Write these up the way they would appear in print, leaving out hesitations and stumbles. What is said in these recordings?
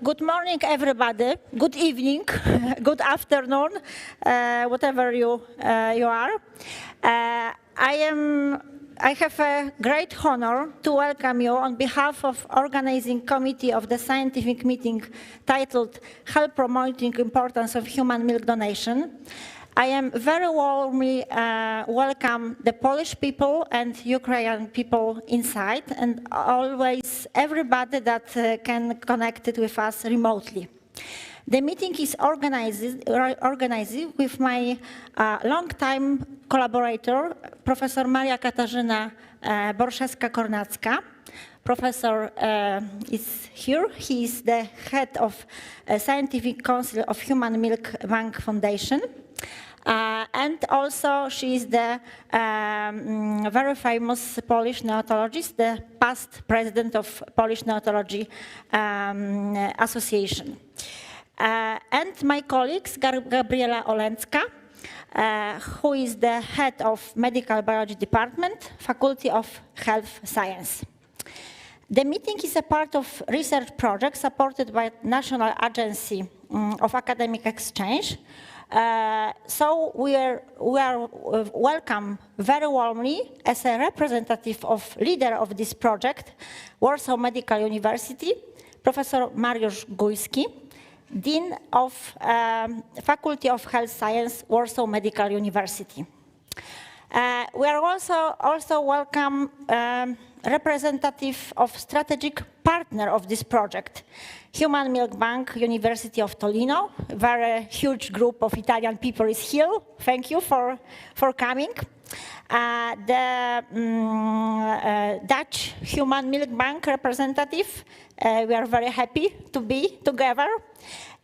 Good morning, everybody. Good evening, good afternoon, whatever you are. I have a great honor to welcome you on behalf of organizing committee of the scientific meeting titled Health Promoting Importance of Human Milk Donation. I am very warmly welcome the Polish people and Ukrainian people inside, and always everybody that can connect it with us remotely. The meeting is organized with my long-time collaborator, Professor Maria Katarzyna Borszewska-Kornacka. Professor is here. He is the head of Scientific Council of Human Milk Bank Foundation. And also she is the very famous Polish neonatologist, the past president of Polish Neonatology Association. And my colleagues, Gabriela Olęcka, who is the head of Medical Biology Department, Faculty of Health Science. The meeting is a part of research project supported by National Agency of Academic Exchange. So we are welcome very warmly as a representative of leader of this project, Warsaw Medical University, Professor Mariusz Gujski, Dean of Faculty of Health Science, Warsaw Medical University. We are also welcome representative of strategic partner of this project, Human Milk Bank University of Torino. A very huge group of Italian people is here. Thank you for coming. The Dutch Human Milk Bank representative, we are very happy to be together.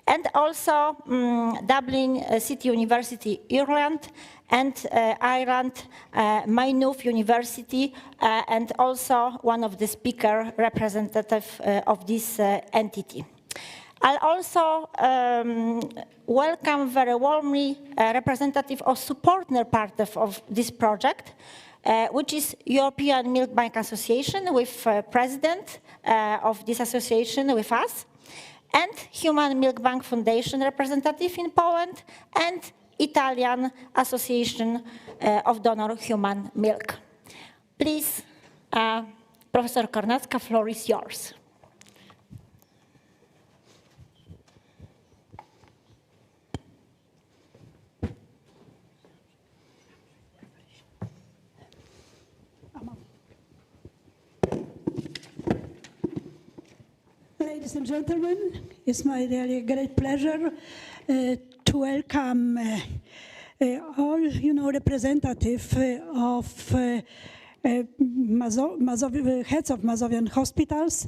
And also Dublin City University, Ireland, and Ireland, Maynooth University, and also one of the speaker representative of this entity. I'll also welcome very warmly a representative of supporter part of this project, which is European Milk Bank Association, with president of this association with us, and Human Milk Bank Foundation representative in Poland, and Italian Association of Donor Human Milk. Please, Professor Kornacka, floor is yours. Ladies and gentlemen, it's my really great pleasure to welcome all, representative of heads of Mazovian hospitals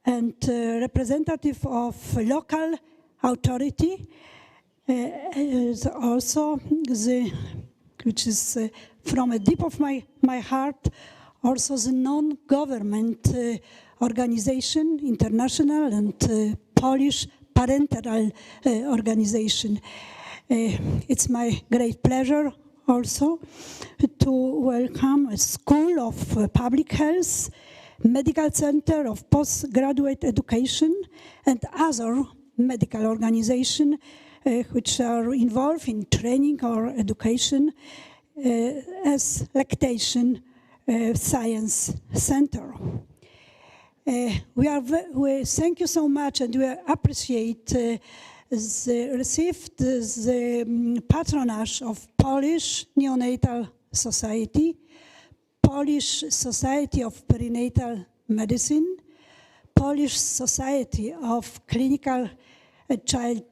and representative of local authority, also which is from the deep of my heart, also the non-government organization, international and Polish parental organization. It's my great pleasure also to welcome a School of Public Health, Medical Center of Postgraduate Education, and other medical organizations which are involved in training or education as Lactation Science Center. We thank you so much, and we appreciate received the patronage of Polish Neonatal Society, Polish Society of Perinatal Medicine, Polish Society of Clinical Child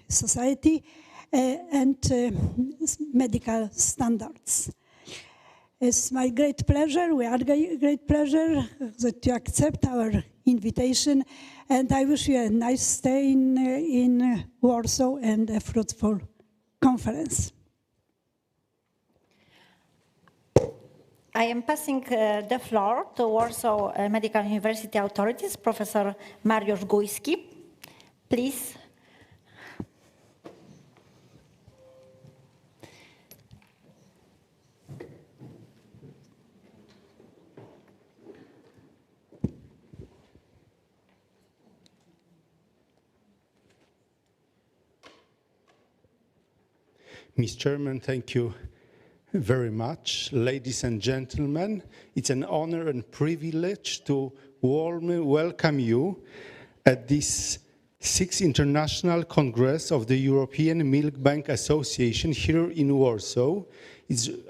Society, and Medical Standards. It's my great pleasure, we are great pleasure that you accept our invitation, and I wish you a nice stay in Warsaw and a fruitful conference. I am passing the floor to Warsaw Medical University authorities, Professor Mariusz Gujski. Please. Ms. Chairman, thank you very much. Ladies and gentlemen, it's an honor and privilege to warmly welcome you at this 6th International Congress of the European Milk Bank Association here in Warsaw.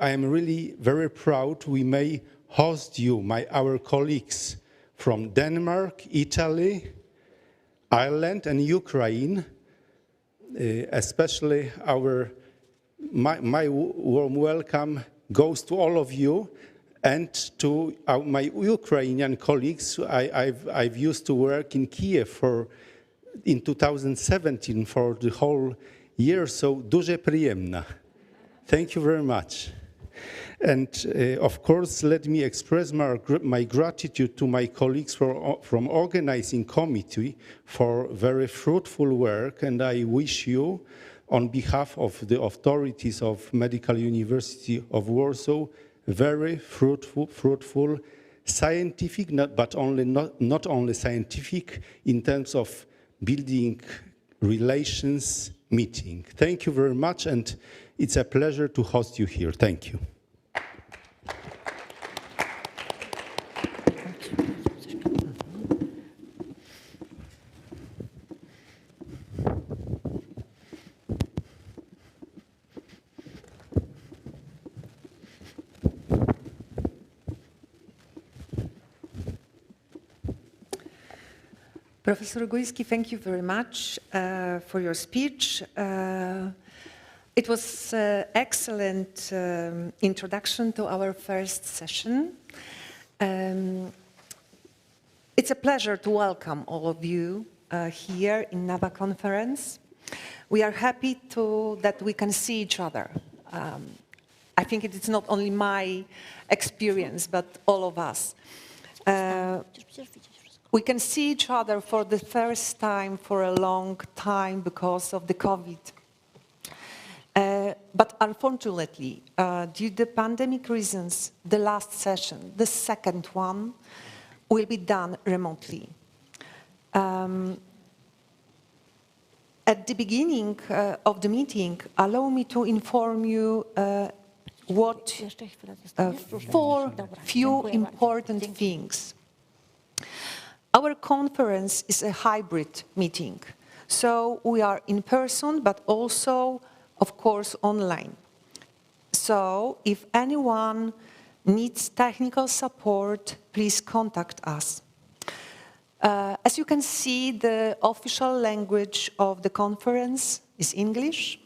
I am really very proud we may host you, our colleagues from Denmark, Italy, Ireland, and Ukraine, especially my warm welcome goes to all of you and to my Ukrainian colleagues. I've used to work in Kiev in 2017 for the whole year, so duże przyjemna. Thank you very much. And of course, let me express my gratitude to my colleagues from organizing committee for very fruitful work, and I wish you, on behalf of the authorities of Medical University of Warsaw, very fruitful, scientific, not only scientific, in terms of building relations meeting. Thank you very much, and it's a pleasure to host you here. Thank you. Professor Gojski, thank you very much for your speech. It was an excellent introduction to our first session. It's a pleasure to welcome all of you here in NABA conference. We are happy that we can see each other. I think it is not only my experience, but all of us. We can see each other for the first time for a long time because of the COVID. But unfortunately, due to pandemic reasons, the last session, the second one, will be done remotely. At the beginning of the meeting, allow me to inform you four few important things. Our conference is a hybrid meeting, so we are in person, but also, of course, online. So if anyone needs technical support, please contact us. As you can see, the official language of the conference is English,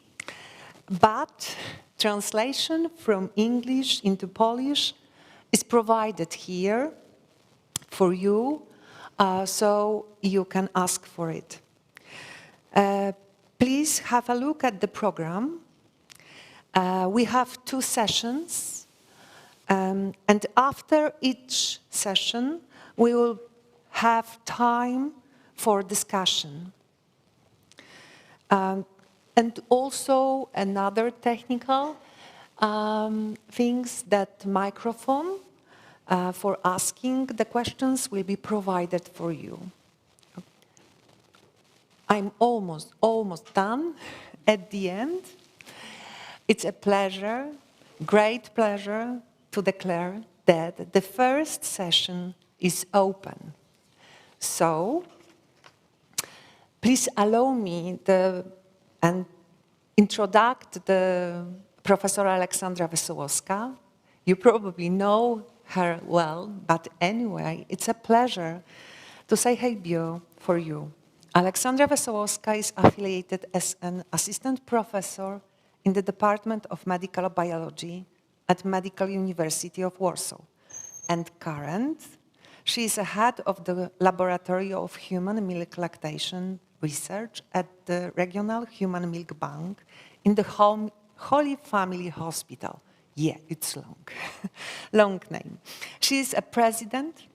but translation from English into Polish is provided here for you, so you can ask for it. Please have a look at the program. We have 2 sessions, and after each session, we will have time for discussion. And also another technical things, that microphone for asking the questions will be provided for you. I'm almost done at the end. It's a pleasure, great pleasure, to declare that the first session is open. So, please allow me and introduce the Professor Aleksandra Wesołowska. You probably know her well, but anyway, it's a pleasure to say hello for you. Aleksandra Wesołowska is affiliated as an assistant professor in the Department of Medical Biology at Medical University of Warsaw. And she is a head of the Laboratory of Human Milk Lactation Research at the Regional Human Milk Bank in the Holy Family Hospital. Yeah, it's long, long name. She is a president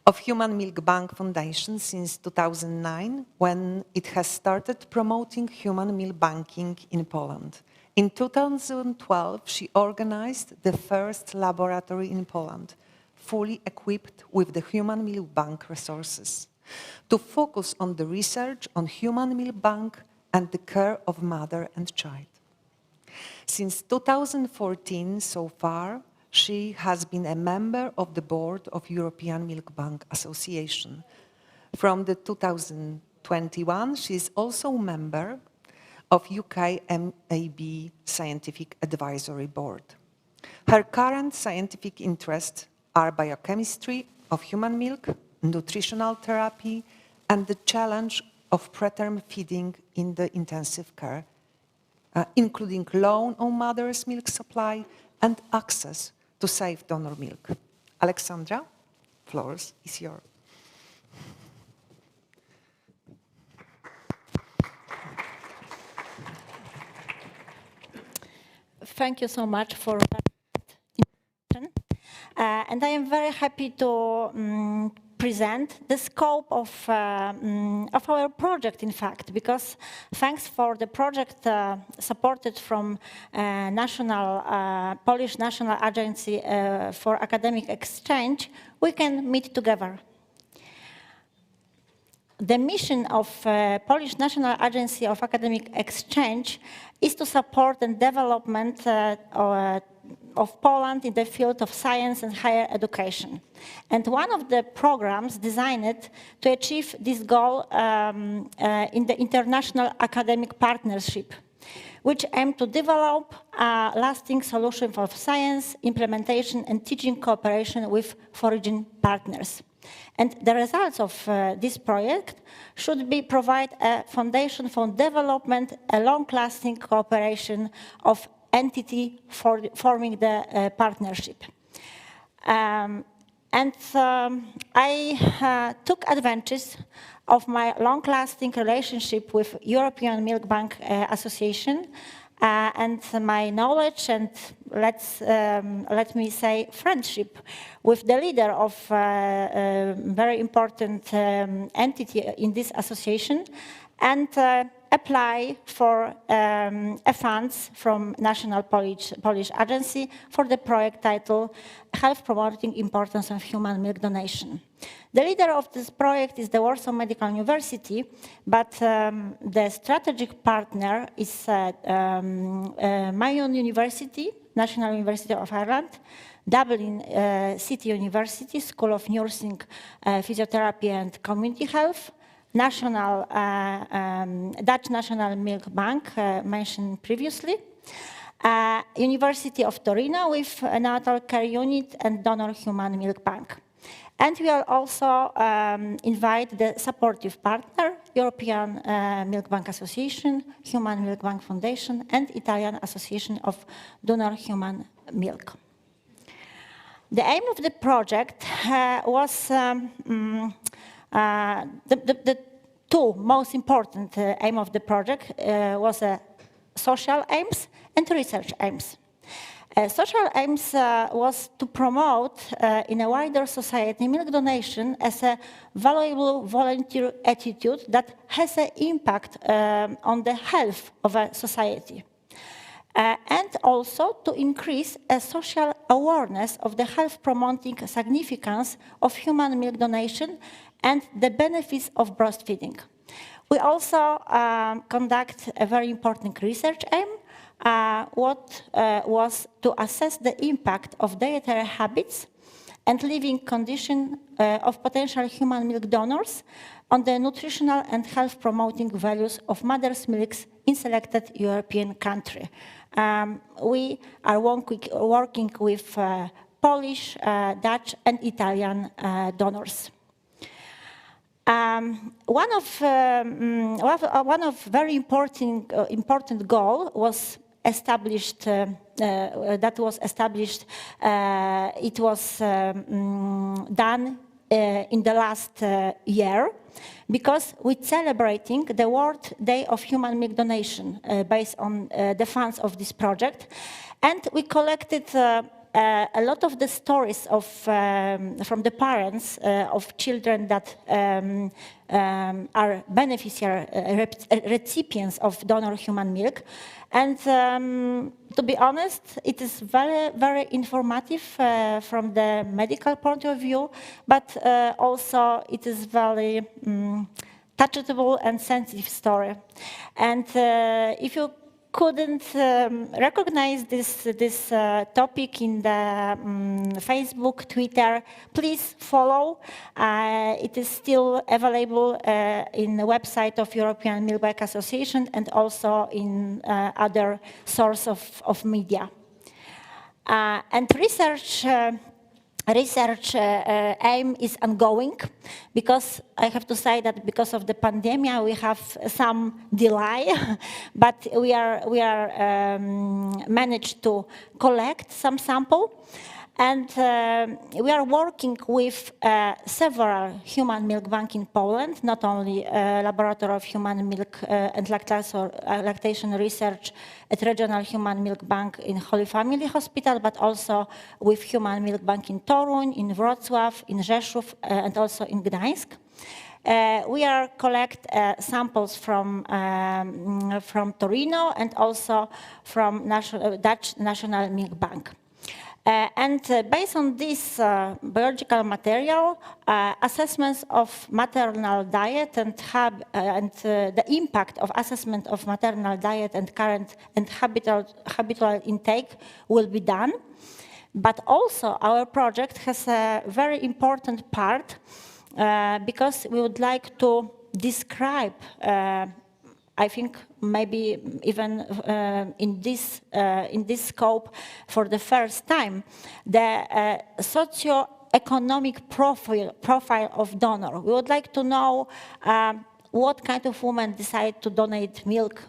of Human Milk Bank Foundation since 2009, when it has started promoting human milk banking in Poland. In 2012, she organized the first laboratory in Poland, fully equipped with the human milk bank resources, to focus on the research on human milk bank and the care of mother and child. Since 2014 so far, she has been a member of the board of European Milk Bank Association. From the 2021, she is also a member of UK MAB Scientific Advisory Board. Her current scientific interests are biochemistry of human milk, nutritional therapy, and the challenge of preterm feeding in the intensive care, including low on mother's milk supply and access to safe donor milk. Alexandra, floor is yours. Thank you so much for that introduction. And I am very happy to present the scope of our project, in fact, because thanks for the project supported from Polish National Agency for Academic Exchange, we can meet together. The mission of Polish National Agency of Academic Exchange is to support the development of Poland in the field of science and higher education. And one of the programs designed to achieve this goal in the International Academic Partnership, which aim to develop a lasting solution for science, implementation and teaching cooperation with foreign partners. And the results of this project should provide a foundation for development, a long-lasting cooperation of entity forming the partnership. I took advantage of my long-lasting relationship with European Milk Bank Association and my knowledge and let me say friendship with the leader of a very important entity in this association and apply for funds from National Polish Agency for the project title Health Promoting Importance of Human Milk Donation. The leader of this project is the Warsaw Medical University, but the strategic partner is Mayon University, National University of Ireland, Dublin City University, School of Nursing, Physiotherapy and Community Health, Dutch National Milk Bank, mentioned previously, University of Torino with a natal care unit and donor human milk bank. And we will also invite the supportive partner, European Milk Bank Association, Human Milk Bank Foundation, and Italian Association of Donor Human Milk. The aim of the project was the two most important aim of the project was social aims and research aims. Social aims was to promote in a wider society milk donation as a valuable volunteer attitude that has an impact on the health of a society. And also to increase a social awareness of the health promoting significance of human milk donation and the benefits of breastfeeding. We also conduct a very important research aim, was to assess the impact of dietary habits and living condition of potential human milk donors on the nutritional and health promoting values of mother's milks in selected European country. We are working with Polish, Dutch and Italian donors. One of very important goal was established. It was done in the last year because we're celebrating the World Day of Human Milk Donation based on the funds of this project, and we collected a lot of the stories of, from the parents of children that are recipients of donor human milk. And to be honest, it is very, very informative from the medical point of view, but also it is very touchable and sensitive story. And if you couldn't recognize this topic in the Facebook, Twitter, please follow. It is still available in the website of European Milk Bank Association and also in other sources of media. And research aim is ongoing, because I have to say that because of the pandemic we have some delay, but we are managed to collect some sample, and we are working with several human milk banks in Poland, not only Laboratory of Human Milk and Lactation Research at Regional Human Milk Bank in Holy Family Hospital, but also with Human Milk Bank in Toruń, in Wrocław, in Rzeszów, and also in Gdańsk. We are collect samples from Torino and also from Dutch National Milk Bank. Based on this biological material, assessments of maternal diet and the impact of assessment of maternal diet and current and habitual intake will be done. But also our project has a very important part because we would like to describe I think maybe even in this scope for the first time, the socio-economic profile of donor. We would like to know what kind of women decide to donate milk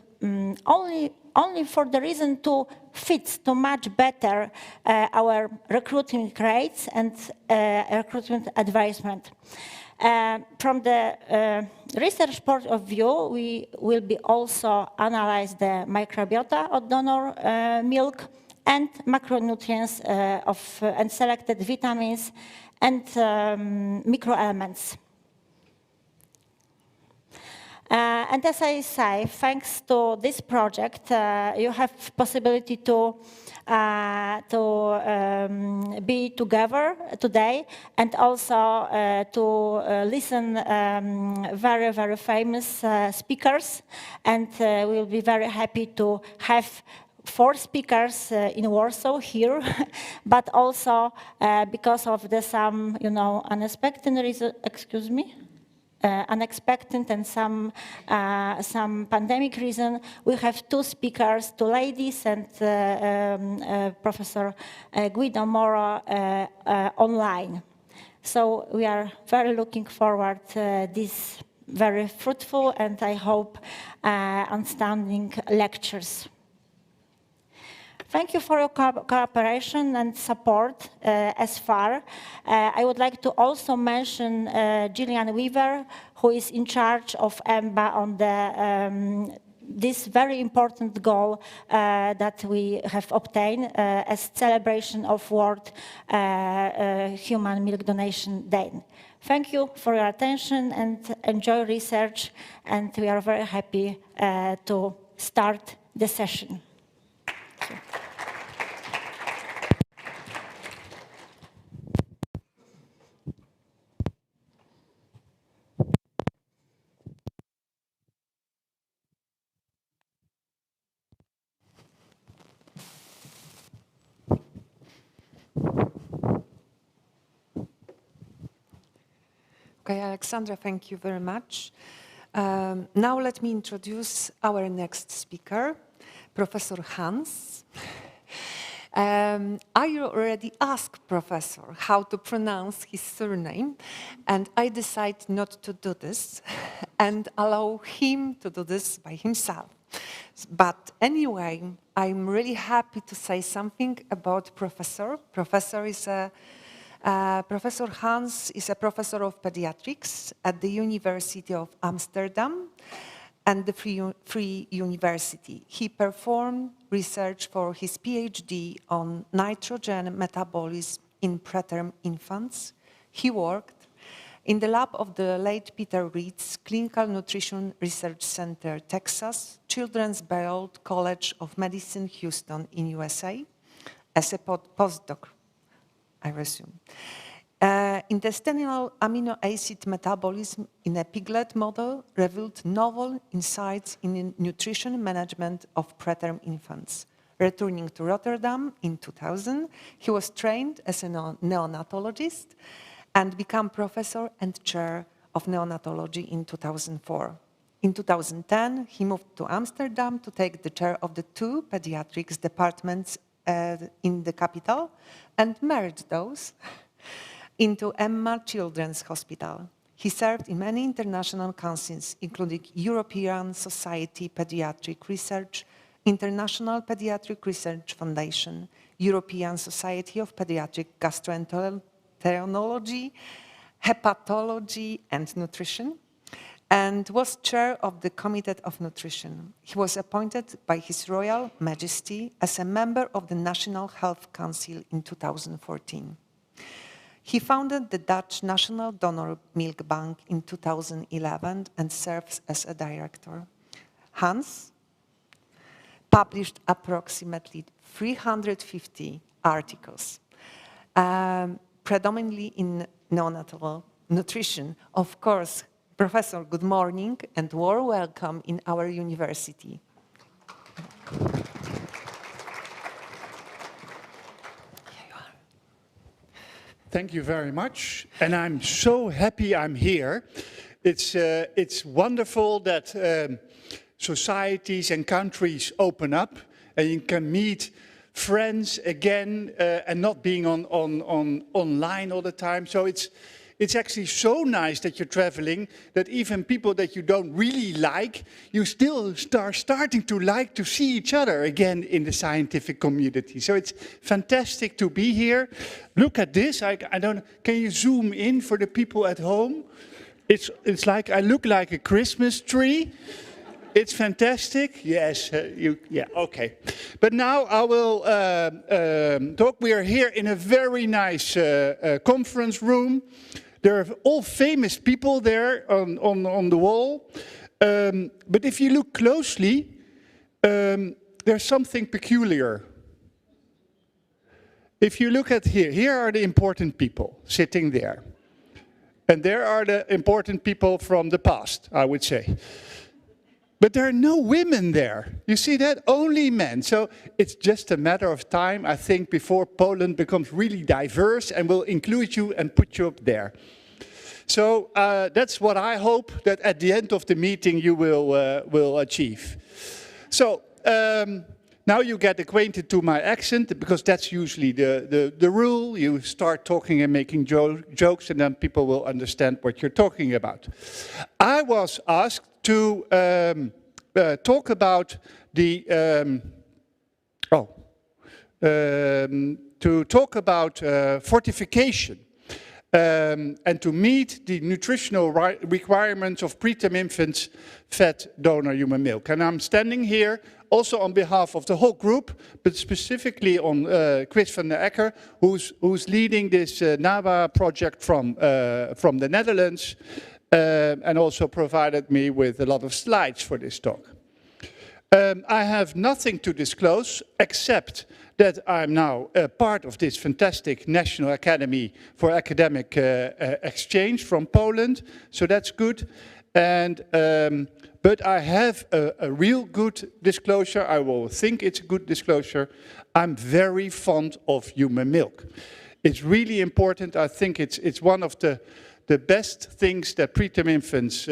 only for the reason to fit, to match better our recruitment rates and recruitment advisement. From the research point of view, we will be also analyze the microbiota of donor milk and macronutrients and selected vitamins and microelements. And as I say, thanks to this project, you have possibility to be together today and also to listen very, very famous speakers. And we'll be very happy to have 4 speakers in Warsaw here, but also because of some, unexpected reason, unexpected and some pandemic reason, we have 2 speakers, 2 ladies, and Professor Guido Moro online. So we are very looking forward to this very fruitful and I hope outstanding lectures. Thank you for your cooperation and support as far. I would like to also mention Gillian Weaver, who is in charge of EMBA on this very important goal that we have obtained as celebration of World Human Milk Donation Day. Thank you for your attention and enjoy research, and we are very happy to start the session. Okay, Alexandra, thank you very much. Now let me introduce our next speaker, Professor Hans. I already asked Professor how to pronounce his surname, and I decided not to do this and allow him to do this by himself. But anyway, I'm really happy to say something about Professor. Professor Hans is a professor of pediatrics at the University of Amsterdam and the Free University. He performed research for his PhD on nitrogen metabolism in preterm infants. He worked in the lab of the late Peter Reed's Clinical Nutrition Research Center, Texas, Children's Bayard College of Medicine, Houston in USA, as a postdoc, I assume. Intestinal amino acid metabolism in a piglet model revealed novel insights in the nutrition management of preterm infants. Returning to Rotterdam in 2000, he was trained as a neonatologist and became professor and chair of neonatology in 2004. In 2010, he moved to Amsterdam to take the chair of the 2 pediatrics departments in the capital and merged those into Emma Children's Hospital. He served in many international councils, including European Society Pediatric Research, International Pediatric Research Foundation, European Society of Pediatric Gastroenterology, Hepatology and Nutrition, and was chair of the Committee of Nutrition. He was appointed by His Royal Majesty as a member of the National Health Council in 2014. He founded the Dutch National Donor Milk Bank in 2011 and serves as a director. Hans published approximately 350 articles, predominantly in neonatal nutrition. Of course, Professor, good morning and warm welcome in our university. Thank you very much, and I'm so happy I'm here. It's wonderful that societies and countries open up and you can meet friends again and not being online all the time. So it's actually so nice that you're traveling, that even people that you don't really like, you still starting to like to see each other again in the scientific community. So it's fantastic to be here. Look at this. I don't. Can you zoom in for the people at home? It's like I look like a Christmas tree. It's fantastic. Yes, yeah, okay. But now I will talk. We are here in a very nice conference room. There are all famous people there on the wall. But if you look closely, there's something peculiar. If you look at here are the important people sitting there. And there are the important people from the past, I would say. But there are no women there. You see that? Only men. So it's just a matter of time, I think, before Poland becomes really diverse and will include you and put you up there. So that's what I hope that at the end of the meeting you will achieve. So now you get acquainted to my accent, because that's usually the rule. You start talking and making jokes, and then people will understand what you're talking about. I was asked to talk about fortification and to meet the nutritional requirements of preterm infants fed donor human milk. And I'm standing here also on behalf of the whole group, but specifically on Chris van der Ecker, who's leading this NAWA project from the Netherlands. And also provided me with a lot of slides for this talk. I have nothing to disclose except that I'm now a part of this fantastic National Academy for Academic Exchange from Poland, so that's good. And but I have a real good disclosure. I will think it's a good disclosure. I'm very fond of human milk. It's really important. I think it's one of the best things that preterm infants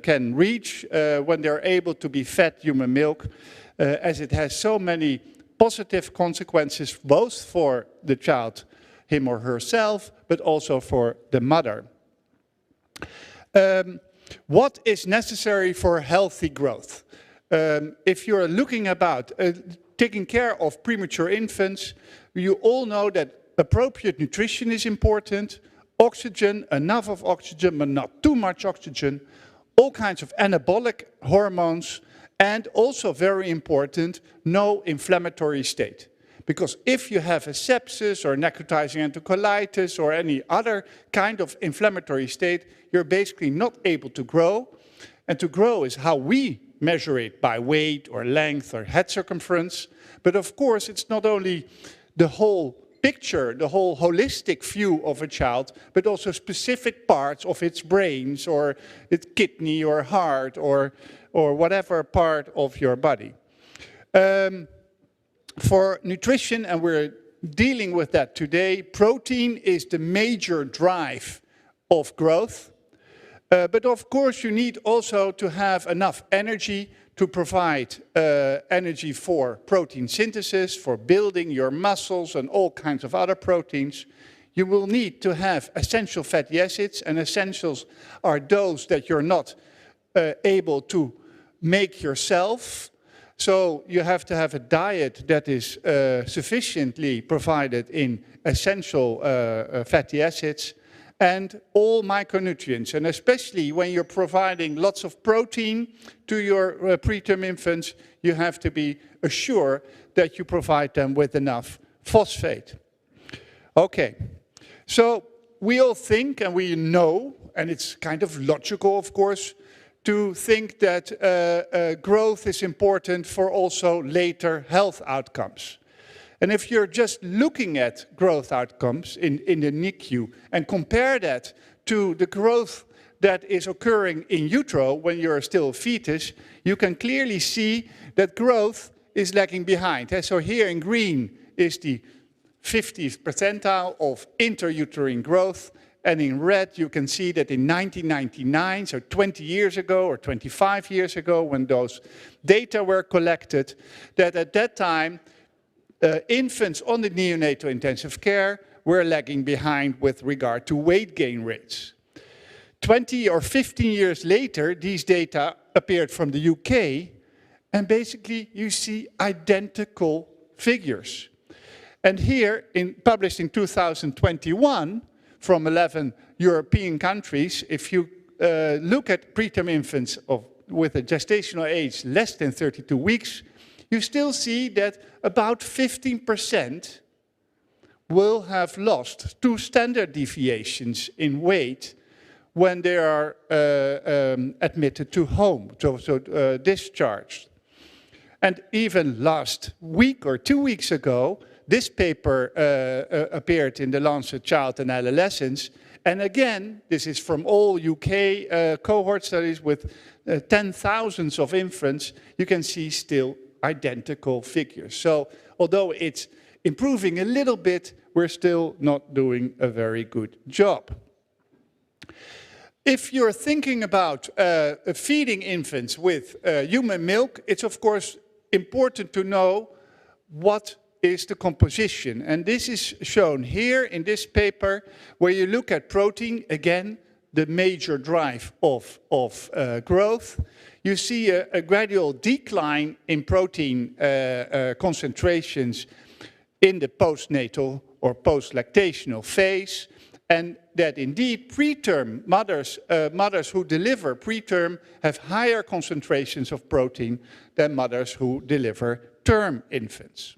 can reach when they're able to be fed human milk, as it has so many positive consequences, both for the child, him or herself, but also for the mother. What is necessary for healthy growth? If you're looking about taking care of premature infants, you all know that appropriate nutrition is important. Oxygen, enough of oxygen, but not too much oxygen, all kinds of anabolic hormones, and also very important, no inflammatory state. Because if you have a sepsis or necrotizing enterocolitis or any other kind of inflammatory state, you're basically not able to grow. And to grow is how we measure it, by weight or length or head circumference. But of course, it's not only the whole picture the whole holistic view of a child, but also specific parts of its brains or its kidney or heart or whatever part of your body. For nutrition, and we're dealing with that today, protein is the major drive of growth. But of course, you need also to have enough energy to provide energy for protein synthesis, for building your muscles and all kinds of other proteins. You will need to have essential fatty acids, and essentials are those that you're not able to make yourself. So you have to have a diet that is sufficiently provided in essential fatty acids and all micronutrients. And especially when you're providing lots of protein to your preterm infants, you have to be assured that you provide them with enough phosphate. Okay, so we all think and we know, and it's kind of logical, of course, to think that growth is important for also later health outcomes. And if you're just looking at growth outcomes in the NICU and compare that to the growth that is occurring in utero when you're still a fetus, you can clearly see that growth is lagging behind. So here in green is the 50th percentile of intrauterine growth, and in red you can see that in 1999, so 20 years ago or 25 years ago when those data were collected, that at that time infants on the neonatal intensive care were lagging behind with regard to weight gain rates. 20 or 15 years later, these data appeared from the UK, and basically you see identical figures. And here, published in 2021, from 11 European countries, if you look at preterm infants with a gestational age less than 32 weeks, you still see that about 15% will have lost 2 standard deviations in weight when they are admitted to home, so discharged. And even last week or 2 weeks ago, this paper appeared in the Lancet Child and Adolescence. And again, this is from all UK cohort studies with 10,000s of infants. You can see still identical figures. So although it's improving a little bit, we're still not doing a very good job. If you're thinking about feeding infants with human milk, it's of course important to know what is the composition. And this is shown here in this paper, where you look at protein, again, the major drive of growth. You see a gradual decline in protein concentrations in the postnatal or post-lactational phase, and that indeed preterm mothers, mothers who deliver preterm have higher concentrations of protein than mothers who deliver term infants.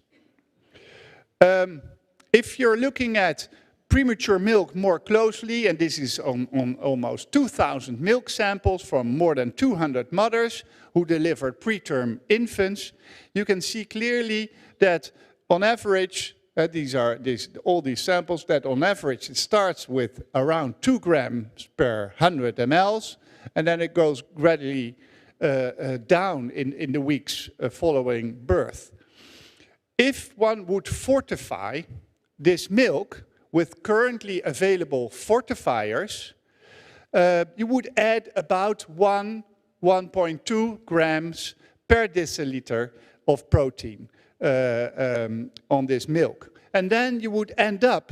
If you're looking at premature milk more closely, and this is on almost 2,000 milk samples from more than 200 mothers who delivered preterm infants, you can see clearly that on average, all these samples, that on average it starts with around 2 grams per 100 mLs, and then it goes gradually down in the weeks following birth. If one would fortify this milk with currently available fortifiers, you would add about 1.2 grams per deciliter of protein on this milk. And then you would end up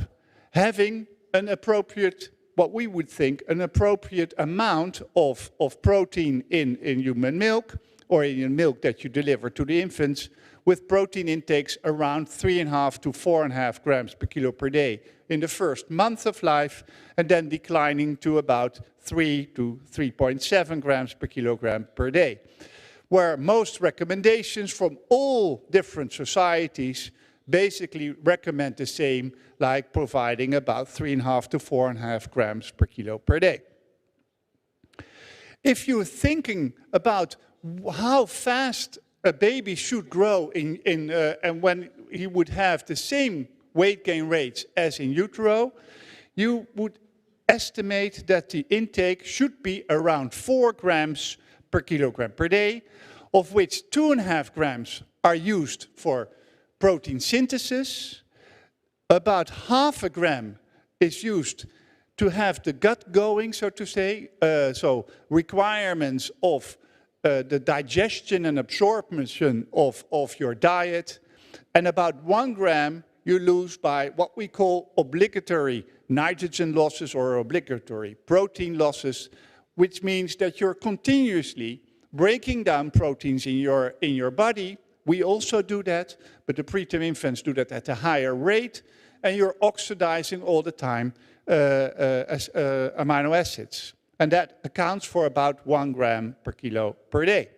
having an appropriate, what we would think, an appropriate amount of protein in human milk, or in milk that you deliver to the infants, with protein intakes around 3.5 to 4.5 grams per kilo per day in the first month of life, and then declining to about 3 to 3.7 grams per kilogram per day. Where most recommendations from all different societies basically recommend the same, like providing about 3.5 to 4.5 grams per kilo per day. If you're thinking about how fast a baby should grow and when he would have the same weight gain rates as in utero, you would estimate that the intake should be around 4 grams per kilogram per day, of which 2.5 grams are used for protein synthesis. About 0.5 gram is used to have the gut going, so to say, so requirements of the digestion and absorption of your diet, and about 1 gram you lose by what we call obligatory nitrogen losses or obligatory protein losses, which means that you're continuously breaking down proteins in your body. We also do that, but the preterm infants do that at a higher rate, and you're oxidizing all the time amino acids. And that accounts for about 1 gram per kilo per day.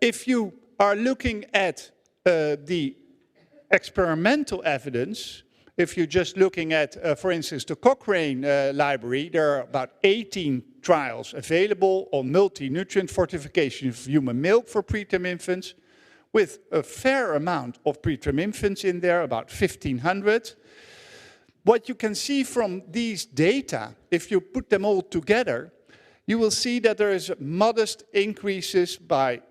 If you are looking at the experimental evidence, if you're just looking at, for instance, the Cochrane library, there are about 18 trials available on multi-nutrient fortification of human milk for preterm infants, with a fair amount of preterm infants in there, about 1,500. What you can see from these data, if you put them all together, you will see that there is modest increases by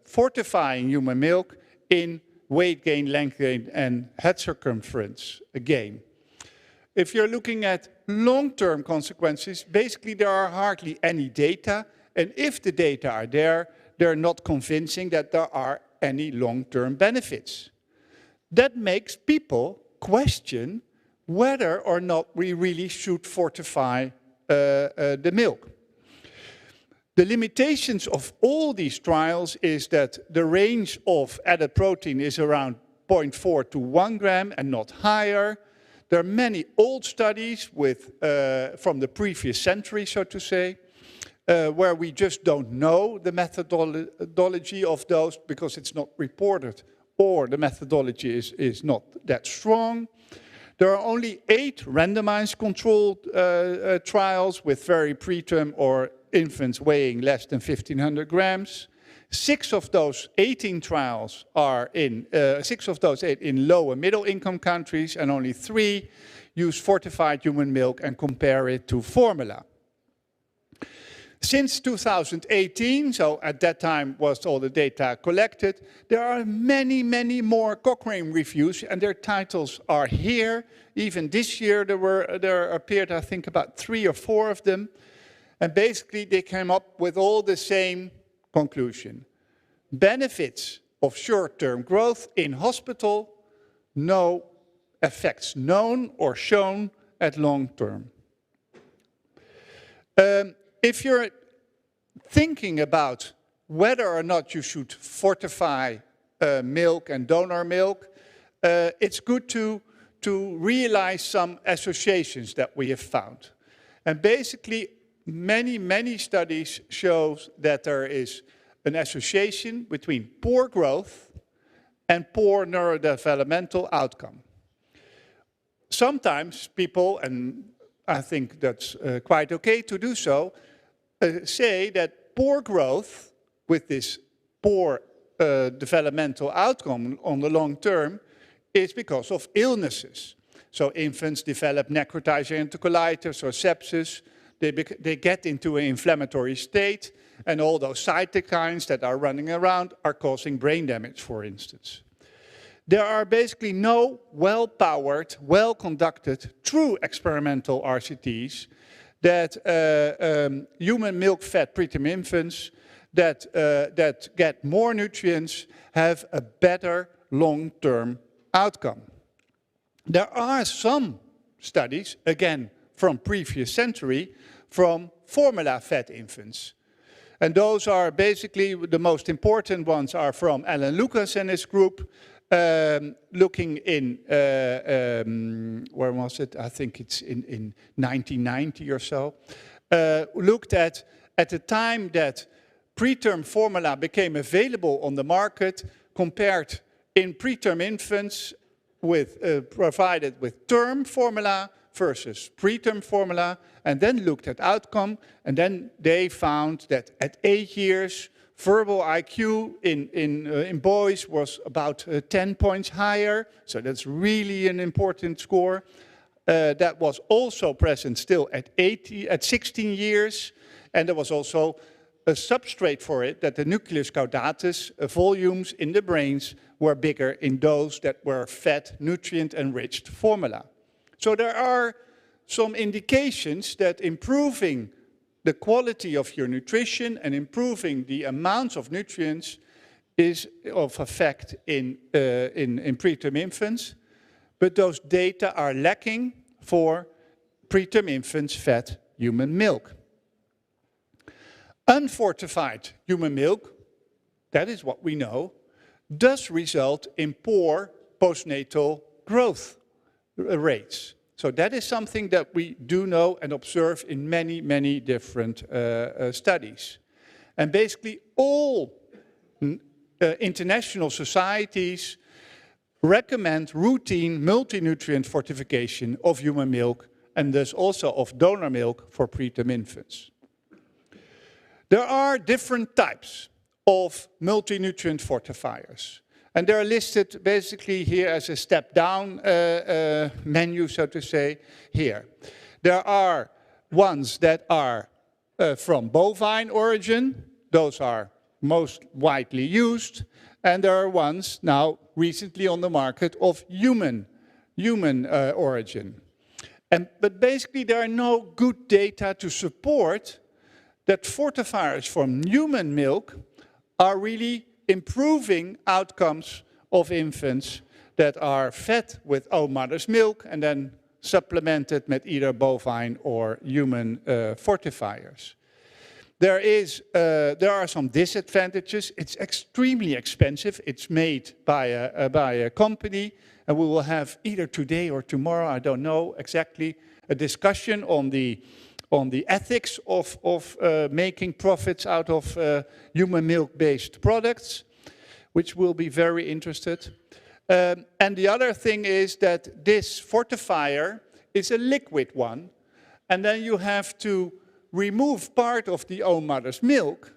fortifying human milk in weight gain, length gain, and head circumference gain. If you're looking at long-term consequences, basically there are hardly any data, and if the data are there, they're not convincing that there are any long-term benefits. That makes people question whether or not we really should fortify the milk. The limitations of all these trials is that the range of added protein is around 0.4 to 1 gram and not higher. There are many old studies with, from the previous century, so to say, where we just don't know the methodology of those because it's not reported or the methodology is not that strong. There are only 8 randomized controlled trials with very preterm or infants weighing less than 1,500 grams. 6 of those 18 trials are in, 6 of those 8 in low and middle income countries, and only 3 use fortified human milk and compare it to formula. Since 2018, so at that time was all the data collected, there are many, many more Cochrane reviews, and their titles are here. Even this year there appeared, I think, about 3 or 4 of them. And basically they came up with all the same conclusion. Benefits of short-term growth in hospital, no effects known or shown at long term. If you're thinking about whether or not you should fortify milk and donor milk, it's good to realize some associations that we have found. And basically, many studies show that there is an association between poor growth and poor neurodevelopmental outcome. Sometimes people, and I think that's quite okay to do so, say that poor growth with this poor developmental outcome on the long term is because of illnesses. So infants develop necrotizing enterocolitis or sepsis. They get into an inflammatory state, and all those cytokines that are running around are causing brain damage, for instance. There are basically no well-powered, well-conducted, true experimental RCTs that human milk-fed preterm infants that get more nutrients have a better long-term outcome. There are some studies, again, from previous century, from formula-fed infants. And those are basically, the most important ones are from Alan Lucas and his group, looking in, where was it? I think it's in 1990 or so. Looked at the time that preterm formula became available on the market, compared in preterm infants with provided with term formula versus preterm formula, and then looked at outcome, and then they found that at 8 years, Verbal IQ in boys was about 10 points higher, so that's really an important score. That was also present still at 16 years, and there was also a substrate for it, that the nucleus caudatus volumes in the brains were bigger in those that were fed, nutrient-enriched formula. So there are some indications that improving the quality of your nutrition and improving the amounts of nutrients is of effect in preterm infants, but those data are lacking for preterm infants fed human milk. Unfortified human milk, that is what we know, does result in poor postnatal growth rates. So that is something that we do know and observe in many, many different studies. And basically all international societies recommend routine multi-nutrient fortification of human milk and thus also of donor milk for preterm infants. There are different types of multi-nutrient fortifiers. And they're listed basically here as a step-down menu, so to say, here. There are ones that are from bovine origin. Those are most widely used. And there are ones now recently on the market of human origin. But basically there are no good data to support that fortifiers from human milk are really improving outcomes of infants that are fed with own mother's milk and then supplemented with either bovine or human fortifiers. There are some disadvantages. It's extremely expensive. It's made by a company, and we will have either today or tomorrow, I don't know exactly, a discussion on the ethics of making profits out of human milk-based products, which will be very interested. And the other thing is that this fortifier is a liquid one, and then you have to remove part of the own mother's milk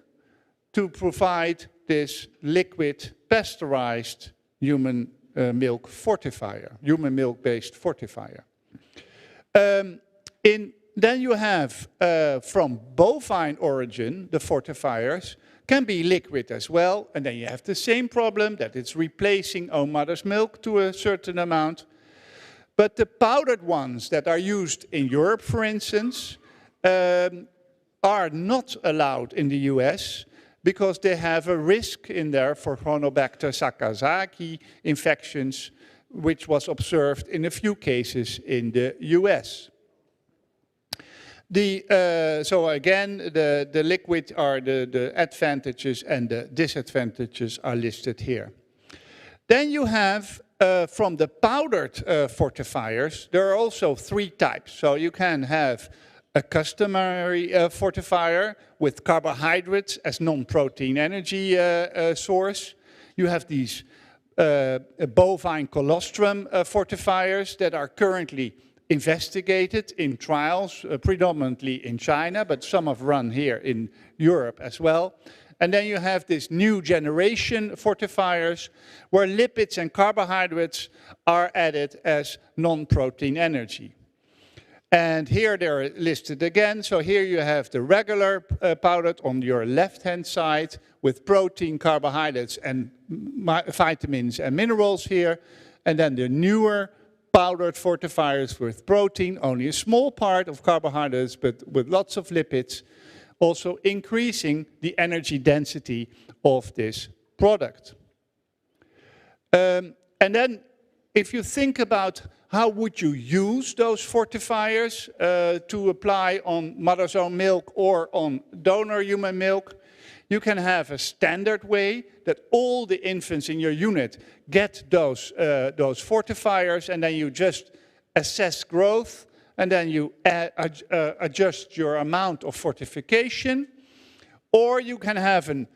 to provide this liquid pasteurized human milk fortifier, human milk-based fortifier. Then you have, from bovine origin, the fortifiers can be liquid as well, and then you have the same problem that it's replacing own mother's milk to a certain amount. But the powdered ones that are used in Europe, for instance, are not allowed in the US because they have a risk in there for Chronobacter sakazaki infections, which was observed in a few cases in the US. So again, the liquid are the advantages and the disadvantages are listed here. Then you have, from the powdered fortifiers, there are also three types. So you can have a customary fortifier with carbohydrates as non-protein energy source. You have these bovine colostrum fortifiers that are currently investigated in trials, predominantly in China, but some have run here in Europe as well. And then you have this new generation fortifiers where lipids and carbohydrates are added as non-protein energy. And here they're listed again. So here you have the regular powdered on your left-hand side with protein, carbohydrates, and vitamins and minerals here. And then the newer powdered fortifiers with protein, only a small part of carbohydrates, but with lots of lipids, also increasing the energy density of this product. And then if you think about how would you use those fortifiers to apply on mother's own milk or on donor human milk, you can have a standard way that all the infants in your unit get those fortifiers, and then you just assess growth, and then you adjust your amount of fortification. Or you can have an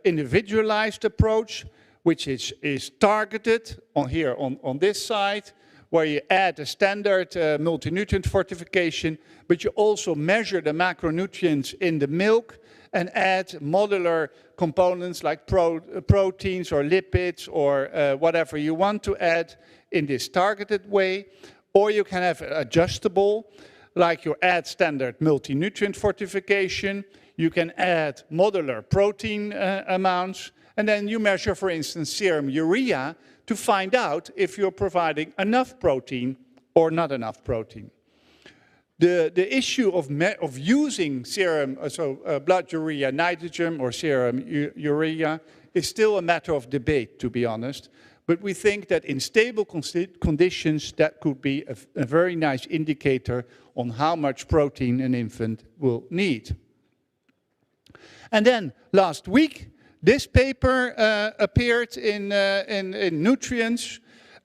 individualized approach, which is targeted on this side, where you add a standard multi-nutrient fortification, but you also measure the macronutrients in the milk, and add modular components like proteins or lipids or whatever you want to add in this targeted way. Or you can have adjustable, like you add standard multi-nutrient fortification. You can add modular protein amounts. And then you measure, for instance, serum urea to find out if you're providing enough protein or not enough protein. The issue of using serum, blood urea nitrogen or serum urea is still a matter of debate, to be honest. But we think that in stable conditions, that could be a very nice indicator on how much protein an infant will need. And then last week, this paper appeared in Nutrients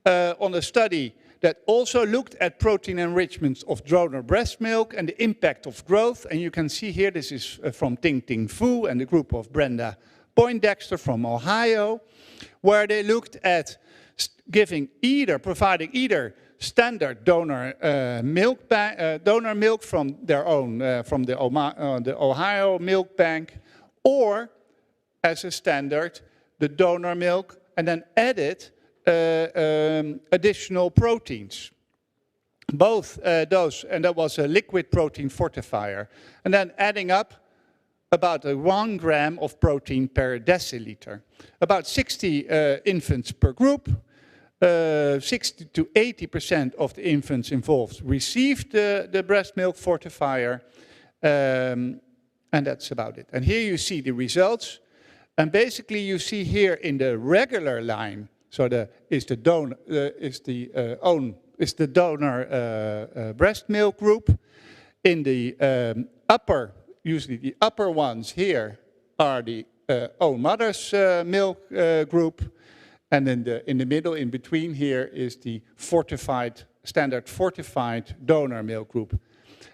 on a study that also looked at protein enrichment of donor breast milk and the impact of growth. And you can see here, this is from Ting Ting Fu and the group of Brenda Poindexter from Ohio, where they looked at providing either standard donor milk from their own, from the Ohio Milk Bank, or as a standard, the donor milk, and then added additional proteins. Both those, and that was a liquid protein fortifier, and then adding up about 1 gram of protein per deciliter. About 60 infants per group, 60 to 80% of the infants involved received the breast milk fortifier, and that's about it. And here you see the results, and basically you see here in the regular line, so is the donor breast milk group. In the upper, usually the upper ones here are the own mother's milk group, and in the middle, in between here, is the standard fortified donor milk group.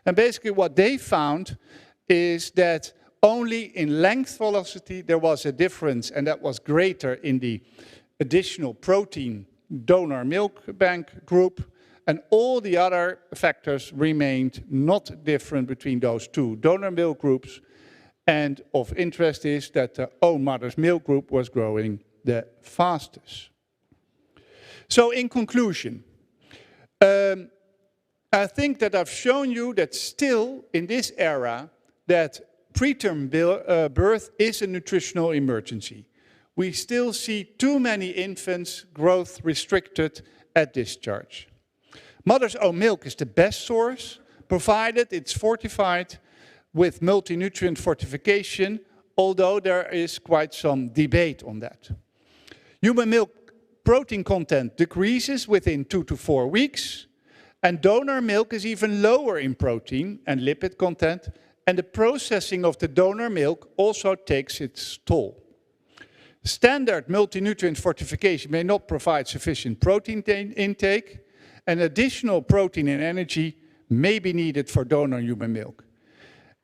And basically what they found is that only in length velocity there was a difference, and that was greater in the additional protein donor milk bank group, and all the other factors remained not different between those two donor milk groups. And of interest is that the own mother's milk group was growing the fastest. So in conclusion, I think that I've shown you that still in this era that preterm birth is a nutritional emergency. We still see too many infants growth restricted at discharge. Mother's own milk is the best source, provided it's fortified with multi-nutrient fortification, although there is quite some debate on that. Human milk protein content decreases within 2 to 4 weeks, and donor milk is even lower in protein and lipid content, and the processing of the donor milk also takes its toll. Standard multi-nutrient fortification may not provide sufficient protein intake, and additional protein and energy may be needed for donor human milk.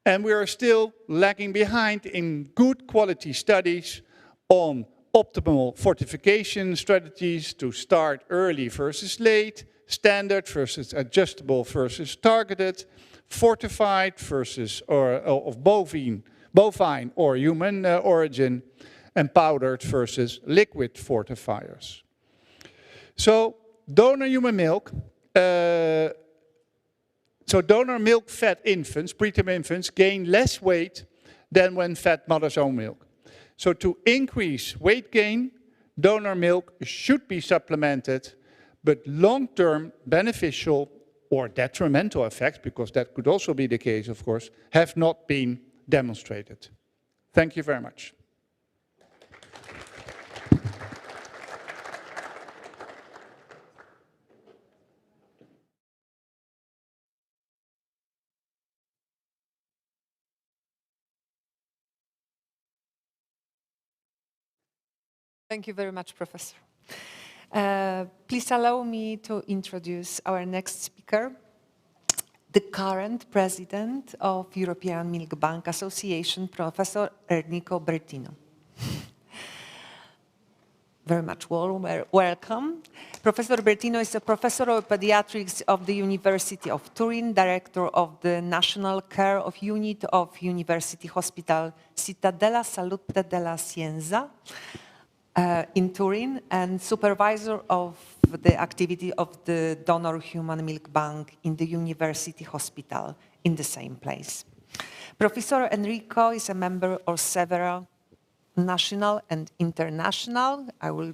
And we are still lagging behind in good quality studies on optimal fortification strategies to start early versus late, standard versus adjustable versus targeted, fortified versus of bovine or human origin, and powdered versus liquid fortifiers. So donor human milk, donor milk fed infants, preterm infants, gain less weight than when fed mother's own milk. So to increase weight gain, donor milk should be supplemented, but long-term beneficial or detrimental effects, because that could also be the case, of course, have not been demonstrated. Thank you very much. Thank you very much, Professor. Please allow me to introduce our next speaker, the current president of European Milk Bank Association, Professor Enrico Brettino. very much welcome. Professor Bertino is a professor of pediatrics of the University of Turin, director of the National Care of Unit of University Hospital Città della Salute della Scienza in Turin, and supervisor of the activity of the Donor Human Milk Bank in the University Hospital in the same place. Professor Enrico is a member of several national and international, I will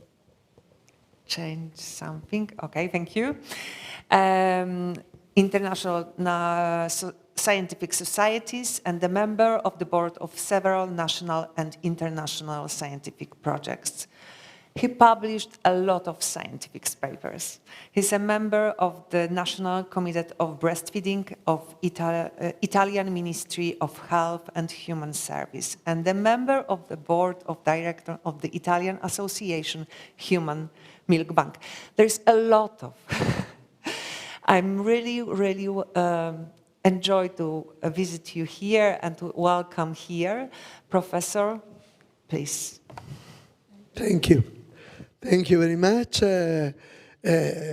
change something, okay, thank you, international scientific societies, and a member of the board of several national and international scientific projects. He published a lot of scientific papers. He's a member of the National Committee of Breastfeeding of Italian Ministry of Health and Human Service, and a member of the board of directors of the Italian Association Human Milk Bank. There's a lot of. I'm really enjoy to visit you here and to welcome here. Professor, please. Thank you. Thank you very much.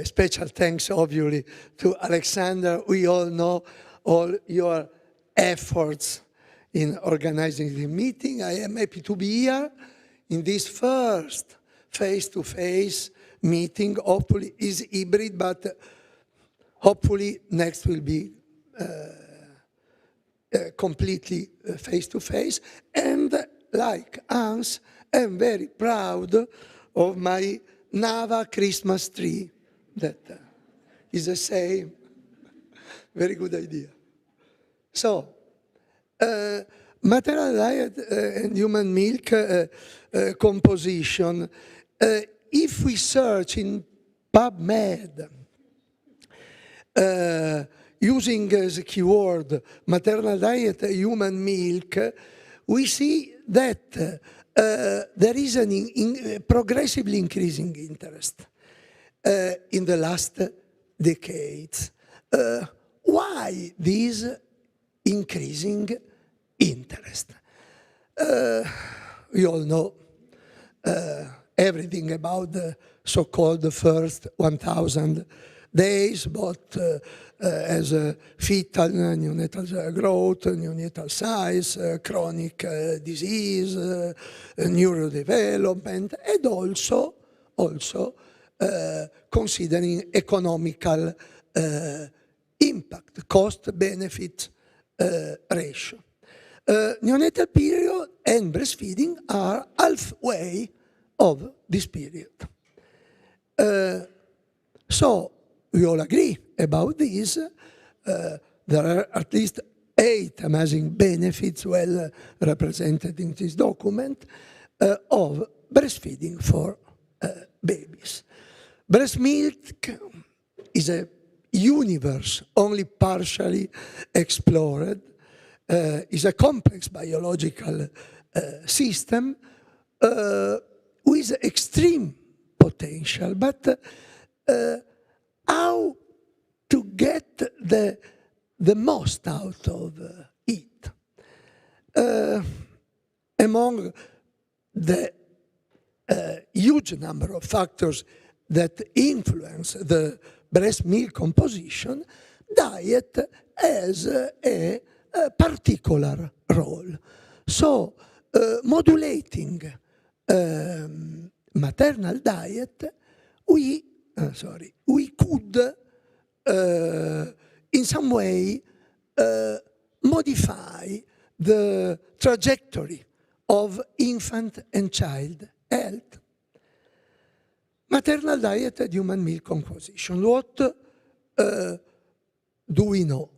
Special thanks, obviously, to Alexander. We all know all your efforts in organizing the meeting. I am happy to be here in this first face-to-face meeting. Hopefully is hybrid, but hopefully next will be completely face-to-face. And like Hans, I'm very proud of my Nava Christmas tree. That is the same. Very good idea. So, maternal diet and human milk composition. If we search in PubMed, using as a keyword maternal diet, human milk, we see that there is an progressively increasing interest in the last decades. Why this increasing interest? We all know everything about the so-called first 1,000 days, but as fetal neonatal growth, neonatal size, chronic disease, neurodevelopment, and also considering economical impact, cost-benefit ratio. Neonatal period and breastfeeding are halfway of this period. So we all agree about this. There are at least 8 amazing benefits well represented in this document of breastfeeding for babies. Breast milk is a universe only partially explored, is a complex biological system with extreme potential, but how to get the most out of it? Among the huge number of factors that influence the breast milk composition, diet has a particular role. So modulating maternal diet, we could in some way modify the trajectory of infant and child health. Maternal diet and human milk composition. What do we know?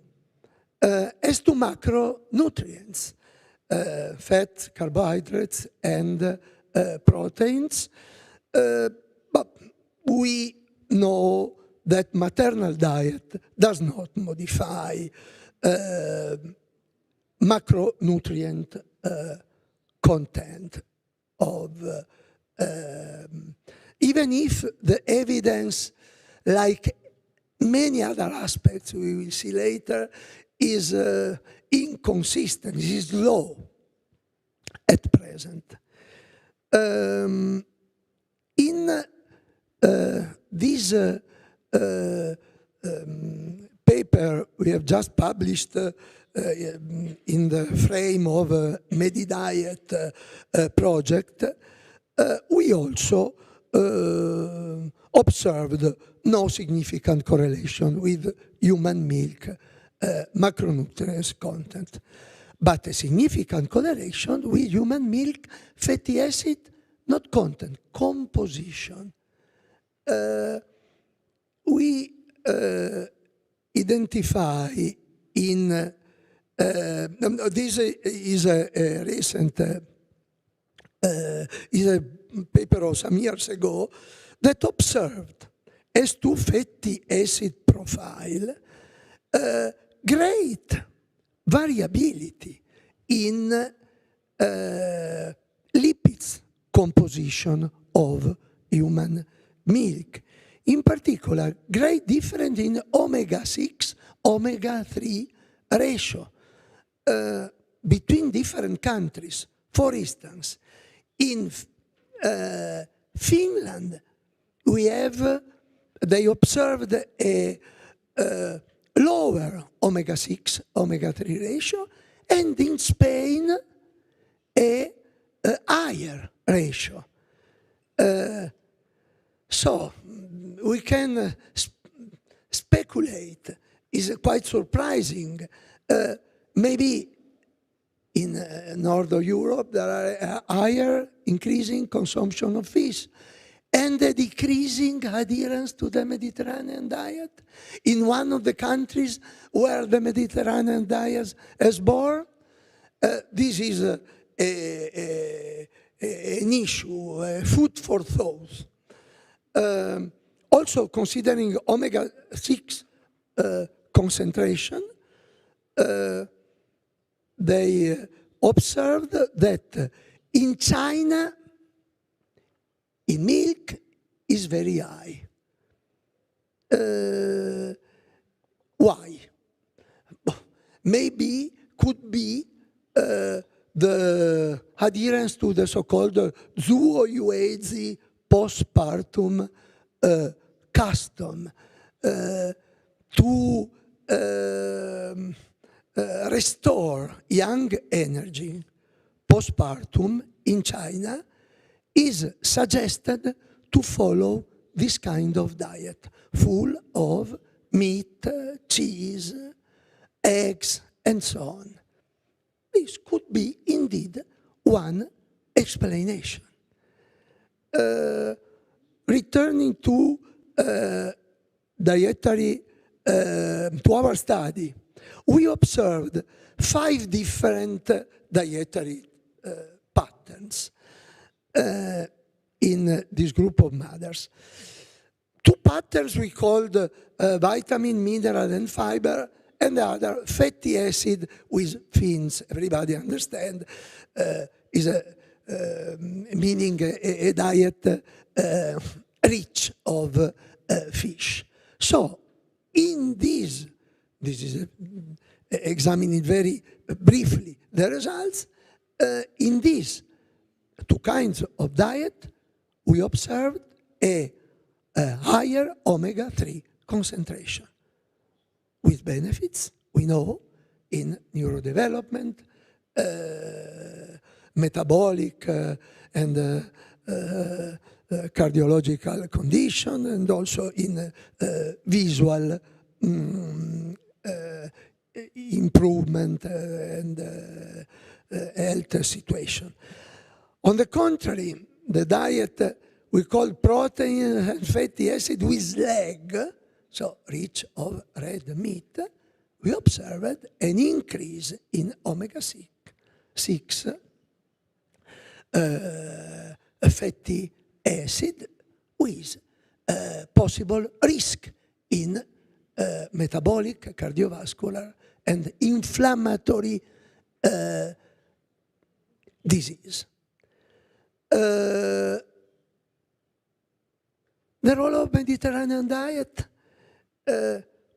As to macronutrients, fat, carbohydrates, and proteins, but we know that maternal diet does not modify macronutrient content of, even if the evidence, like many other aspects we will see later, is inconsistent, is low at present. In this paper we have just published in the frame of a MediDiet project, we also observed no significant correlation with human milk macronutrients content, but a significant correlation with human milk fatty acid, not content, composition. We identify in, this is a recent, is a paper of some years ago that observed S2 fatty acid profile great variability in lipids composition of human milk. In particular, great difference in omega-6, omega-3 ratio between different countries. For instance, in Finland, they observed a lower omega-6, omega-3 ratio, and in Spain, a higher ratio. So we can speculate. It's quite surprising. Maybe in Northern Europe there are a higher increasing consumption of fish and a decreasing adherence to the Mediterranean diet. In one of the countries where the Mediterranean diet is born, this is an issue, food for thought. Also considering omega-6 concentration, they observed that in China, in milk is very high. Why? Maybe could be the adherence to the so-called Zuo-Yuezhi postpartum custom to restore young energy postpartum in China is suggested to follow this kind of diet, full of meat, cheese, eggs, and so on. This could be indeed one explanation. Returning to dietary, to our study, we observed 5 different dietary patterns in this group of mothers. 2 patterns we called vitamin, mineral, and fiber, and the other fatty acid with fins. Everybody understand is meaning a diet rich of fish. So in this is examining very briefly the results. In these 2 kinds of diet, we observed a higher omega-3 concentration with benefits, we know, in neurodevelopment, metabolic and cardiological condition, and also in visual improvement and health situation. On the contrary, the diet we call protein and fatty acid with leg, so rich of red meat, we observed an increase in omega-6 fatty acid with possible risk in metabolic, cardiovascular, and inflammatory disease. The role of Mediterranean diet,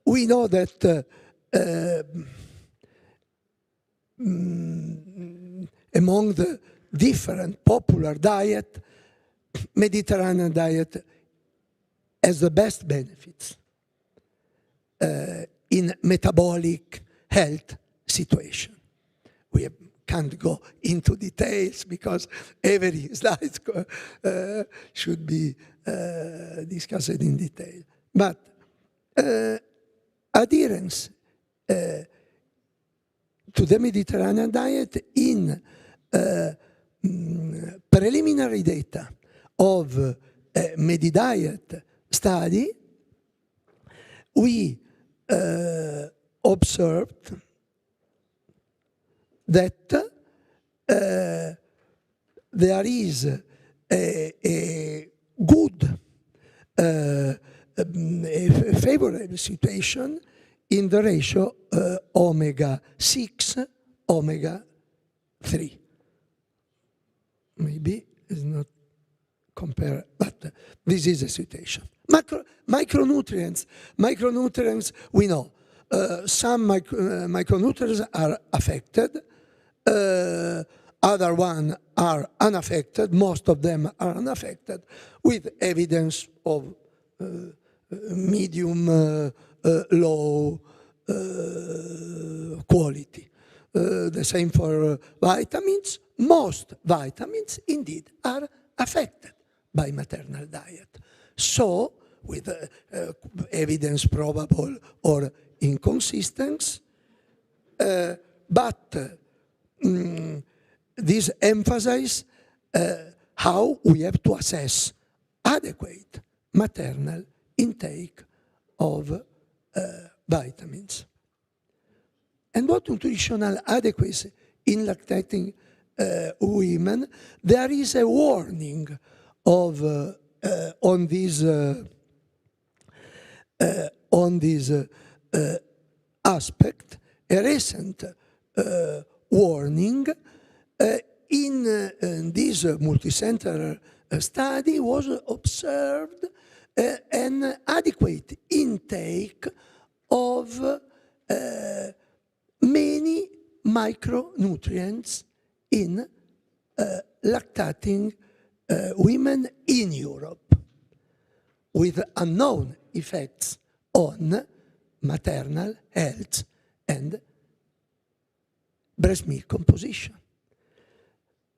we know that among the different popular diet, Mediterranean diet has the best benefits in metabolic health situation. We can't go into details because every slide should be discussed in detail. But adherence to the Mediterranean diet in preliminary data of MediDiet study, we observed that there is a good, a favorable situation in the ratio omega-6, omega-3. Maybe it's not compare, but this is the situation. Micronutrients, we know. Some micronutrients are affected, other ones are unaffected, most of them are unaffected, with evidence of medium, low quality. The same for vitamins. Most vitamins, indeed, are affected by maternal diet. So, with evidence probable or inconsistent, but this emphasizes how we have to assess adequate maternal intake of vitamins. And what nutritional adequacy in lactating women? There is a warning of on this aspect, a recent warning in this multicenter study was observed an adequate intake of many micronutrients in lactating women in Europe, with unknown effects on maternal health and breast milk composition.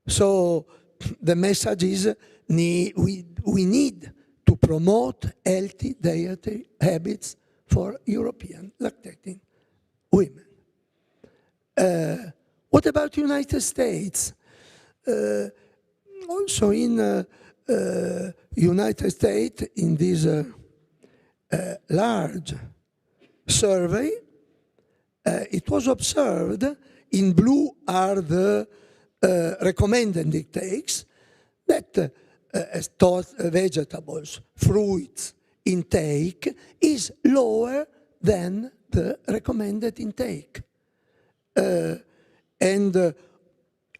So the message is we need to promote healthy dietary habits for European lactating women. What about the United States? Also in United States, in this large survey, it was observed, in blue are the recommended intakes, that as taught vegetables, fruits intake is lower than the recommended intake. And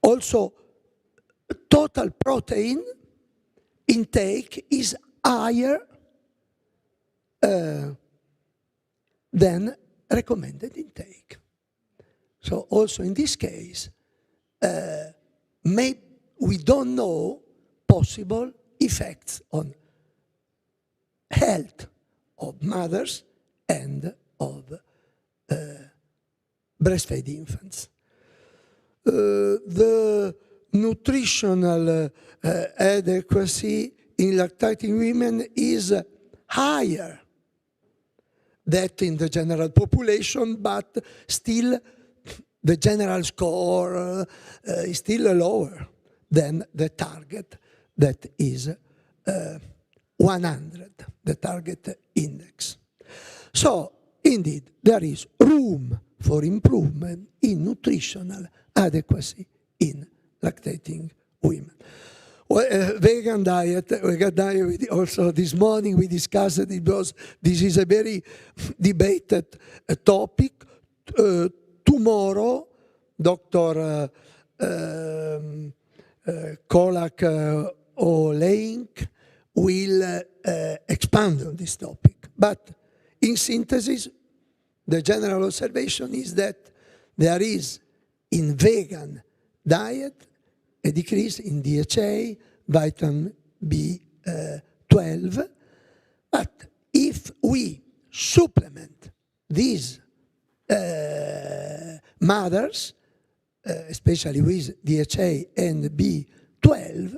also total protein intake is higher than recommended intake. So also in this case, we don't know possible effects on health of mothers and of breastfed infants. The nutritional adequacy in lactating women is higher than in the general population, but still the general score is still lower than the target that is 100, the target index. So, indeed, there is room for improvement in nutritional adequacy in lactating women. Well, vegan diet, also this morning we discussed it because this is a very debated topic. Tomorrow, Dr. Kolak Oleink will expand on this topic. But in synthesis, the general observation is that there is in vegan diet a decrease in DHA, vitamin B12, But if we supplement these mothers, especially with DHA and B12,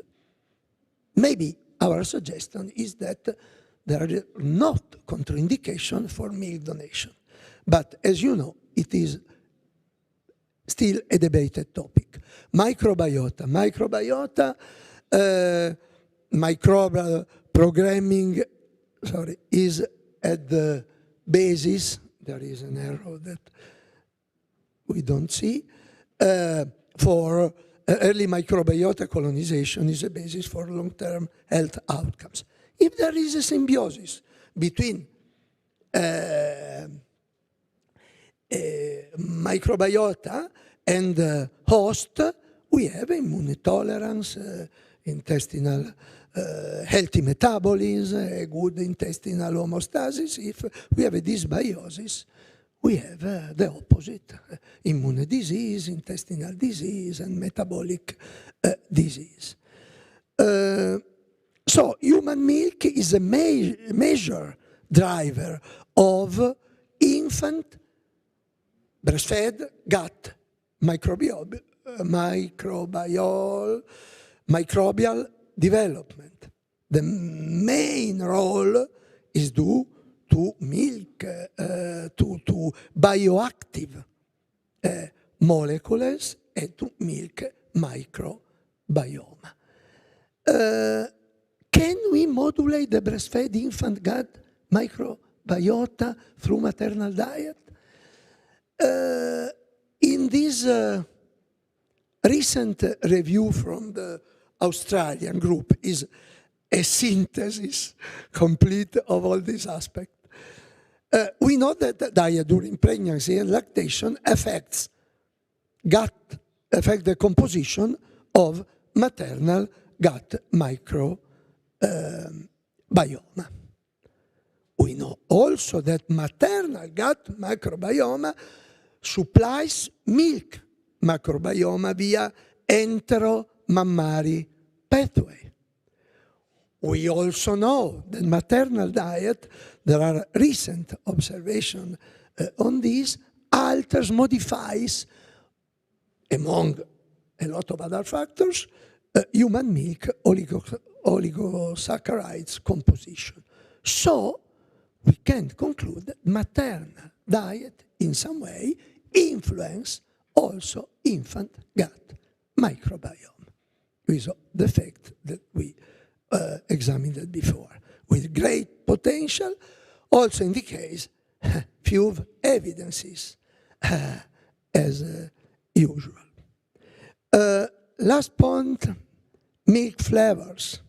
maybe our suggestion is that there are not contraindications for milk donation. But as you know, it is still a debated topic. Microbiota. Microbial programming, is at the basis. There is an arrow that we don't see. For early microbiota colonization is a basis for long-term health outcomes. If there is a symbiosis between microbiota and host, we have immune tolerance, intestinal healthy metabolism, a good intestinal homeostasis. If we have a dysbiosis, we have the opposite, immune disease, intestinal disease, and metabolic disease. So human milk is a major driver of infant breastfed gut microbial development. The main role is due to milk, to bioactive molecules and to milk microbiome. Can we modulate the breastfed infant gut microbiota through maternal diet? In this recent review from the Australian group is a synthesis complete of all these aspects. We know that diet during pregnancy and lactation affects the composition of maternal gut microbiome. We know also that maternal gut microbiome supplies milk microbiome via enteromammary pathway. We also know that maternal diet, there are recent observations on this, alters, modifies, among a lot of other factors, human milk oligosaccharides composition. So we can conclude that maternal diet in some way influence also infant gut microbiome, with the fact that we examined it before, with great potential, also in the case, few evidences, as usual. Last point, milk flavors.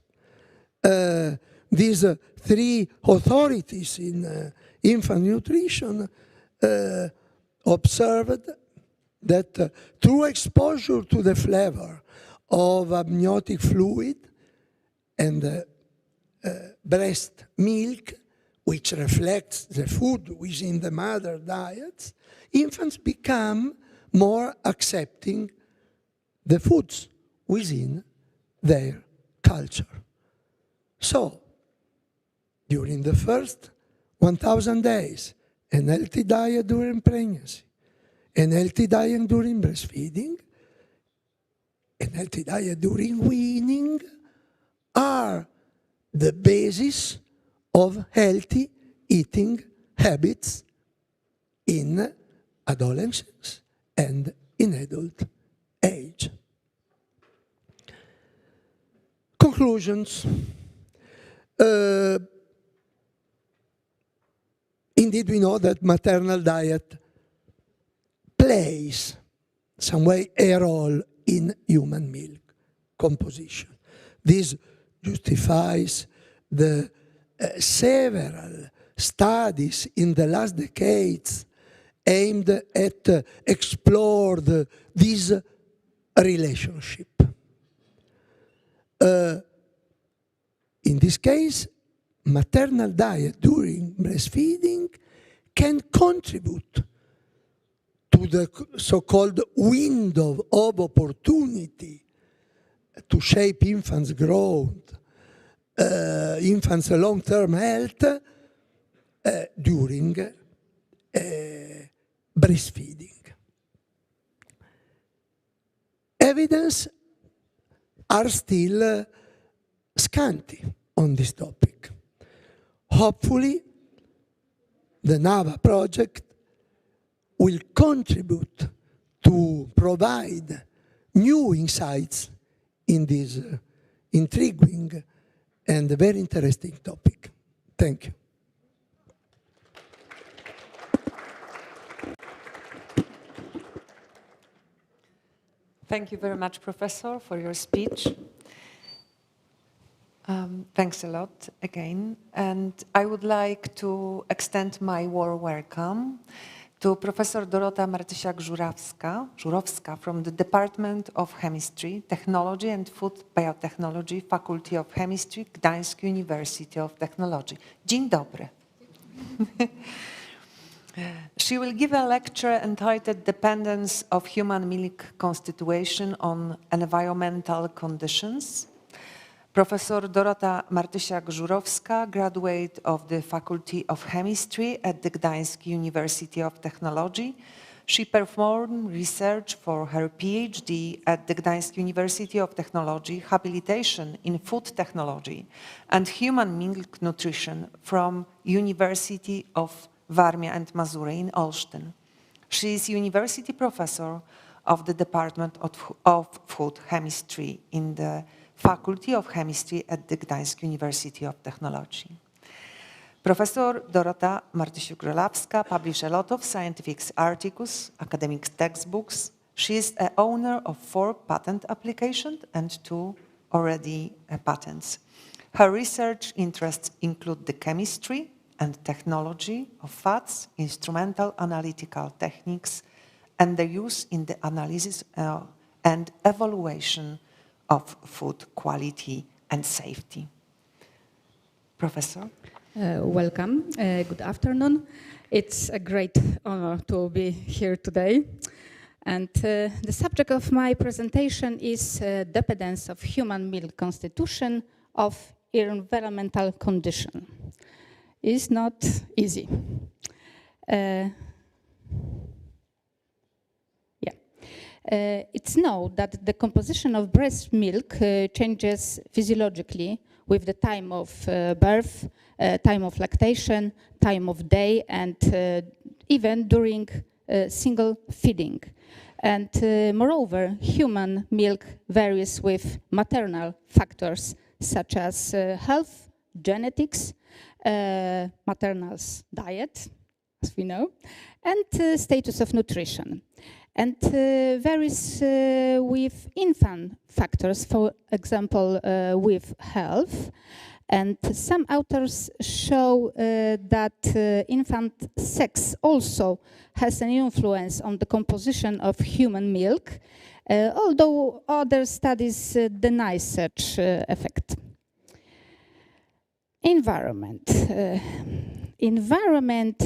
These three authorities in infant nutrition observed that through exposure to the flavor of amniotic fluid and breast milk, which reflects the food within the mother diets, infants become more accepting the foods within their culture. So, during the first 1,000 days, an healthy diet during pregnancy, an healthy diet during breastfeeding, an healthy diet during weaning are the basis of healthy eating habits in adolescence and in adult age. Conclusions. Indeed, we know that maternal diet plays some way a role in human milk composition. This justifies the several studies in the last decades aimed at explore this relationship. In this case, maternal diet during breastfeeding can contribute to the so-called window of opportunity to shape infants' growth infants' long-term health during breastfeeding. Evidence are still scanty on this topic. Hopefully, the NAVA project will contribute to provide new insights in this intriguing and very interesting topic. Thank you. Thank you very much, Professor, for your speech. Thanks a lot again. And I would like to extend my warm welcome to Professor Dorota Martysiak-Żurowska from the Department of Chemistry, Technology and Food Biotechnology, Faculty of Chemistry, Gdańsk University of Technology. Dzień dobry. She will give a lecture entitled Dependence of Human Milk Constitution on Environmental Conditions. Professor Dorota Martysiak-Żurowska, graduate of the Faculty of Chemistry at the Gdańsk University of Technology. She performed research for her PhD at the Gdańsk University of Technology, habilitation in food technology and human milk nutrition from University of Warmia and Mazury in Olsztyn. She is university professor of the Department of Food Chemistry in the Faculty of Chemistry at the Gdańsk University of Technology. Professor Dorota Martysiak-Żurowska published a lot of scientific articles, academic textbooks. She is the owner of 4 patent applications and 2 already patents. Her research interests include the chemistry and technology of fats, instrumental analytical techniques, and their use in the analysis and evaluation of food quality and safety. Professor? Welcome. Good afternoon. It's a great honor to be here today. And the subject of my presentation is dependence of human milk constitution of environmental condition. It's not easy. It's known that the composition of breast milk changes physiologically with the time of birth, time of lactation, time of day, and even during single feeding. And moreover, human milk varies with maternal factors such as health, genetics, maternal's diet, as we know, and status of nutrition. And varies with infant factors, for example, with health. And some authors show that infant sex also has an influence on the composition of human milk, although other studies deny such effect. Environment. Environment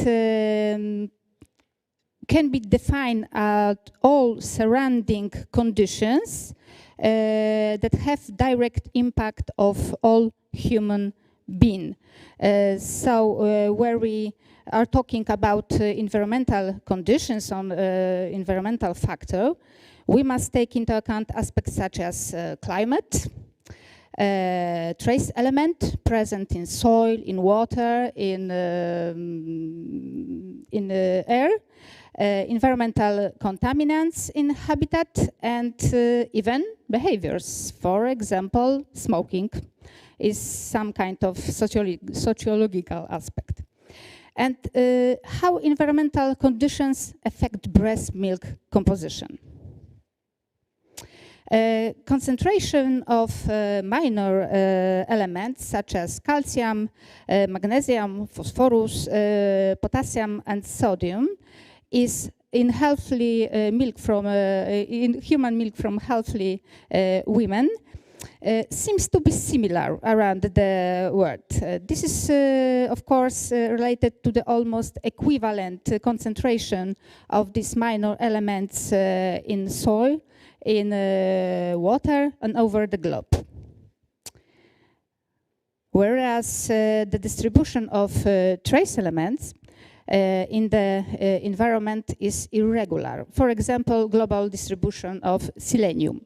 can be defined as all surrounding conditions that have direct impact of all human being. Where we are talking about environmental conditions on environmental factor, we must take into account aspects such as climate, trace element present in soil, in water, in air, environmental contaminants in habitat, and even behaviors. For example, smoking is some kind of sociological aspect. And how environmental conditions affect breast milk composition. Concentration of minor elements such as calcium, magnesium, phosphorus, potassium, and sodium is in healthy milk from in human milk from healthy women seems to be similar around the world. This is, of course, related to the almost equivalent concentration of these minor elements in soil, in water, and over the globe. whereas the distribution of trace elements in the environment is irregular. For example, global distribution of selenium.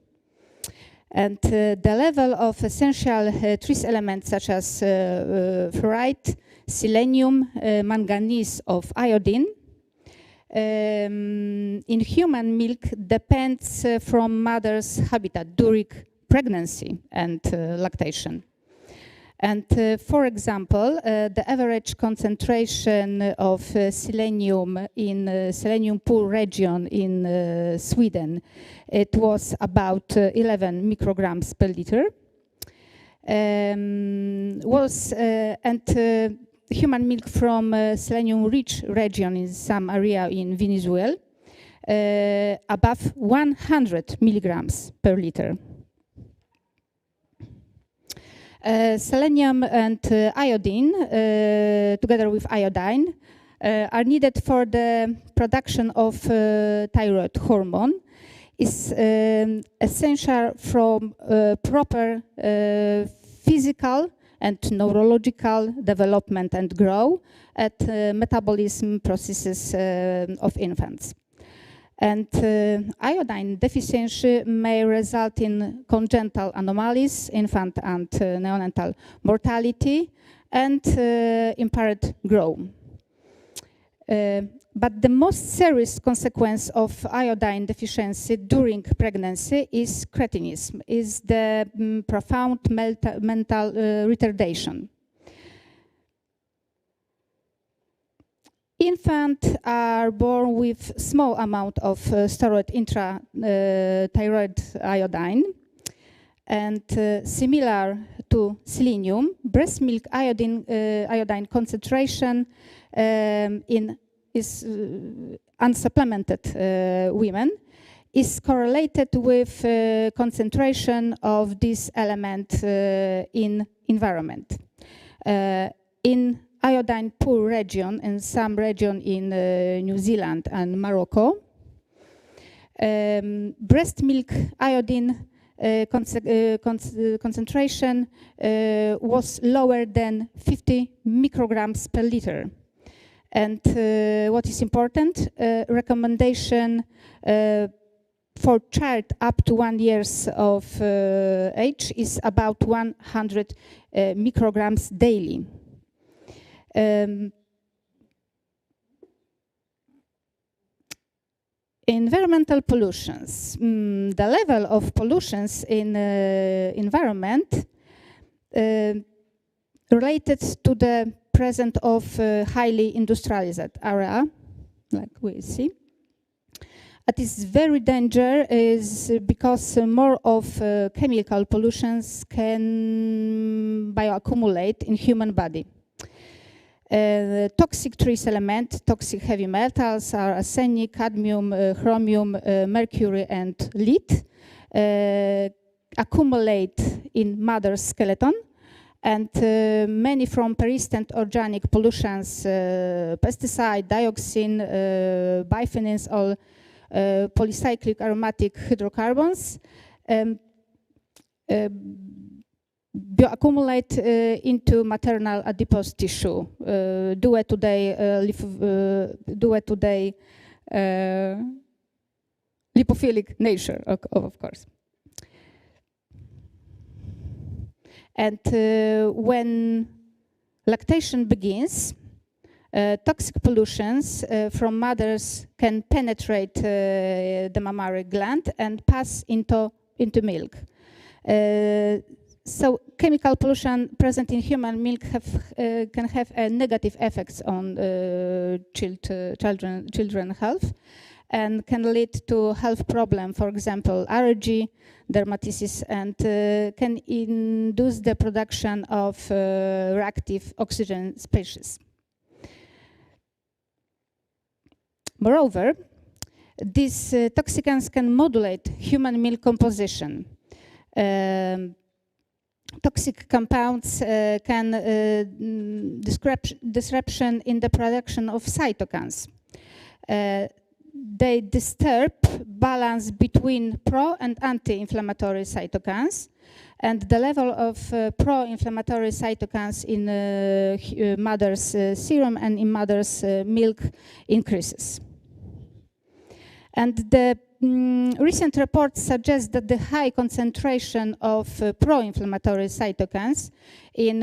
And the level of essential trace elements such as fluoride, selenium, manganese, of iodine in human milk depends from mother's habitat during pregnancy and lactation. And for example, the average concentration of selenium in selenium poor region in Sweden, it was about 11 micrograms per liter. Human milk from selenium-rich region in some area in Venezuela, above 100 milligrams per liter. Selenium and iodine, together with iodine, are needed for the production of thyroid hormone. Is essential from proper physical and neurological development and growth at metabolism processes of infants. And iodine deficiency may result in congenital anomalies, infant and neonatal mortality, and impaired growth. But the most serious consequence of iodine deficiency during pregnancy is cretinism, is the profound mental retardation. Infants are born with small amount of stored intra-thyroid iodine, and similar to selenium, breast milk iodine concentration is unsupplemented women is correlated with concentration of this element in environment. In iodine poor region, in some region in New Zealand and Morocco, breast milk iodine concentration was lower than 50 micrograms per liter. And what is important, recommendation for child up to 1 year of age is about 100 micrograms daily. Environmental pollutions. The level of pollutions in environment related to the presence of highly industrialized area, like we see. It is very dangerous is because more of chemical pollutions can bioaccumulate in human body. Toxic trace elements, toxic heavy metals are arsenic, cadmium, chromium, mercury, and lead. Accumulate in mother skeleton, and many from persistent organic pollutions, pesticide, dioxin, biphenyls, or polycyclic aromatic hydrocarbons, bioaccumulate into maternal adipose tissue due to the lipophilic nature, of course. And when lactation begins, toxic pollutions from mothers can penetrate the mammary gland and pass into milk. So chemical pollution present in human milk can have negative effects on children health, and can lead to health problems, for example, allergy, dermatitis, and can induce the production of reactive oxygen species. Moreover, these toxicants can modulate human milk composition. Toxic compounds can disruption in the production of cytokines. they disturb balance between pro and anti-inflammatory cytokines, and the level of pro-inflammatory cytokines in mother's serum and in mother's milk increases. And the recent reports suggest that the high concentration of pro-inflammatory cytokines in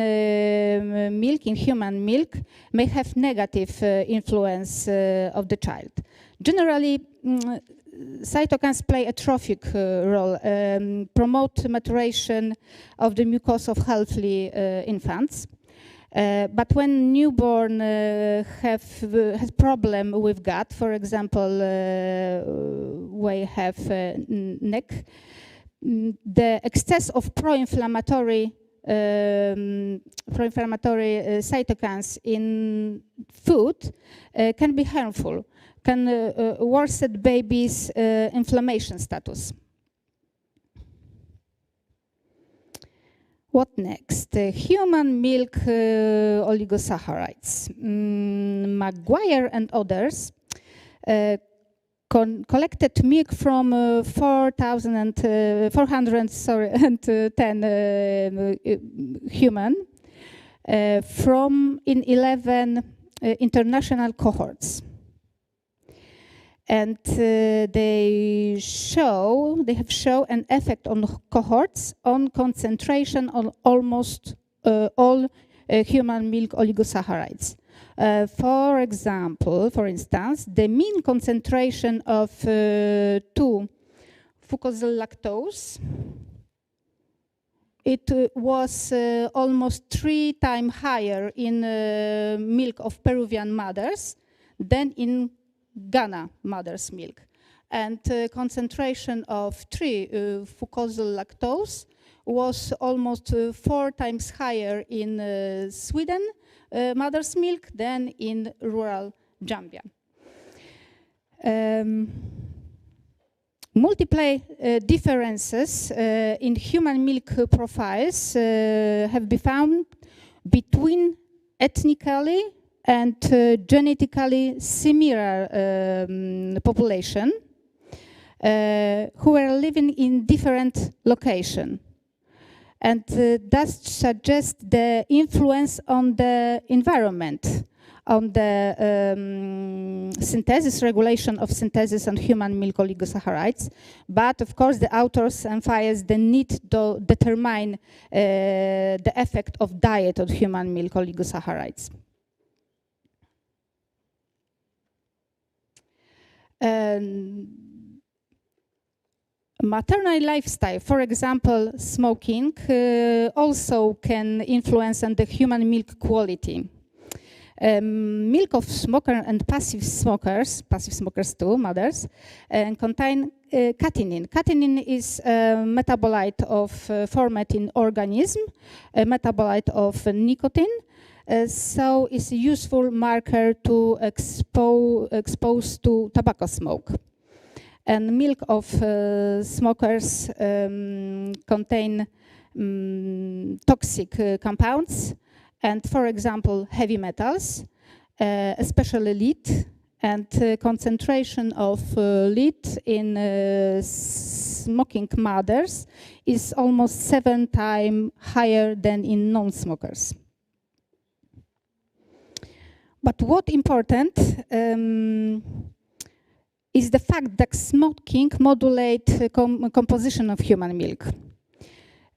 milk, in human milk, may have negative influence of the child. Generally, cytokines play a trophic role, promote maturation of the mucosa of healthy infants. But when newborn has problem with gut, for example, we have neck, the excess of pro-inflammatory cytokines in food can be harmful, can worsen baby's inflammation status. What next? Human milk oligosaccharides. Maguire and others collected milk from 410 human from in 11 international cohorts. And they have shown an effect on cohorts on concentration on almost all human milk oligosaccharides. For instance, the mean concentration of 2-fucosyl lactose, it was almost 3 times higher in milk of Peruvian mothers than in Ghana mother's milk. And concentration of 3-fucosyl lactose was almost 4 times higher in Sweden mother's milk than in rural Zambia. Multiple differences in human milk profiles have been found between ethnically and genetically similar population who are living in different locations. And thus suggest the influence on the environment, on the regulation of synthesis on human milk oligosaccharides. But of course, the authors emphasize the need to determine the effect of diet on human milk oligosaccharides. Maternal lifestyle, for example, smoking, also can influence on the human milk quality. Milk of smoker and passive smokers too, mothers, contain catenin. Catenin is a metabolite of formed in organism, a metabolite of nicotine. So it's a useful marker to expose to tobacco smoke. And milk of smokers contain toxic compounds, and for example, heavy metals, especially lead, and concentration of lead in smoking mothers is almost 7 times higher than in non-smokers. But what important is the fact that smoking modulates composition of human milk.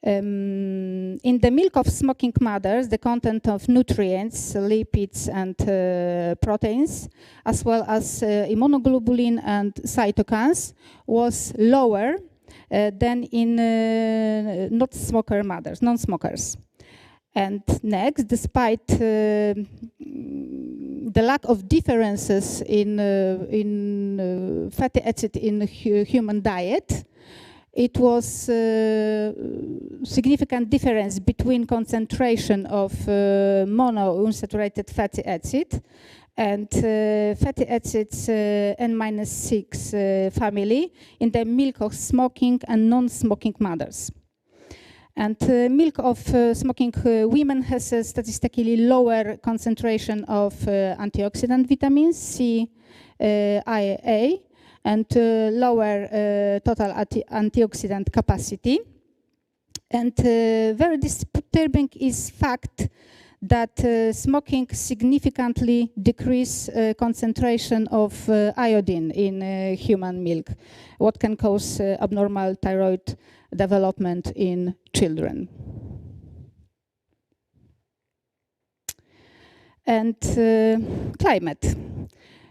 In the milk of smoking mothers, the content of nutrients, lipids, and proteins, as well as immunoglobulin and cytokines, was lower than in non-smoker mothers, non-smokers. And next, despite the lack of differences in fatty acid in human diet, it was significant difference between concentration of monounsaturated fatty acid and fatty acids N-6 family in the milk of smoking and non-smoking mothers. And milk of smoking women has a statistically lower concentration of antioxidant vitamins C, I, A, and lower total antioxidant capacity. And very disturbing is fact that smoking significantly decrease concentration of iodine in human milk, what can cause abnormal thyroid development in children. And climate.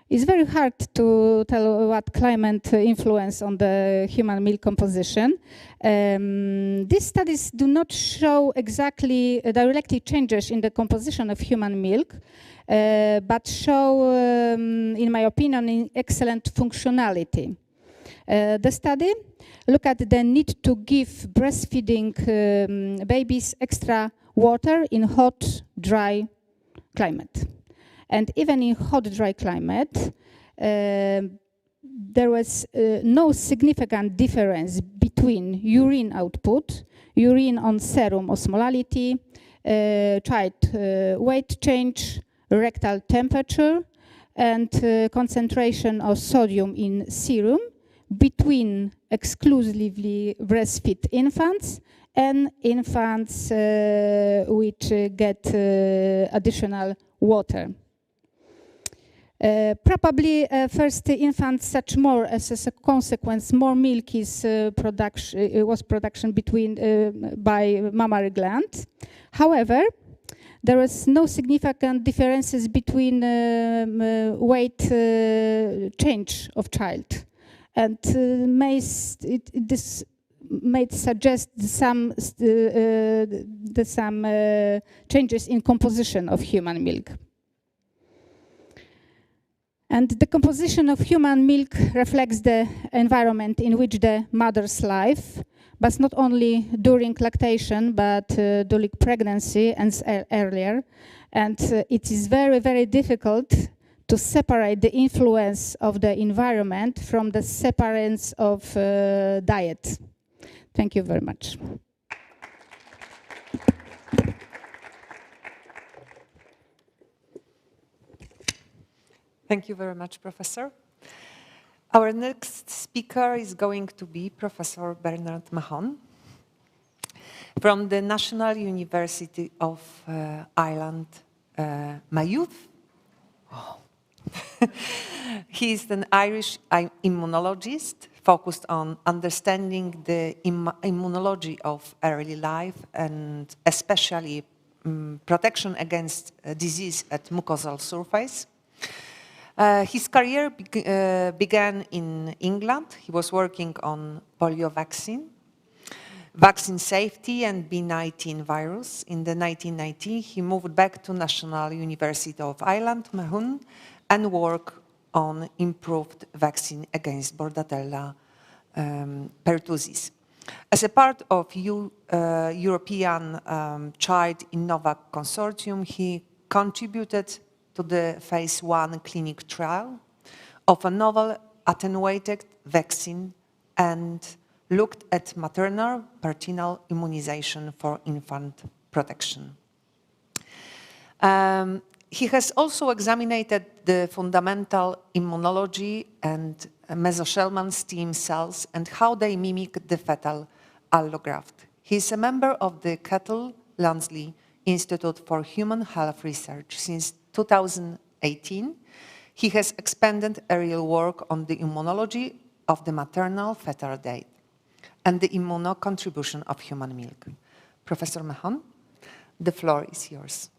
It's very hard to tell what climate influence on the human milk composition. These studies do not show exactly directly changes in the composition of human milk, but show, in my opinion, excellent functionality. The study look at the need to give breastfeeding babies extra water in hot, dry climate. And even in hot, dry climate, there was no significant difference between urine output, urine on serum osmolality, child weight change, rectal temperature, and concentration of sodium in serum between exclusively breastfed infants and infants which get additional water. Probably first infants such more as a consequence more milk is production between by mammary gland. However, there was no significant differences between weight change of child, and this might suggest some changes in composition of human milk. And the composition of human milk reflects the environment in which the mother's life, but not only during lactation, but during pregnancy and earlier. And it is very, very difficult to separate the influence of the environment from the separance of diet. Thank you very much. Thank you very much, Professor. Our next speaker is going to be Professor Bernard Mahon from the National University of Ireland, Mayotte. Oh. He is an Irish immunologist focused on understanding the immunology of early life and especially protection against disease at mucosal surface. His career began in England. He was working on polio vaccine safety and B19 virus. In the 1990s, he moved back to National University of Ireland, Mahon, and worked on improved vaccine against Bordetella pertussis. As a part of European Child Innovac Consortium, he contributed to the phase 1 clinical trial of a novel attenuated vaccine and looked at maternal paternal immunization for infant protection. He has also examined the fundamental immunology and mesenchymal stem cells and how they mimic the fetal allograft. He is a member of the Kettle Lansley Institute for Human Health Research since 2018. He has expanded aerial work on the immunology of the maternal fetal diet and the immunocontribution of human milk. Professor Mahon, the floor is yours.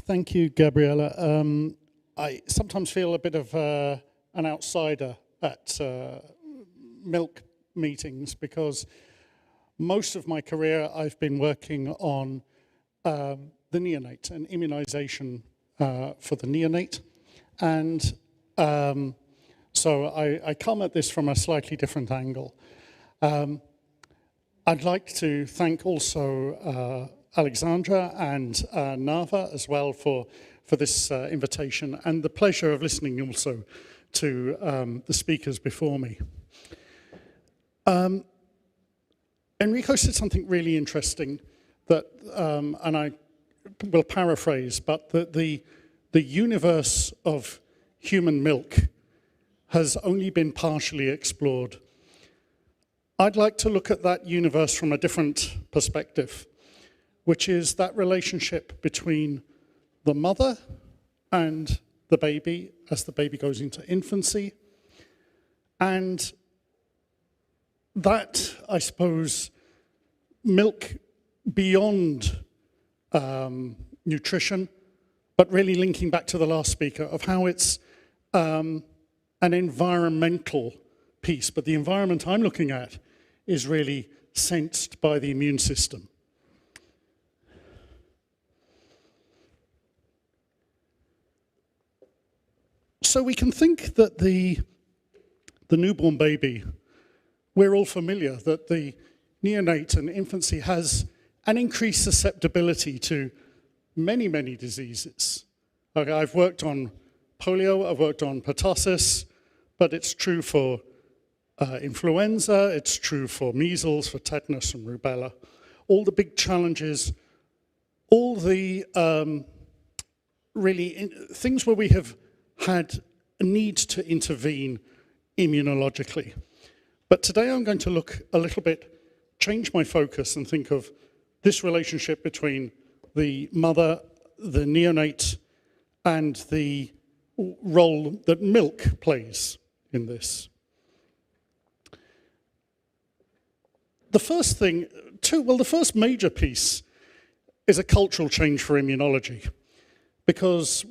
Thank you, Gabriella. I sometimes feel a bit of an outsider at milk meetings because most of my career I've been working on the neonate and immunization for the neonate. And so I come at this from a slightly different angle. I'd like to thank also Alexandra and Nava as well for this invitation and the pleasure of listening also to the speakers before me. Enrico said something really interesting, that, and I will paraphrase, but that the universe of human milk has only been partially explored. I'd like to look at that universe from a different perspective, which is that relationship between the mother and the baby as the baby goes into infancy. And that, I suppose, milk beyond nutrition, but really linking back to the last speaker of how it's an environmental piece. But the environment I'm looking at is really sensed by the immune system. So we can think that the newborn baby, we're all familiar that the neonate and infancy has an increased susceptibility to many, many diseases. Okay, I've worked on polio, I've worked on pertussis, but it's true for influenza, it's true for measles, for tetanus and rubella. All the big challenges, all the things where we have had a need to intervene immunologically. But today I'm going to look a little bit, change my focus and think of this relationship between the mother, the neonate, and the role that milk plays in this. The first thing, the first major piece is a cultural change for immunology, because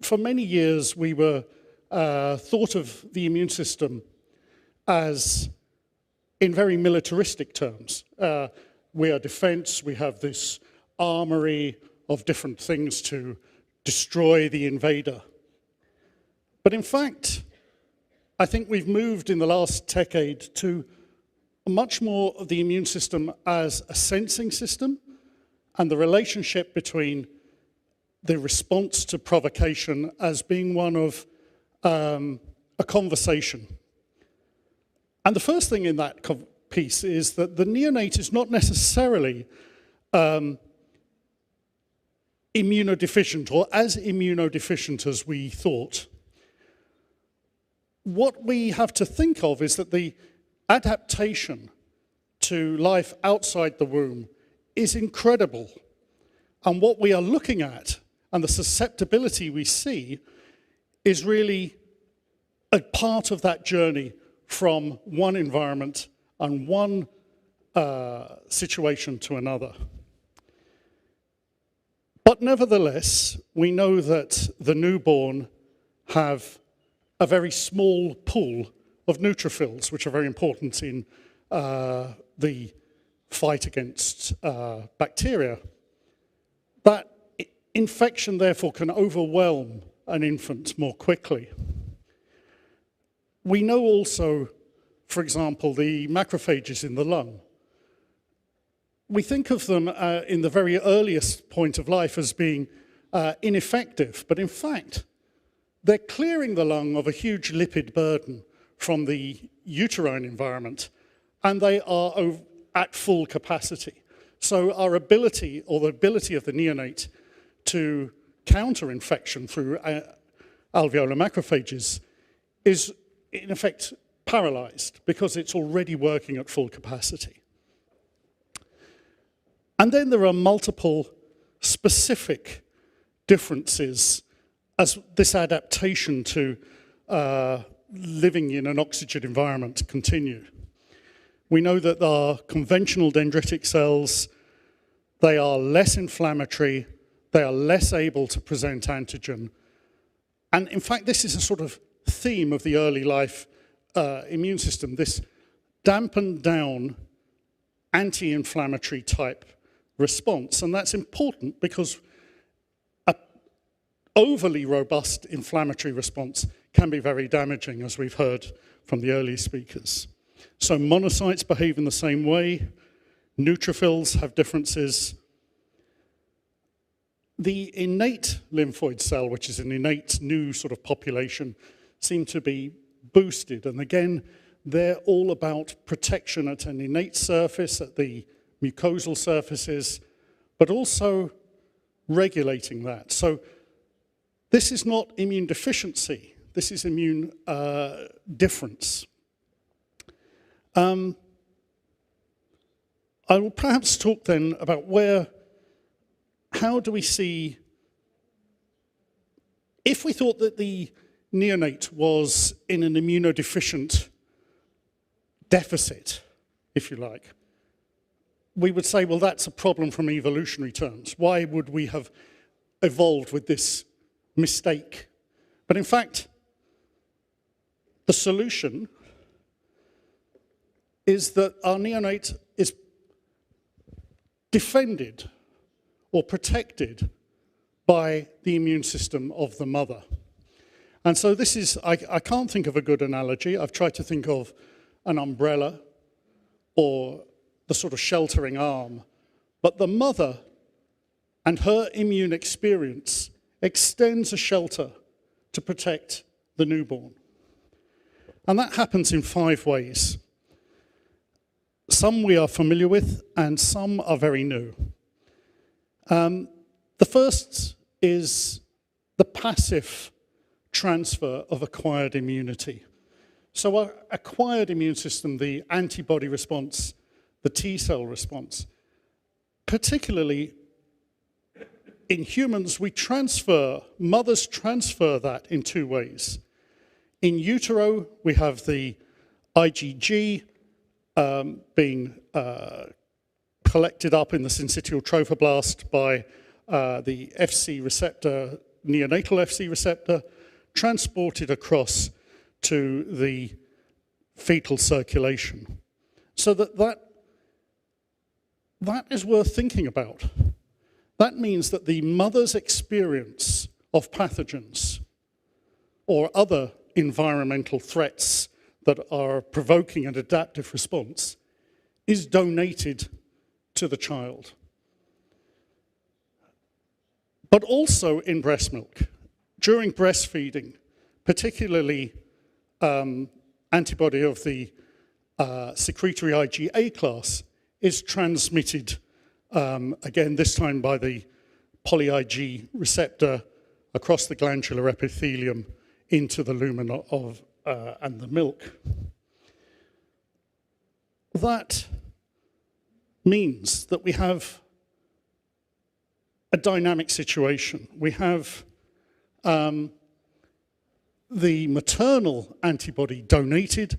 for many years we were thought of the immune system as in very militaristic terms. We are defense, we have this armory of different things to destroy the invader. But in fact, I think we've moved in the last decade to much more of the immune system as a sensing system, and the relationship between the response to provocation as being one of a conversation. And the first thing in that piece is that the neonate is not necessarily immunodeficient or as immunodeficient as we thought. What we have to think of is that the adaptation to life outside the womb is incredible. And what we are looking at and the susceptibility we see is really a part of that journey from one environment and one situation to another. But nevertheless, we know that the newborn have a very small pool of neutrophils, which are very important in the fight against bacteria. That infection, therefore, can overwhelm an infant more quickly. We know also, for example, the macrophages in the lung. We think of them in the very earliest point of life as being ineffective, but in fact, they're clearing the lung of a huge lipid burden from the uterine environment, and they are at full capacity. So our ability, or the ability of the neonate to counter infection through alveolar macrophages is, in effect, paralyzed because it's already working at full capacity. And then there are multiple specific differences as this adaptation to living in an oxygen environment continue. We know that our conventional dendritic cells, they are less inflammatory, they are less able to present antigen. And in fact, this is a sort of theme of the early life immune system, this dampened down anti-inflammatory type response. And that's important because an overly robust inflammatory response can be very damaging, as we've heard from the early speakers. So monocytes behave in the same way. Neutrophils have differences. The innate lymphoid cell, which is an innate new sort of population, seem to be boosted. And again, they're all about protection at an innate surface, at the mucosal surfaces, but also regulating that. So this is not immune deficiency, this is immune difference. I will perhaps talk then about how do we see, if we thought that the neonate was in an immunodeficient deficit, if you like, we would say, well, that's a problem from evolutionary terms. Why would we have evolved with this mistake? But in fact, the solution is that our neonate is defended or protected by the immune system of the mother. And so this is, I can't think of a good analogy. I've tried to think of an umbrella or the sort of sheltering arm. But the mother and her immune experience extends a shelter to protect the newborn. And that happens in 5 ways. Some we are familiar with, and some are very new. The first is the passive transfer of acquired immunity. So our acquired immune system, the antibody response, the T-cell response, particularly in humans, mothers transfer that in 2 ways. In utero, we have the IgG being collected up in the syncytial trophoblast by the FC receptor, neonatal FC receptor, transported across to the fetal circulation. So that is worth thinking about. That means that the mother's experience of pathogens or other environmental threats that are provoking an adaptive response is donated to the child. But also in breast milk, during breastfeeding, particularly antibody of the secretory IgA class is transmitted, again, this time by the poly-Ig receptor across the glandular epithelium into the lumen and the milk. That means that we have a dynamic situation. We have the maternal antibody donated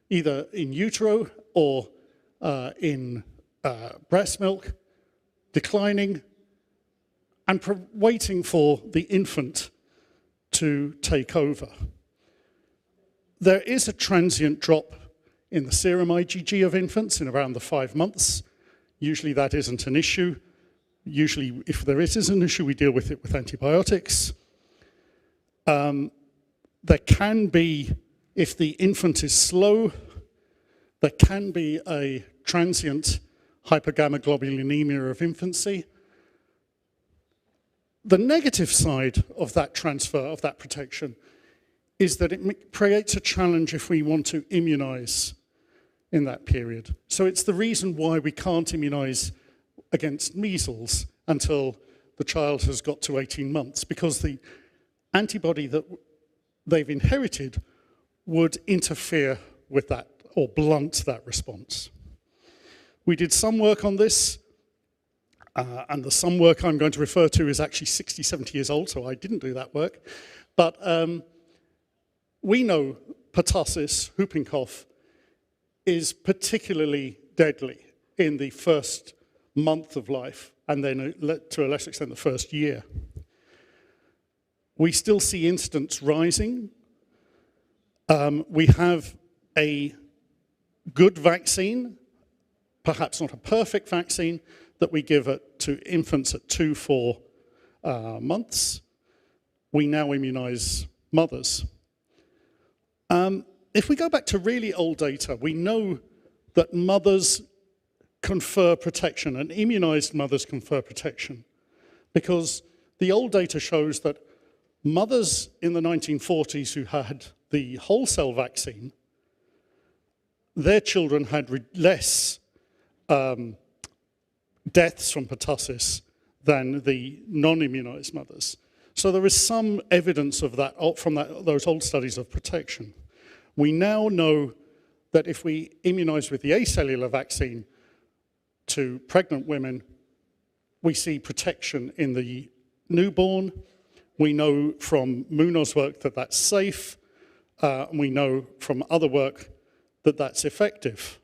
either in utero or in breast milk, declining, and waiting for the infant to take over. There is a transient drop in the serum IgG of infants in around the 5 months. Usually that isn't an issue. Usually if there is an issue, we deal with it with antibiotics. There can be, if the infant is slow, there can be a transient hypergammaglobulinemia of infancy. The negative side of that transfer, of that protection, is that it creates a challenge if we want to immunize in that period. So it's the reason why we can't immunize against measles until the child has got to 18 months, because the antibody that they've inherited would interfere with that or blunt that response. We did some work on this, and the some work I'm going to refer to is actually 60, 70 years old, so I didn't do that work. But we know pertussis, whooping cough, is particularly deadly in the first month of life, and then to a lesser extent the first year. We still see incidence rising. We have a good vaccine, perhaps not a perfect vaccine, that we give to infants at 2-4 months. We now immunize mothers. If we go back to really old data, we know that mothers confer protection, and immunized mothers confer protection, because the old data shows that mothers in the 1940s who had the whole cell vaccine, their children had less deaths from pertussis than the non-immunized mothers. So there is some evidence of that from those old studies of protection. We now know that if we immunize with the acellular vaccine to pregnant women, we see protection in the newborn. We know from Munoz's work that that's safe. And we know from other work that that's effective.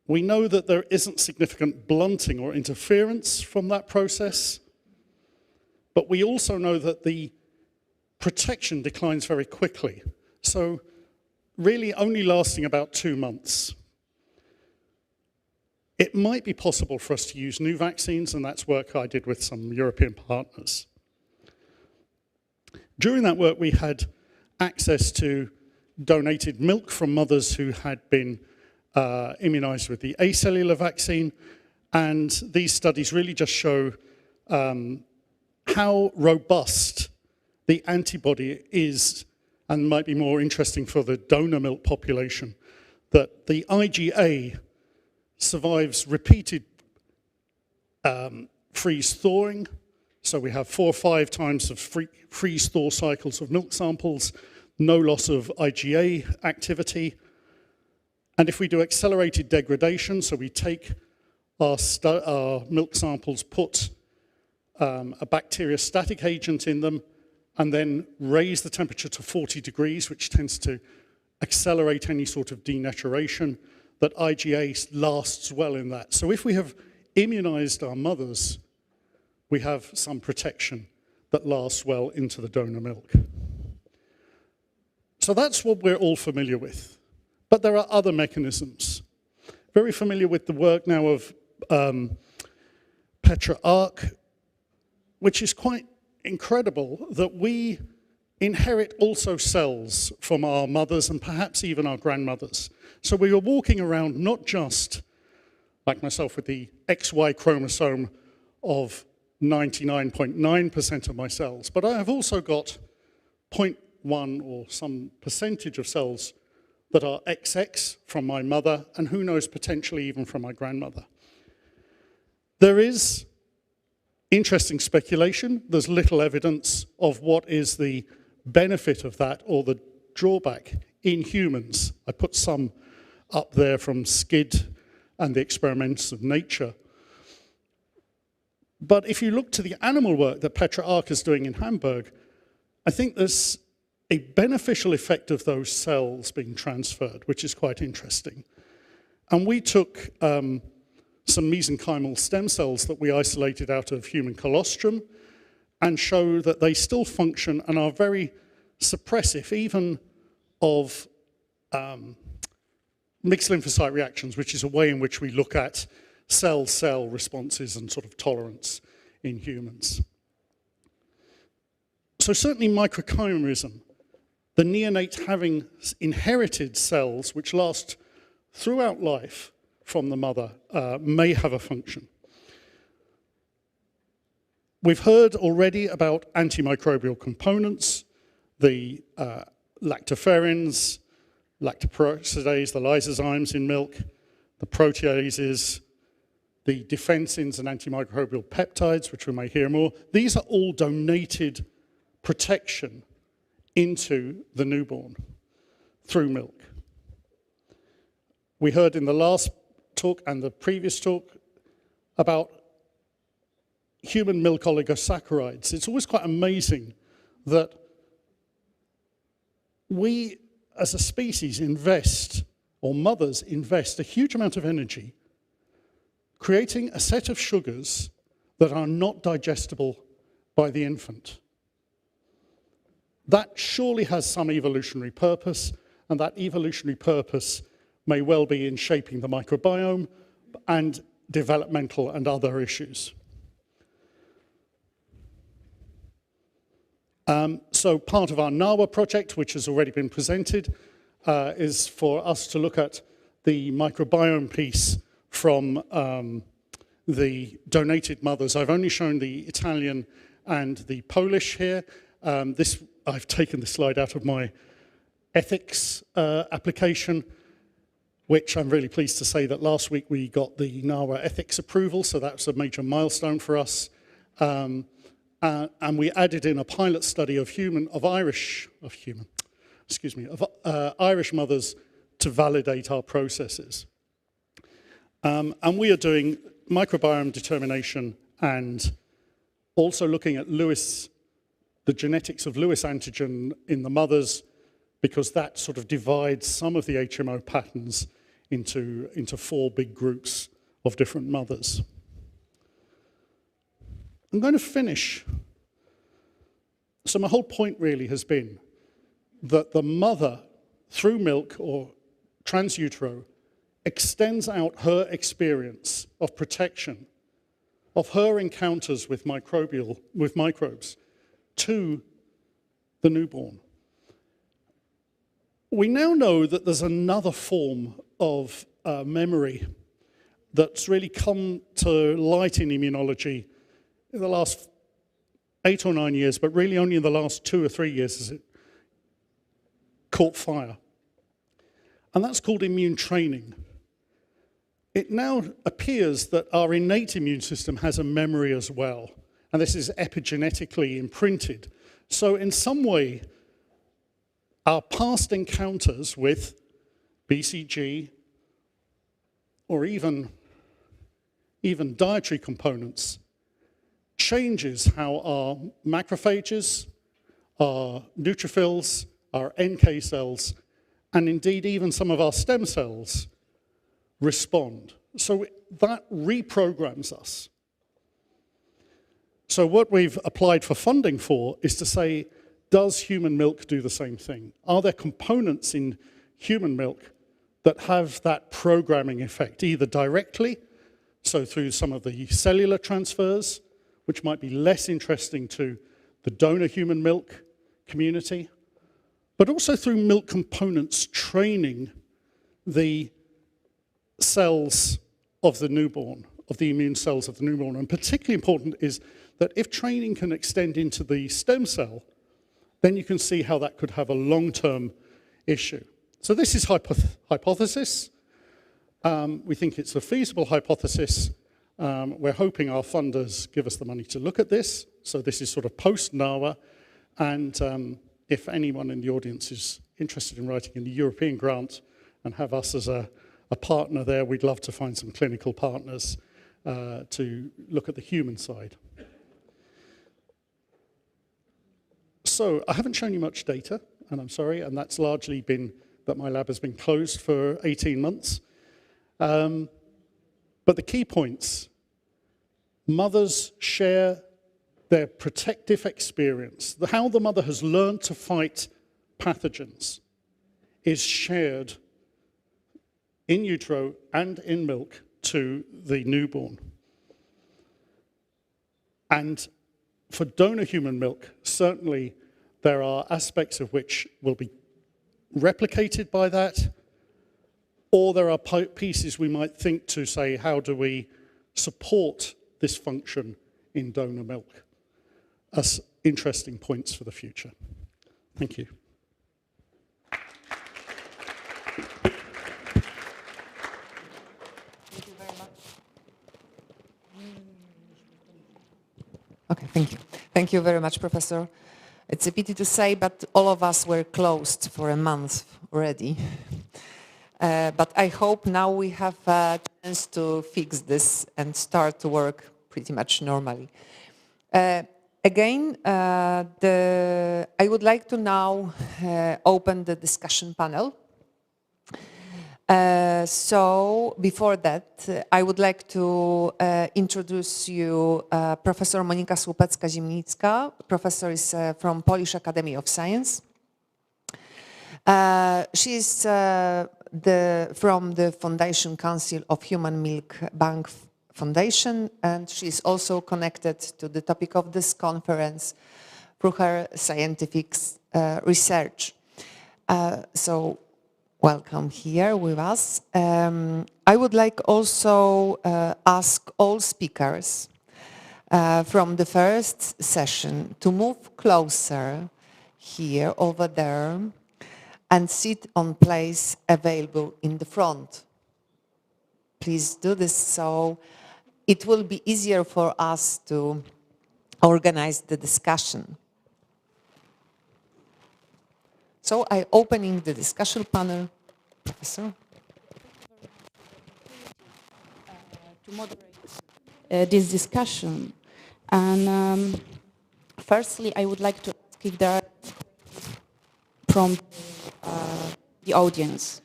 We know that there isn't significant blunting or interference from that process, but we also know that the protection declines very quickly, so really only lasting about 2 months. It might be possible for us to use new vaccines, and that's work I did with some European partners. During that work, we had access to donated milk from mothers who had been immunized with the acellular vaccine, and these studies really just show how robust the antibody is, and might be more interesting for the donor milk population, that the IgA survives repeated freeze thawing. So we have 4 or 5 times of freeze thaw cycles of milk samples, no loss of IgA activity. And if we do accelerated degradation, so we take our milk samples, put a bacteriostatic agent in them, and then raise the temperature to 40 degrees, which tends to accelerate any sort of denaturation, that IgA lasts well in that. So if we have immunized our mothers, we have some protection that lasts well into the donor milk. So that's what we're all familiar with. But there are other mechanisms. Very familiar with the work now of Petra Ark, which is quite incredible that we inherit also cells from our mothers and perhaps even our grandmothers. So we are walking around not just, like myself, with the XY chromosome of 99.9% of my cells, but I have also got 0.1 or some percentage of cells that are XX from my mother, and who knows, potentially even from my grandmother. There is interesting speculation. There's little evidence of what is the benefit of that or the drawback in humans. I put some up there from SCID and the Experiments of Nature. But if you look to the animal work that Petra Ark is doing in Hamburg, I think there's a beneficial effect of those cells being transferred, which is quite interesting. And we took some mesenchymal stem cells that we isolated out of human colostrum and show that they still function and are very suppressive, even of mixed lymphocyte reactions, which is a way in which we look at cell-cell responses and sort of tolerance in humans. So certainly microchimerism, the neonate having inherited cells which last throughout life from the mother, may have a function. We've heard already about antimicrobial components, the lactoferrins, lactoperoxidase, the lysozymes in milk, the proteases, the defensins and antimicrobial peptides, which we may hear more. These are all donated protection into the newborn through milk. We heard in the last talk and the previous talk about human milk oligosaccharides. It's always quite amazing that we as a species invest, or mothers invest, a huge amount of energy creating a set of sugars that are not digestible by the infant. That surely has some evolutionary purpose, and that evolutionary purpose may well be in shaping the microbiome and developmental and other issues. So part of our NAWA project, which has already been presented, is for us to look at the microbiome piece from the donated mothers. I've only shown the Italian and the Polish here. I've taken the slide out of my ethics application. which I'm really pleased to say that last week we got the NAWA ethics approval, so that's a major milestone for us. And we added in a pilot study of Irish mothers to validate our processes. And we are doing microbiome determination and also looking at the genetics of Lewis antigen in the mothers, because that sort of divides some of the HMO patterns into 4 big groups of different mothers. I'm going to finish. So my whole point really has been that the mother, through milk or transutero, extends out her experience of protection, of her encounters with microbes, to the newborn. We now know that there's another form of memory that's really come to light in immunology in the last 8 or 9 years, but really only in the last 2 or 3 years has it caught fire. And that's called immune training. It now appears that our innate immune system has a memory as well, and this is epigenetically imprinted. So in some way, our past encounters with BCG or even dietary components changes how our macrophages, our neutrophils, our NK cells, and indeed even some of our stem cells respond. So that reprograms us. So what we've applied for funding for is to say, does human milk do the same thing? Are there components in human milk that have that programming effect, either directly, so through some of the cellular transfers, which might be less interesting to the donor human milk community, but also through milk components training the cells of the newborn, of the immune cells of the newborn. And particularly important is that if training can extend into the stem cell, then you can see how that could have a long-term issue. So this is hypothesis. We think it's a feasible hypothesis. We're hoping our funders give us the money to look at this. So this is sort of post-NAWA. And if anyone in the audience is interested in writing a European grant and have us as a partner there, we'd love to find some clinical partners to look at the human side. So I haven't shown you much data, and I'm sorry, and that's largely been that my lab has been closed for 18 months. But the key points: mothers share their protective experience. How the mother has learned to fight pathogens is shared in utero and in milk to the newborn. And for donor human milk, certainly there are aspects of which will be replicated by that, or there are pieces we might think to say, how do we support this function in donor milk, as interesting points for the future. Thank you. Thank you very much. Okay, thank you. Thank you very much, Professor. It's a pity to say, but all of us were closed for a month already. But I hope now we have a chance to fix this and start to work pretty much normally. Again, I would like to now open the discussion panel. So before that, I would like to introduce you Professor Monika Słupecka-Zimnicka. Professor is from Polish Academy of Science. She is from the Foundation Council of Human Milk Bank Foundation, and she is also connected to the topic of this conference through her scientific research. So welcome here with us. I would like also ask all speakers from the first session to move closer here, over there, and sit on place available in the front. Please do this so it will be easier for us to organize the discussion. So I'm opening the discussion panel. Professor? To moderate this discussion. And firstly, I would like to ask if there are from the audience.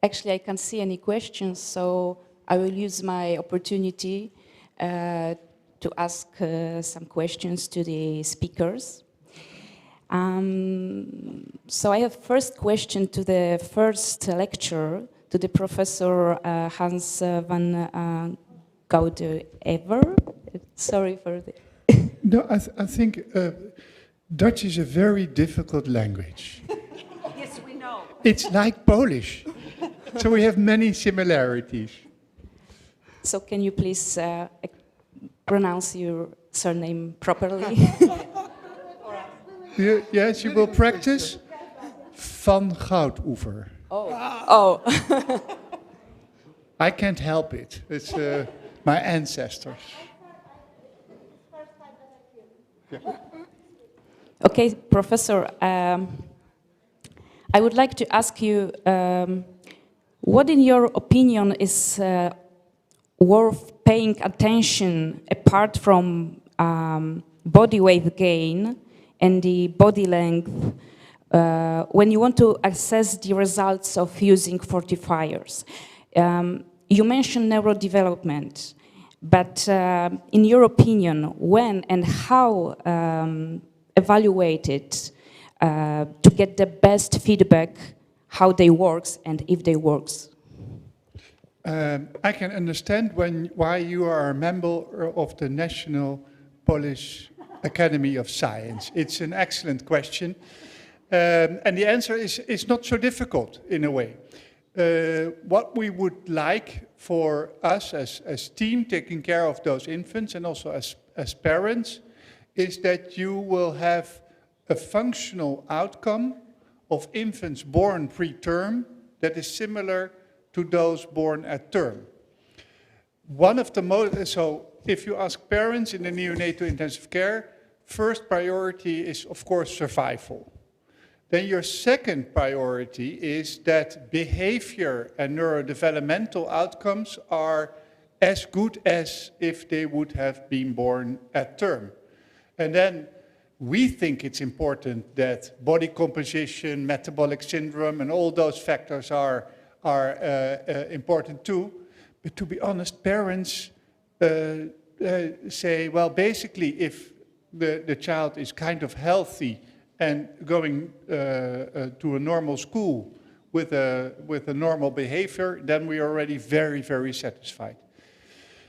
Actually, I can't see any questions, so I will use my opportunity to ask some questions to the speakers. So I have first question to the first lecturer, to the Professor Hans van Goudever. Sorry for the... No, I think Dutch is a very difficult language. Yes, we know. It's like Polish, so we have many similarities. So can you please pronounce your surname properly? Yes, you will practice? Van Goudoever. Oh. I can't help it. It's my ancestors. Okay, Professor, I would like to ask you, what in your opinion is worth paying attention apart from body weight gain and the body length when you want to assess the results of using fortifiers? You mentioned neurodevelopment, but in your opinion, when and how evaluate it to get the best feedback, how they works and if they works? I can understand why you are a member of the National Polish Academy of Science. It's an excellent question. And the answer is not so difficult in a way. What we would like for us as team taking care of those infants and also as parents is that you will have a functional outcome of infants born preterm that is similar to those born at term. One of the so if you ask parents in the neonatal intensive care, first priority is of course survival. Then your second priority is that behavior and neurodevelopmental outcomes are as good as if they would have been born at term. And then we think it's important that body composition, metabolic syndrome, and all those factors are important too. But to be honest, parents say, well, basically, if the child is kind of healthy and going to a normal school with a normal behavior, then we are already very, very satisfied.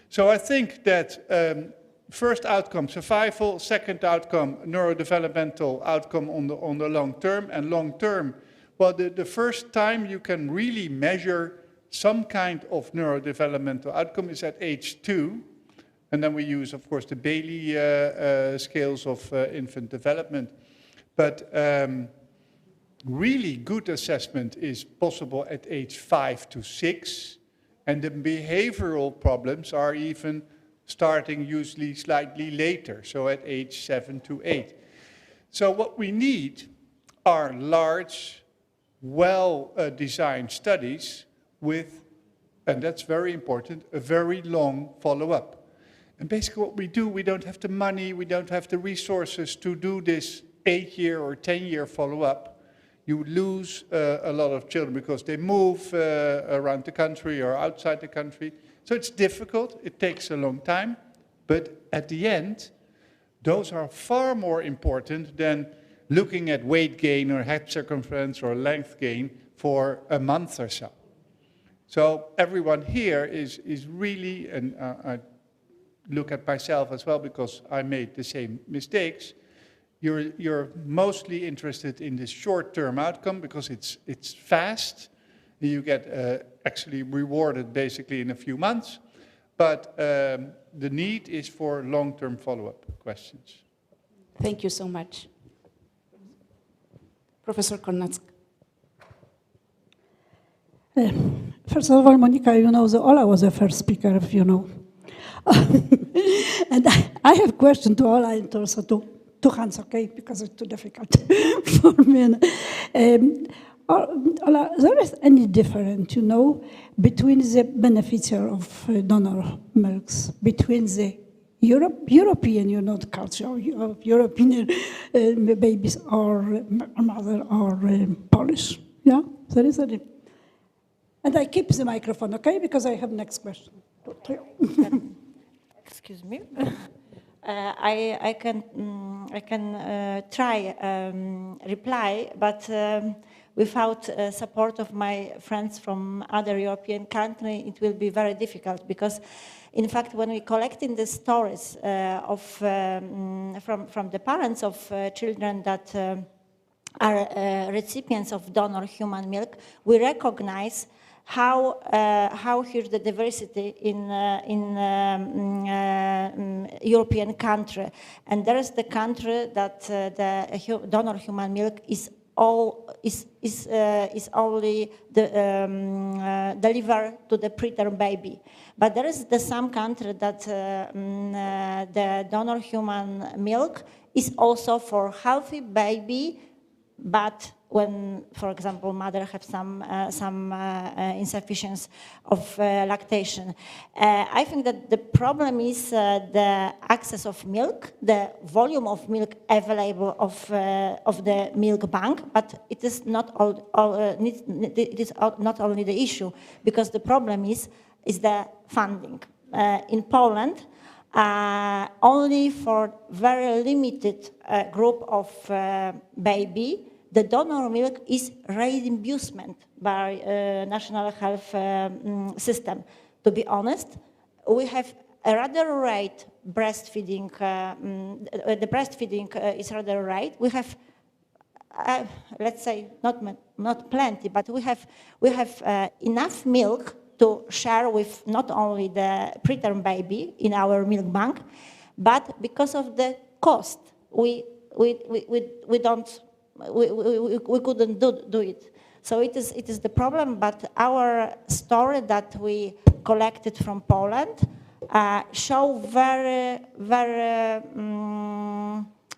So I think that first outcome, survival. Second outcome, neurodevelopmental outcome on the long term. And long term, well, the first time you can really measure some kind of neurodevelopmental outcome is at age 2. And then we use, of course, the Bailey scales of infant development. But really good assessment is possible at age 5 to 6. And the behavioral problems are even starting usually slightly later, so at age 7 to 8. So what we need are large, well-designed studies with, and that's very important, a very long follow-up. And basically what we do, we don't have the money, we don't have the resources to do this 8-year or 10-year follow-up. You lose a lot of children because they move around the country or outside the country. So it's difficult, it takes a long time, but at the end, those are far more important than looking at weight gain or head circumference or length gain for a month or so. So everyone here is really, and I look at myself as well because I made the same mistakes, you're mostly interested in this short-term outcome because it's fast, You get actually rewarded basically in a few months, but the need is for long-term follow-up questions. Thank you so much. Professor Kornacka. First of all, Monica, you know, Ola was the first speaker, if you know. And I have a question to Ola and also to Hans, okay, because it's too difficult for me. Ola, there is any difference, you know, between the beneficiary of donor milks, between the European, you know, the culture of European babies or mother or Polish? Yeah, there is a difference. And I keep the microphone, okay, because I have next question. Excuse me. I can try reply, but without support of my friends from other European countries, it will be very difficult because, in fact, when we collecting the stories from the parents of children that are recipients of donor human milk, we recognize how huge the diversity in European country, and there is the country that the donor human milk is only delivered to the preterm baby, but there is some country that the donor human milk is also for healthy baby, but when, for example, mother have some insufficiency of lactation. I think that the problem is the access of milk, the volume of milk available of the milk bank, but it is not not only the issue, because the problem is the funding. In Poland, only for very limited group of baby, the donor milk is reimbursement by national health system. To be honest, we have a rather rate breastfeeding. The breastfeeding is rather rate. We have, let's say, not plenty, but we have enough milk to share with not only the preterm baby in our milk bank, but because of the cost, we couldn't do it. So it is the problem, but our story that we collected from Poland show very,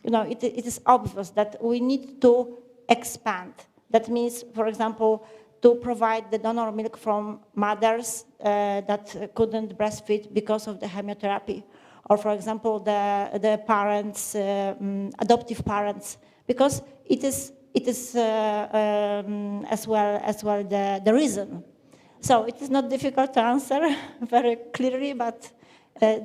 it is obvious that we need to expand. That means, for example, to provide the donor milk from mothers that couldn't breastfeed because of the chemotherapy, or for example, the parents, adoptive parents, because it is as well the reason. So it is not difficult to answer very clearly, but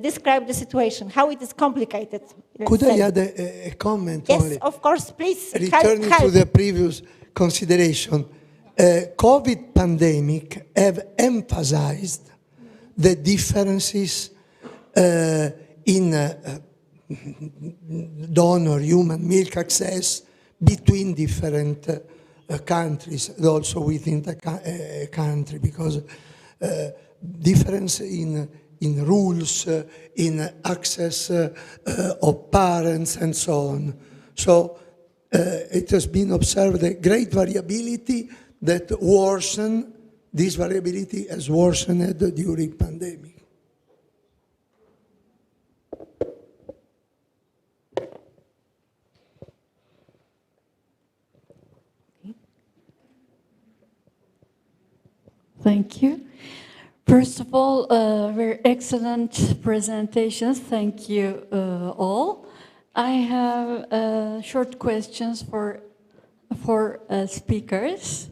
describe the situation, how it is complicated. Could I add a comment? Yes, only? of course, please. Returning to the previous consideration, COVID pandemic have emphasized the differences in donor human milk access between different countries, also within the country, because difference in rules, in access of parents and so on. So it has been observed a great variability that worsened, this variability has worsened during pandemic. Thank you. First of all, very excellent presentations. Thank you all. I have short questions for speakers.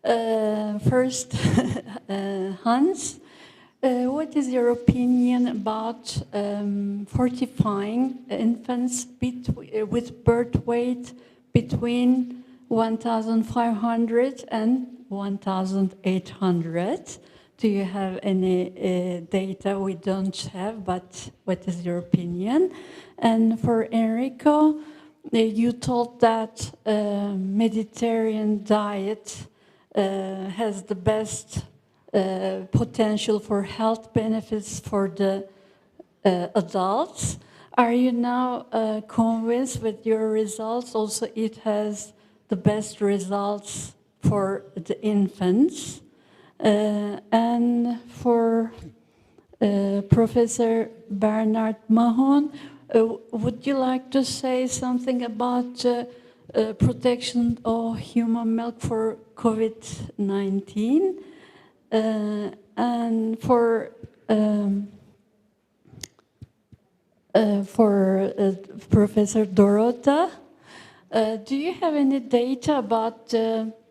First, Hans, what is your opinion about fortifying infants with birth weight between 1,500 and 1,800? Do you have any data? We don't have, but what is your opinion? And for Enrico, you told that Mediterranean diet has the best potential for health benefits for the adults. Are you now convinced with your results also it has the best results for the infants? And for Professor Bernard Mahon, would you like to say something about protection of human milk for COVID-19? And for Professor Dorota, do you have any data about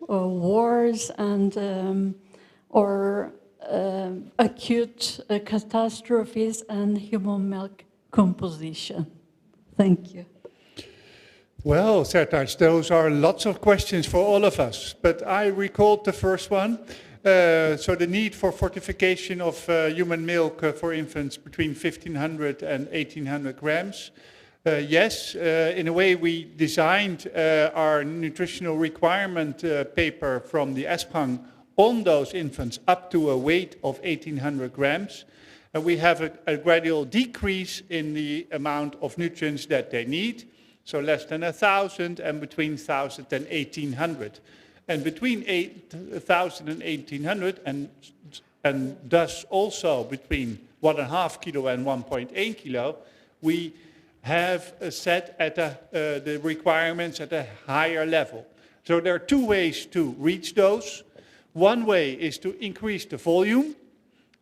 wars and or acute catastrophes and human milk composition? Thank you. Well, Sertaç, those are lots of questions for all of us, but I recalled the first one. So the need for fortification of human milk for infants between 1,500 and 1,800 grams. Yes, in a way we designed our nutritional requirement paper from the ESPAN on those infants up to a weight of 1,800 grams. And we have a gradual decrease in the amount of nutrients that they need. So less than 1,000 and between 1,000 and 1,800. And between 1,000 and 1,800 and thus also between 1.5 kilo and 1.8 kilo, we have set at the requirements at a higher level. So there are two ways to reach those. One way is to increase the volume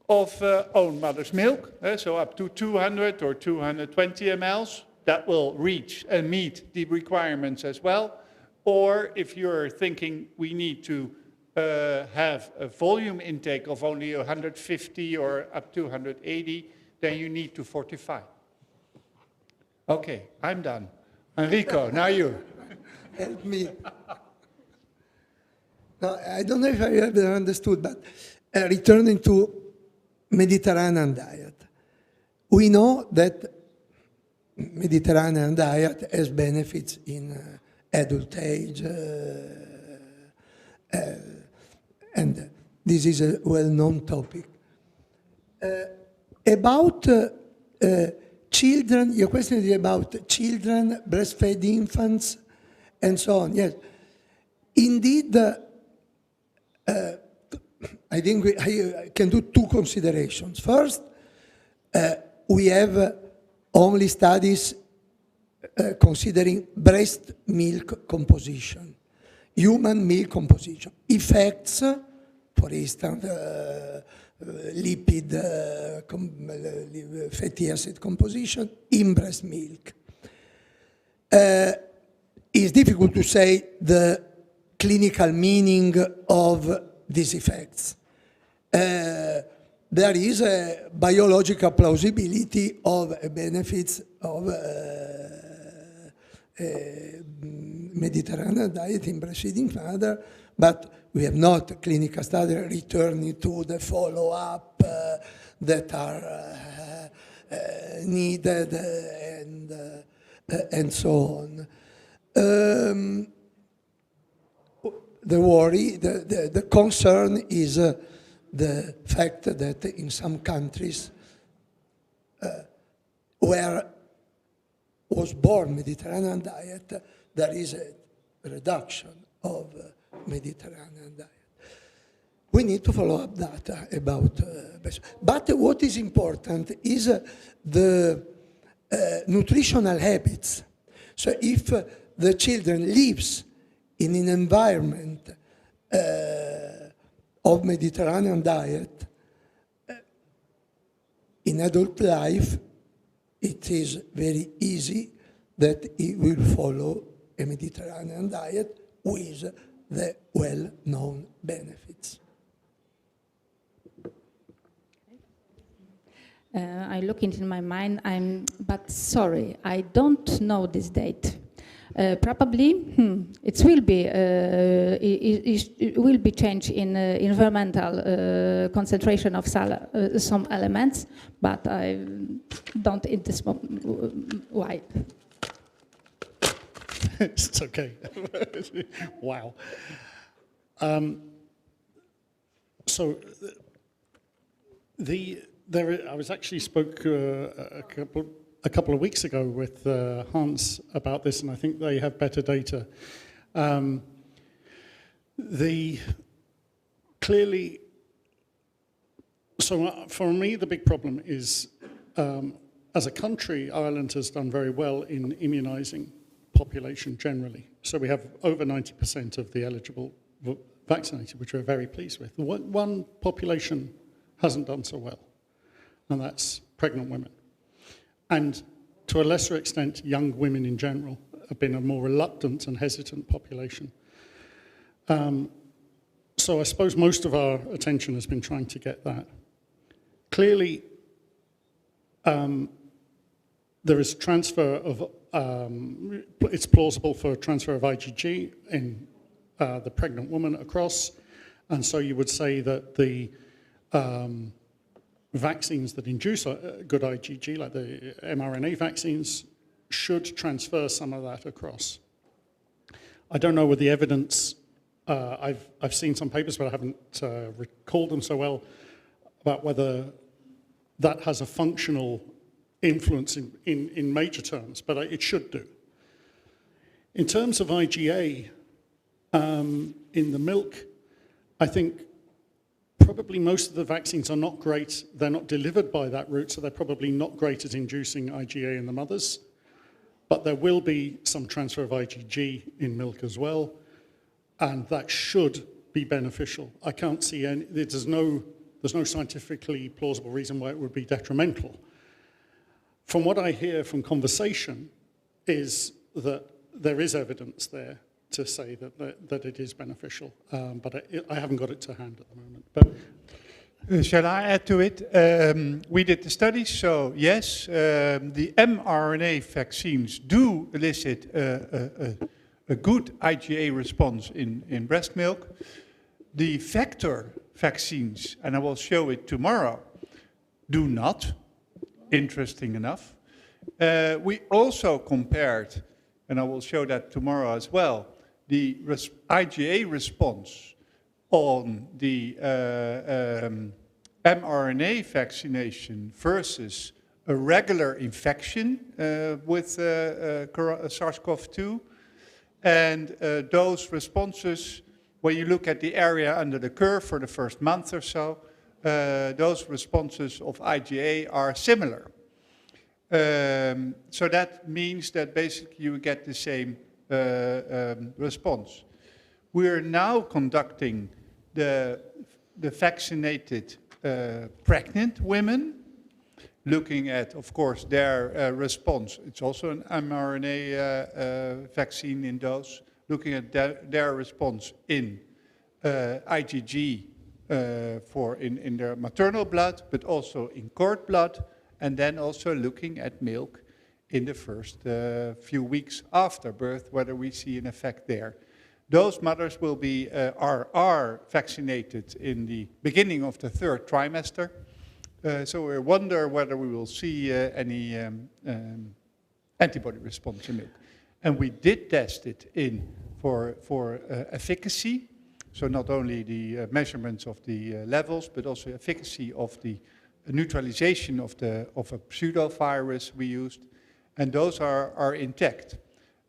of own mother's milk, so up to 200 or 220 mLs. That will reach and meet the requirements as well. Or if you're thinking we need to have a volume intake of only 150 or up to 180, then you need to fortify. Okay, I'm done. Enrico, now you. Help me. No, I don't know if I have understood, but returning to Mediterranean diet, we know that Mediterranean diet has benefits in adult age, and this is a well-known topic. About children, your question is about children, breastfed infants, and so on. Yes, indeed, I think I can do two considerations. First, we have only studies considering breast milk composition, human milk composition, effects, for instance, lipid, fatty acid composition in breast milk. It's difficult to say the clinical meaning of these effects. There is a biological plausibility of benefits of Mediterranean diet in breastfeeding mother, but we have not clinical study returning to the follow-up that are needed and so on. The worry, the concern is the fact that in some countries where was born Mediterranean diet, there is a reduction of Mediterranean diet. We need to follow up data about but what is important is the nutritional habits. So if the children lives in an environment of Mediterranean diet, in adult life, it is very easy that it will follow a Mediterranean diet with the well-known benefits. I look into my mind, but sorry, I don't know this date. Probably it will be change in environmental concentration of some elements, but I don't in this moment why. It's okay. Wow. So I was actually spoke a couple of weeks ago with Hans about this, and I think they have better data. Clearly, so for me, the big problem is, as a country, Ireland has done very well in immunizing population generally. So we have over 90% of the eligible vaccinated, which we're very pleased with. One population hasn't done so well, and that's pregnant women. And to a lesser extent, young women in general have been a more reluctant and hesitant population. So I suppose most of our attention has been trying to get that. Clearly, there is transfer of, it's plausible for transfer of IgG in the pregnant woman across, and so you would say that the vaccines that induce good IgG, like the mRNA vaccines, should transfer some of that across. I don't know what the evidence, I've seen some papers, but I haven't recalled them so well, about whether that has a functional influence in major terms, but it should do. In terms of IgA, in the milk, I think probably most of the vaccines are not great. They're not delivered by that route, so they're probably not great at inducing IgA in the mothers. But there will be some transfer of IgG in milk as well, and that should be beneficial. I can't see any, there's no scientifically plausible reason why it would be detrimental. From what I hear from conversation is that there is evidence there to say that it is beneficial, but I haven't got it to hand at the moment. But shall I add to it? We did the studies, so yes, the mRNA vaccines do elicit a good IgA response in breast milk. The vector vaccines, and I will show it tomorrow, do not, interesting enough. We also compared, and I will show that tomorrow as well, the IgA response on the mRNA vaccination versus a regular infection with SARS-CoV-2. And those responses, when you look at the area under the curve for the first month or so, those responses of IgA are similar. So that means that basically you get the same response. We are now conducting the vaccinated pregnant women, looking at, of course, their response. It's also an mRNA vaccine in dose, looking at their response in IgG in their maternal blood, but also in cord blood, and then also looking at milk in the first few weeks after birth, whether we see an effect there. Those mothers will be are vaccinated in the beginning of the third trimester. So we wonder whether we will see any antibody response in milk. And we did test it for efficacy. So not only the measurements of the levels, but also efficacy of the neutralization of a pseudovirus we used. And those are intact.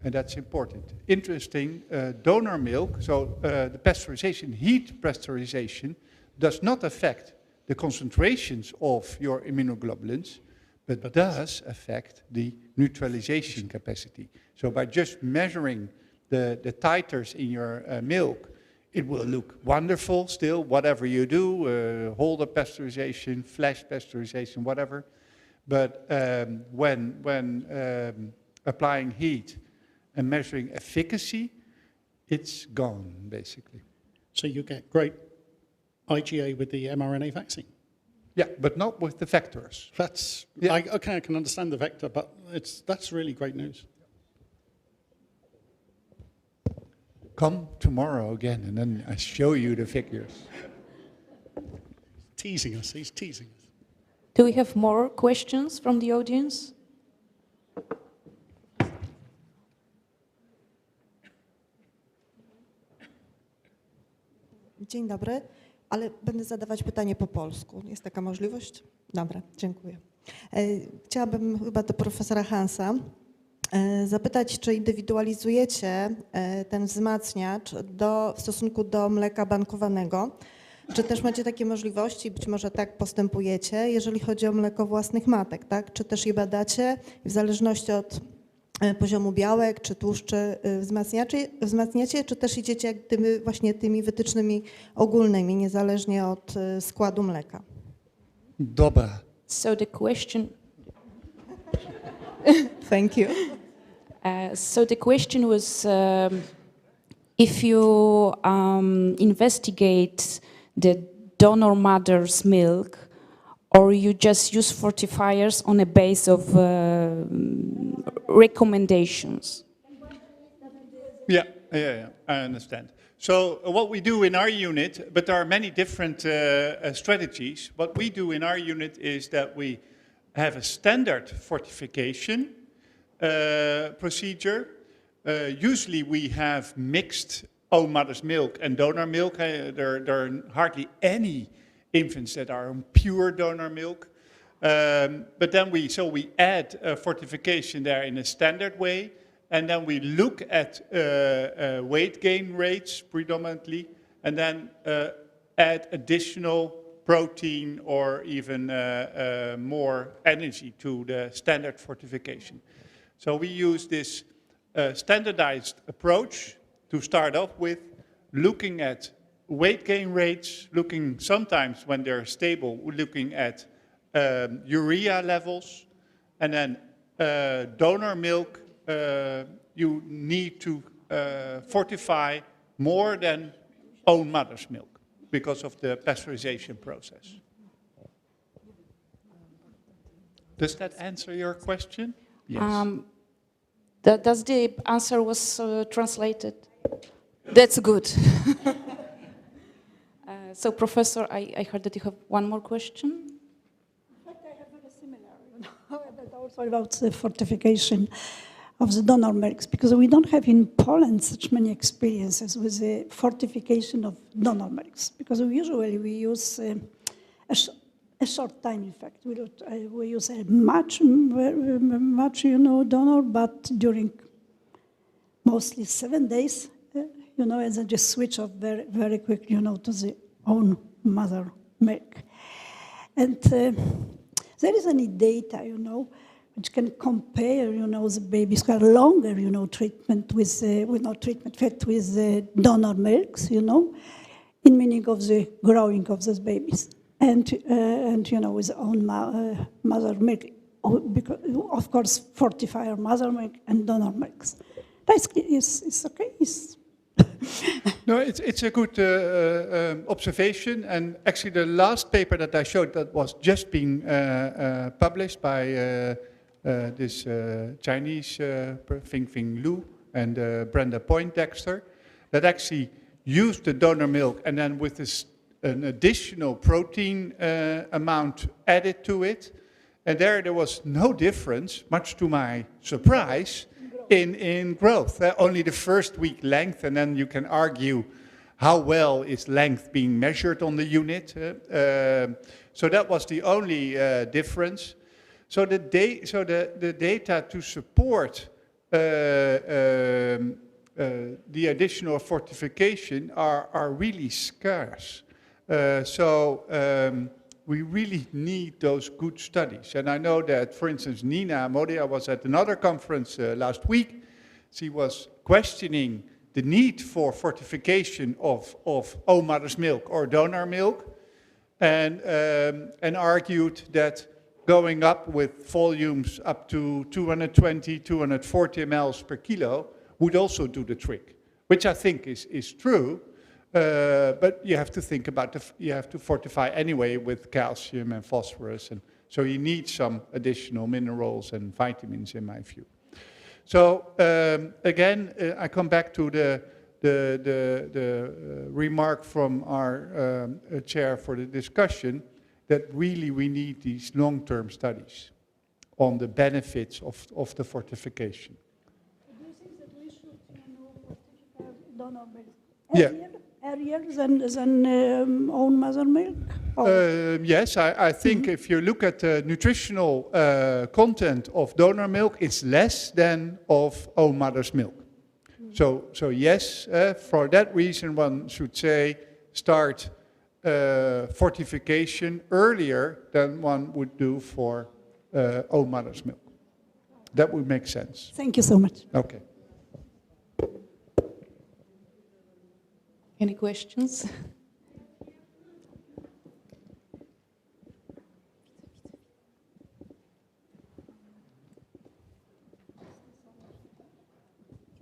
And that's important. Interesting, donor milk, so the pasteurization, heat pasteurization, does not affect the concentrations of your immunoglobulins, but does affect the neutralization capacity. So by just measuring the titers in your milk, it will look wonderful still, whatever you do, Holder pasteurization, flash pasteurization, whatever. But when applying heat and measuring efficacy, it's gone, basically. So you get great IgA with the mRNA vaccine? Yeah, but not with the vectors. That's, yeah. Okay, I can understand the vector, but that's really great news. Come tomorrow again, and then I show you the figures. Teasing us, he's teasing us. Do we have more questions from the audience? Dzień dobry. ale będę zadawać pytanie po polsku. Jest taka możliwość? Dobra, dziękuję. Chciałabym chyba do profesora Hansa zapytać, czy indywidualizujecie ten wzmacniacz w stosunku do mleka bankowanego? Czy też macie takie możliwości, być może tak postępujecie, jeżeli chodzi o mleko własnych matek, tak? Czy też je badacie w zależności od poziomu białek czy tłuszczy wzmacniacie, czy też idziecie jak właśnie tymi wytycznymi ogólnymi, niezależnie od składu mleka? Dobra. So the question. Thank you. So the question was if you investigate the donor mother's milk, or you just use fortifiers on a base of recommendations? Yeah, I understand. So what we do in our unit, but there are many different strategies. What we do in our unit is that we have a standard fortification procedure. Usually we have mixed own mother's milk and donor milk. There are hardly any infants that are on pure donor milk. But then we add fortification there in a standard way, and then we look at weight gain rates predominantly, and then add additional protein or even more energy to the standard fortification. So we use this standardized approach to start off with, looking at weight gain rates, looking sometimes when they're stable, looking at urea levels, and then donor milk, you need to fortify more than own mother's milk because of the pasteurization process. Does that answer your question? Yes. Does the answer was translated? That's good. So, Professor, I heard that you have one more question. In fact, I have very similar, but also about the fortification of the donor milks, because we don't have in Poland such many experiences with the fortification of donor milks, because we usually use a short time. In fact, we use a much, donor, but during mostly 7 days, and then just switch off very, very quick, to the own mother milk. And there is any data, which can compare, the babies who are longer, treatment with, fed with donor milks, in meaning of the growing of those babies, and with own mother milk, because of course fortifier mother milk and donor milks. That's it's okay. No, it's a good observation, and actually the last paper that I showed that was just being published by this Chinese Fing Lu and Brenda Poindexter, that actually used the donor milk and then with an additional protein amount added to it, and there was no difference, much to my surprise, in growth. Only the first week length, and then you can argue how well is length being measured on the unit. So that was the only difference. So the data to support the additional fortification are really scarce. We really need those good studies. And I know that, for instance, Nina Modia was at another conference last week. She was questioning the need for fortification of own mother's milk or donor milk, and argued that going up with volumes up to 220, 240 mLs per kilo would also do the trick, which I think is true. But you have to think about you have to fortify anyway with calcium and phosphorus, and so you need some additional minerals and vitamins, in my view. So again, I come back to the remark from our chair for the discussion that really we need these long-term studies on the benefits of the fortification. Do you think that we should fortify donor milk Yeah. Earlier than own mother milk? Yes, I think if you look at the nutritional content of donor milk, it's less than of own mother's milk. So yes, for that reason one should say start fortification earlier than one would do for own mother's milk. That would make sense. Thank you so much. Okay. Any questions?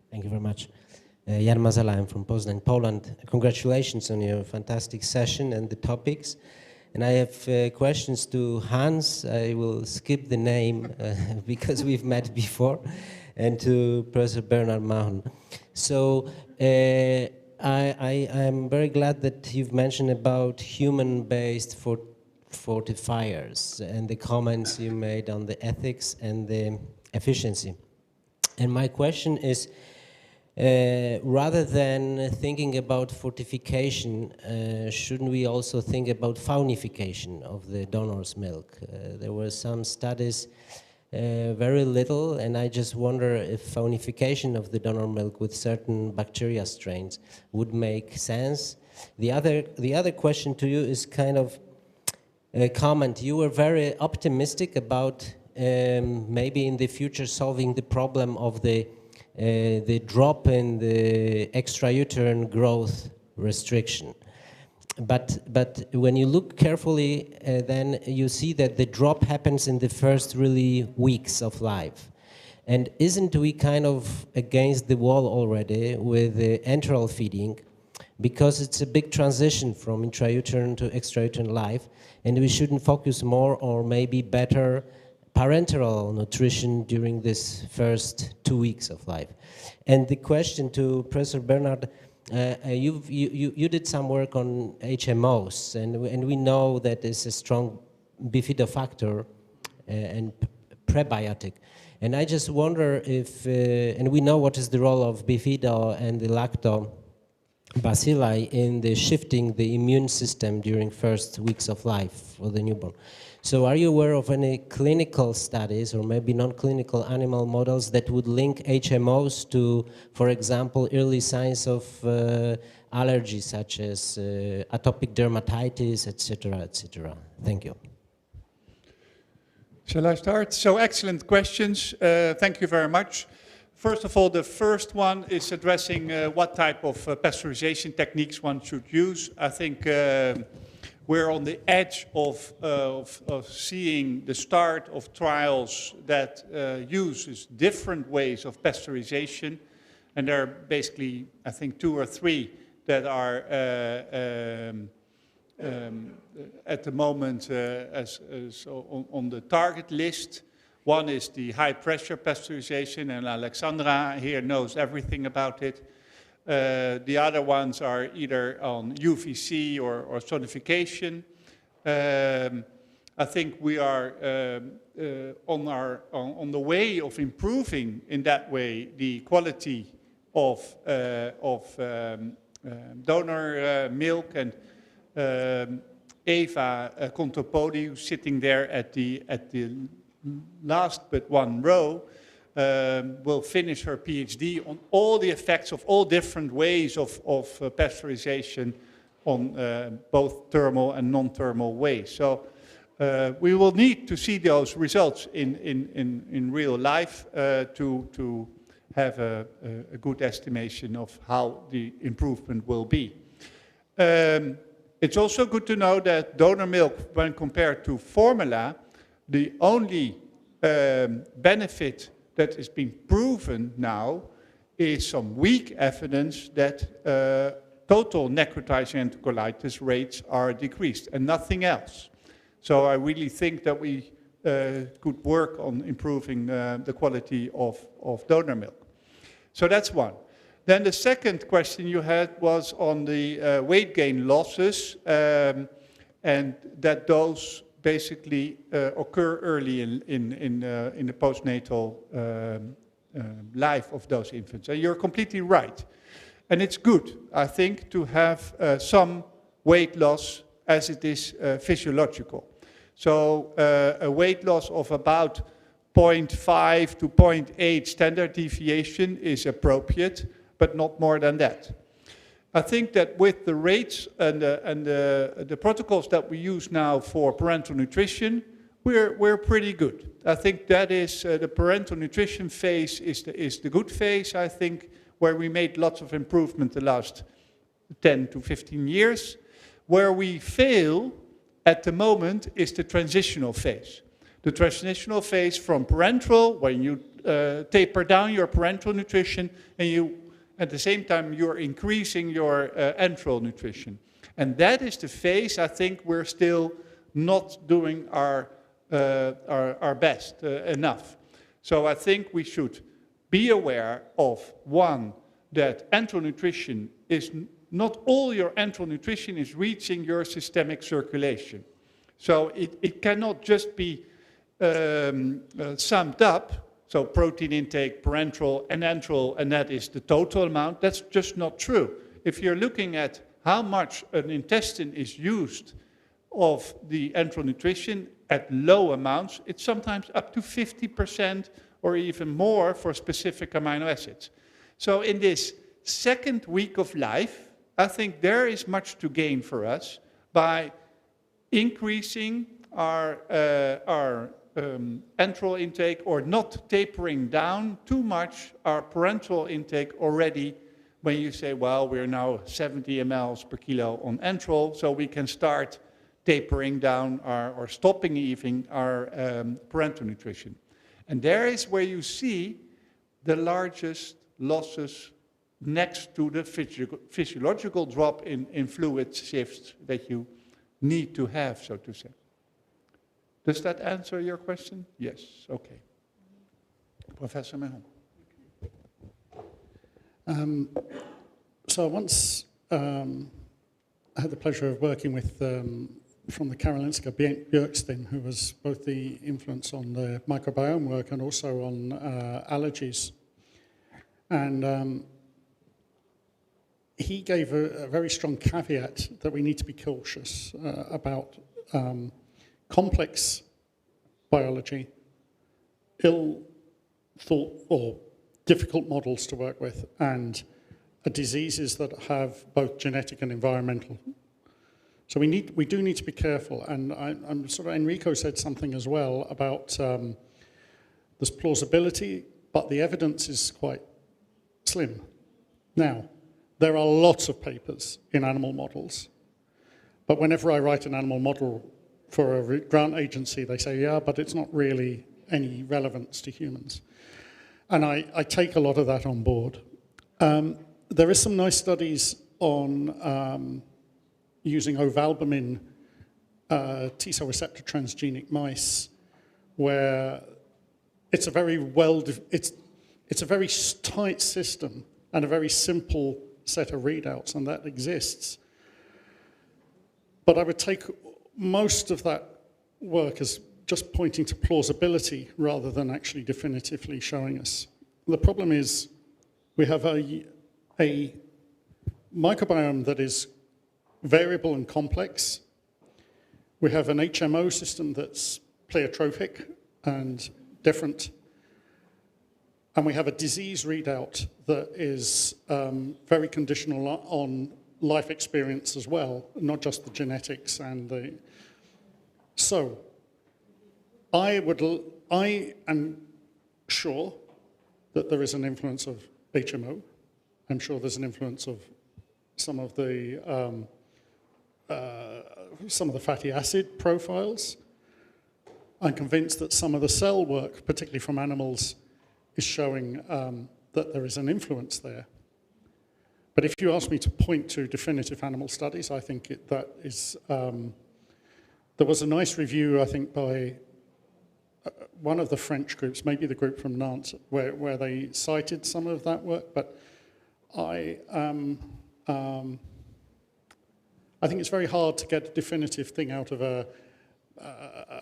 Thank you very much. Jan Mazala, I'm from Poznań, Poland. Congratulations on your fantastic session and the topics. And I have questions to Hans. I will skip the name because we've met before, and to Professor Bernard Mahon. So I'm very glad that you've mentioned about human-based fortifiers and the comments you made on the ethics and the efficiency. And my question is, rather than thinking about fortification, shouldn't we also think about faunification of the donor's milk? There were some studies, very little, and I just wonder if faunification of the donor milk with certain bacteria strains would make sense. The other question to you is kind of a comment. You were very optimistic about maybe in the future solving the problem of the drop in the extrauterine growth restriction. But when you look carefully, then you see that the drop happens in the first really weeks of life. And isn't we kind of against the wall already with the enteral feeding? Because it's a big transition from intrauterine to extrauterine life, and we shouldn't focus more or maybe better parenteral nutrition during this first 2 weeks of life. And the question to Professor Bernard, you did some work on HMOs, and we know that it's a strong bifidofactor and prebiotic. And I just wonder if, and we know what is the role of bifido and the lactobacilli in the shifting the immune system during first weeks of life for the newborn. So are you aware of any clinical studies or maybe non-clinical animal models that would link HMOs to, for example, early signs of allergies such as atopic dermatitis, etc., etc.? Thank you. Shall I start? So excellent questions. Thank you very much. First of all, the first one is addressing what type of pasteurization techniques one should use. I think we're on the edge of seeing the start of trials that uses different ways of pasteurization. And there are basically, I think, 2 or 3 that are at the moment as on the target list. One is the high pressure pasteurization, and Alexandra here knows everything about it. The other ones are either on UVC or sonification. I think we are on the way of improving in that way the quality of donor milk, and Eva Contopodi, who's sitting there at the last but one row, will finish her PhD on all the effects of all different ways of pasteurization on both thermal and non-thermal ways. So we will need to see those results in real life to have a good estimation of how the improvement will be. It's also good to know that donor milk, when compared to formula, the only benefit that is being proven now is some weak evidence that total necrotizing enterocolitis rates are decreased and nothing else. So I really think that we could work on improving the quality of donor milk. So that's one. Then the second question you had was on the weight gain losses, and that those basically occur early in the postnatal life of those infants. And you're completely right. And it's good, I think, to have some weight loss as it is physiological. So a weight loss of about 0.5 to 0.8 standard deviation is appropriate, but not more than that. I think that with the rates and the protocols that we use now for parental nutrition, we're pretty good. I think that is the parental nutrition phase is the good phase, I think, where we made lots of improvement the last 10 to 15 years. Where we fail at the moment is the transitional phase. The transitional phase from parental, when you taper down your parental nutrition and you, at the same time, you're increasing your enteral nutrition. And that is the phase I think we're still not doing our best enough. So I think we should be aware of, one, that enteral nutrition is, not all your enteral nutrition is reaching your systemic circulation. So it cannot just be summed up, so protein intake, parenteral and enteral, and that is the total amount. That's just not true. If you're looking at how much an intestine is used of the enteral nutrition at low amounts, it's sometimes up to 50% or even more for specific amino acids. So in this second week of life, I think there is much to gain for us by increasing our enteral intake or not tapering down too much our parental intake already when you say, well, we're now 70 mLs per kilo on enteral, so we can start tapering down or stopping even our parental nutrition. And there is where you see the largest losses next to the physiological drop in fluid shifts that you need to have, so to say. Does that answer your question? Yes, okay. Professor Mehon. So once I had the pleasure of working with, from the Karolinska Bjerksten, who was both the influence on the microbiome work and also on allergies. And he gave a very strong caveat that we need to be cautious about complex biology, ill-thought or difficult models to work with, and diseases that have both genetic and environmental. So we do need to be careful. And I'm sort of, Enrico said something as well about there's plausibility, but the evidence is quite slim. Now, there are lots of papers in animal models, but whenever I write an animal model for a grant agency, they say, yeah, but it's not really any relevance to humans. And I take a lot of that on board. There is some nice studies on using ovalbumin T-cell receptor transgenic mice, where it's a very it's a very tight system and a very simple set of readouts, and that exists. But I would take most of that work as just pointing to plausibility rather than actually definitively showing us. The problem is we have a microbiome that is variable and complex. We have an HMO system that's pleiotropic and different. And we have a disease readout that is very conditional on life experience as well, not just the genetics and the... So, I am sure that there is an influence of HMO. I'm sure there's an influence of some of the fatty acid profiles. I'm convinced that some of the cell work, particularly from animals, is showing that there is an influence there. But if you ask me to point to definitive animal studies, I think that is... there was a nice review, I think, by one of the French groups, maybe the group from Nantes, where they cited some of that work, but I think it's very hard to get a definitive thing out of a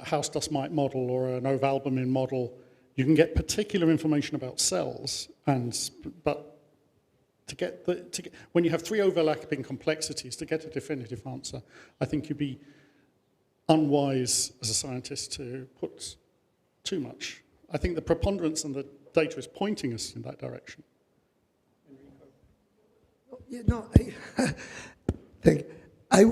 house dust mite model or an ovalbumin model. You can get particular information about cells, but when you have three overlapping complexities, to get a definitive answer, I think you'd be unwise as a scientist to put too much. I think the preponderance and the data is pointing us in that direction. Yeah, no, I agree. I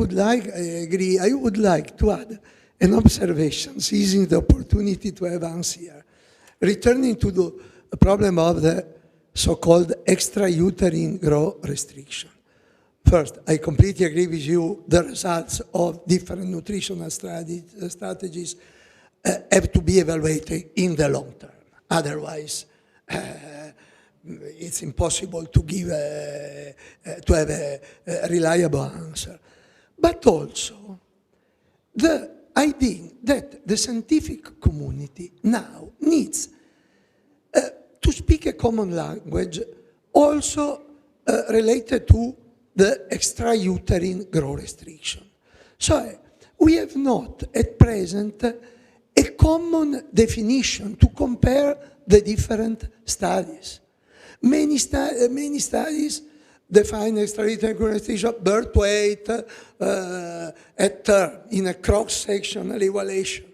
would like to add an observation, seizing the opportunity to have Hans here. Returning to the problem of the so-called extrauterine growth restriction. First, I completely agree with you. The results of different nutritional strategies have to be evaluated in the long term. Otherwise, it's impossible to give to have a reliable answer. But also, the idea that the scientific community now needs to speak a common language also related to the extrauterine growth restriction. So we have not at present a common definition to compare the different studies. Many studies define extrauterine growth restriction, birth weight at term in a cross-sectional evaluation.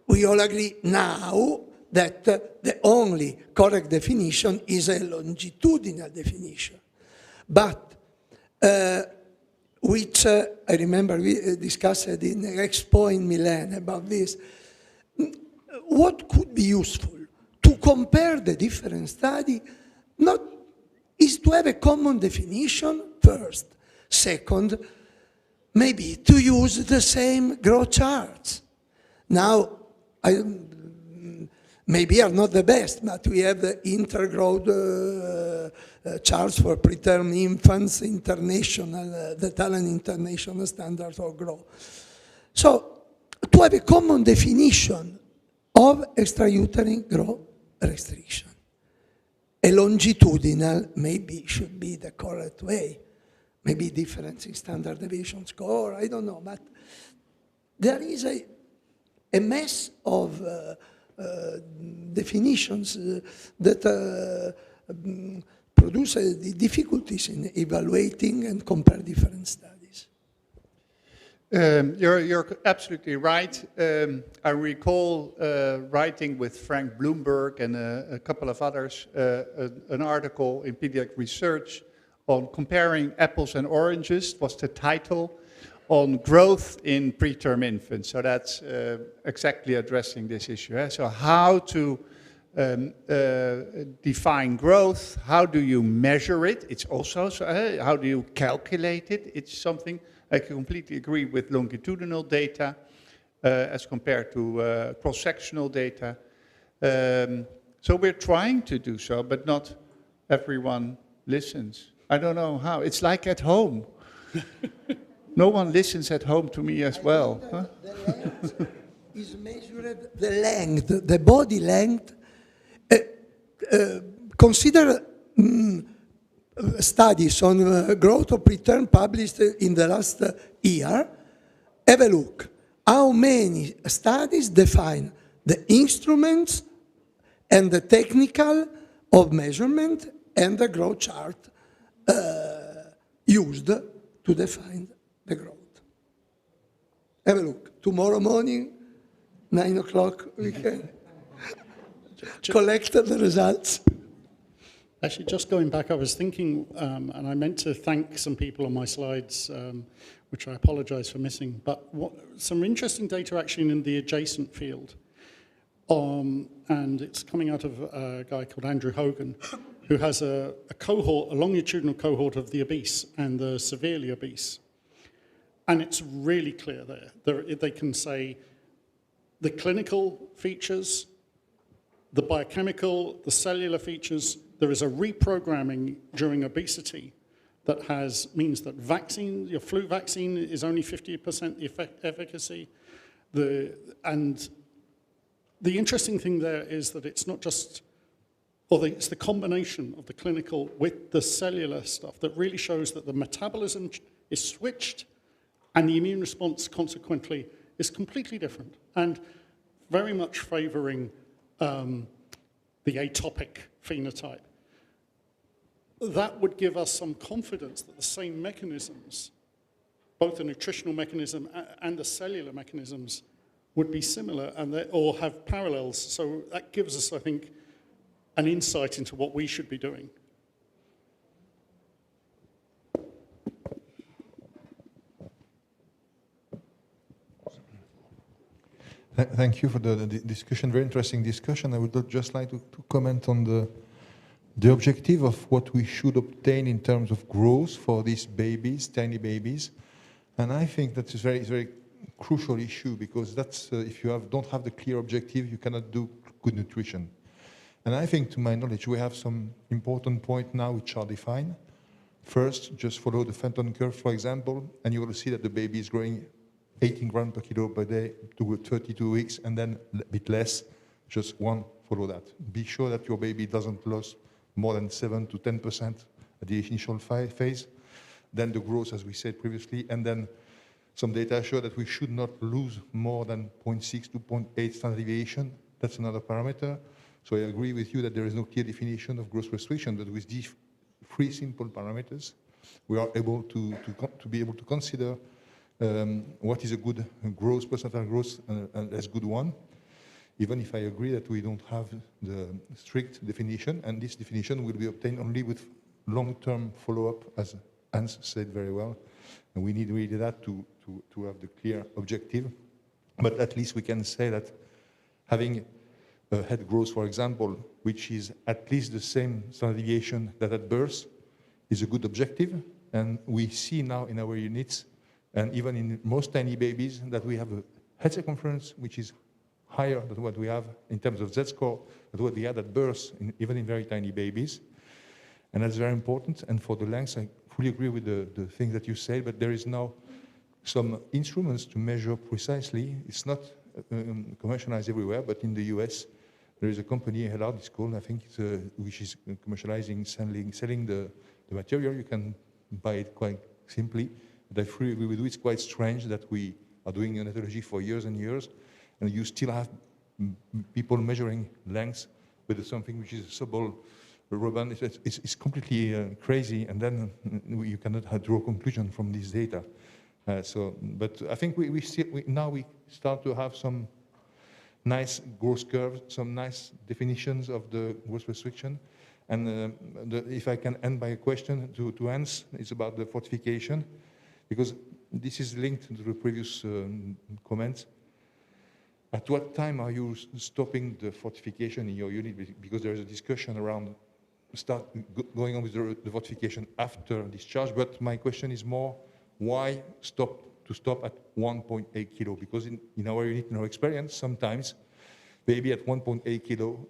We all agree now that the only correct definition is a longitudinal definition. But which I remember we discussed in Expo in Milan about this. What could be useful to compare the different studies is to have a common definition first. Second, maybe to use the same growth charts. Now, maybe are not the best, but we have the intergrowth charts for preterm infants, international, the Italian International Standard of Growth. So, to have a common definition of extrauterine growth restriction. A longitudinal maybe should be the correct way. Maybe difference in standard deviation score, I don't know, but there is a mess of definitions that produce the difficulties in evaluating and compare different studies. You're absolutely right. I recall writing with Frank Bloomberg and a couple of others an article in Pediatric Research on comparing apples and oranges, was the title, on growth in preterm infants. So that's exactly addressing this issue. So how to define growth, how do you measure it? It's also, how do you calculate it? It's something I completely agree with longitudinal data as compared to cross-sectional data. So we're trying to do so, but not everyone listens. I don't know how. It's like at home. No one listens at home to me as well. Huh? The length is measured, the length, the body length. Consider studies on growth of preterm published in the last year. Have a look. How many studies define the instruments and the technical of measurement and the growth chart used to define the growth? Have a look. Tomorrow morning, 9 o'clock, we can collect the results. Actually, just going back, I was thinking, and I meant to thank some people on my slides, which I apologize for missing, but some interesting data actually in the adjacent field. And it's coming out of a guy called Andrew Hogan, who has a cohort, a longitudinal cohort of the obese and the severely obese. And it's really clear there. They can say the clinical features, the biochemical, the cellular features. There is a reprogramming during obesity that means that your flu vaccine is only 50% the efficacy. And the interesting thing there is that it's not just, it's the combination of the clinical with the cellular stuff that really shows that the metabolism is switched and the immune response consequently is completely different and very much favoring the atopic phenotype. that would give us some confidence that the same mechanisms, both the nutritional mechanism and the cellular mechanisms, would be similar and or have parallels. So that gives us, I think, an insight into what we should be doing. Thank you for the discussion, very interesting discussion. I would just like to comment on the objective of what we should obtain in terms of growth for these babies, tiny babies. And I think that's a very crucial issue, because that's, if you don't have the clear objective, you cannot do good nutrition. And I think, to my knowledge, we have some important points now which are defined. First, just follow the Fenton curve, for example, and you will see that the baby is growing 18 grams per kilo per day to 32 weeks, and then a bit less, just follow that. Be sure that your baby doesn't lose more than 7 to 10% at the initial phase. Then the growth, as we said previously, and then some data show that we should not lose more than 0.6 to 0.8 standard deviation. That's another parameter. So I agree with you that there is no clear definition of growth restriction, but with these 3 simple parameters, we are able to be able to consider what is a good growth, percentile growth, and as good one, even if I agree that we don't have the strict definition, and this definition will be obtained only with long-term follow-up, as Hans said very well, and we need really that to have the clear objective. But at least we can say that having a head growth, for example, which is at least the same standard deviation that at birth, is a good objective, and we see now in our units, and even in most tiny babies, that we have a head circumference which is higher than what we have in terms of Z-score, than what we had at birth, even in very tiny babies. And that's very important. And for the length, I fully agree with the thing that you said, but there is now some instruments to measure precisely. It's not commercialized everywhere, but in the US, there is a company, Hellard, it's called, I think, which is commercializing, selling the material. You can buy it quite simply. But I fully agree with you, it's quite strange that we are doing ethology for years and years, and you still have people measuring lengths with something which is subtle ribbon. It's completely crazy, and then you cannot draw a conclusion from this data. But I think now we start to have some nice growth curves, some nice definitions of the growth restriction. And if I can end by a question to Hans, it's about the fortification, because this is linked to the previous comments. At what time are you stopping the fortification in your unit? Because there is a discussion around going on with the fortification after discharge. But my question is more, why stop at 1.8 kilo? Because in our unit, in our experience, sometimes baby at 1.8 kilo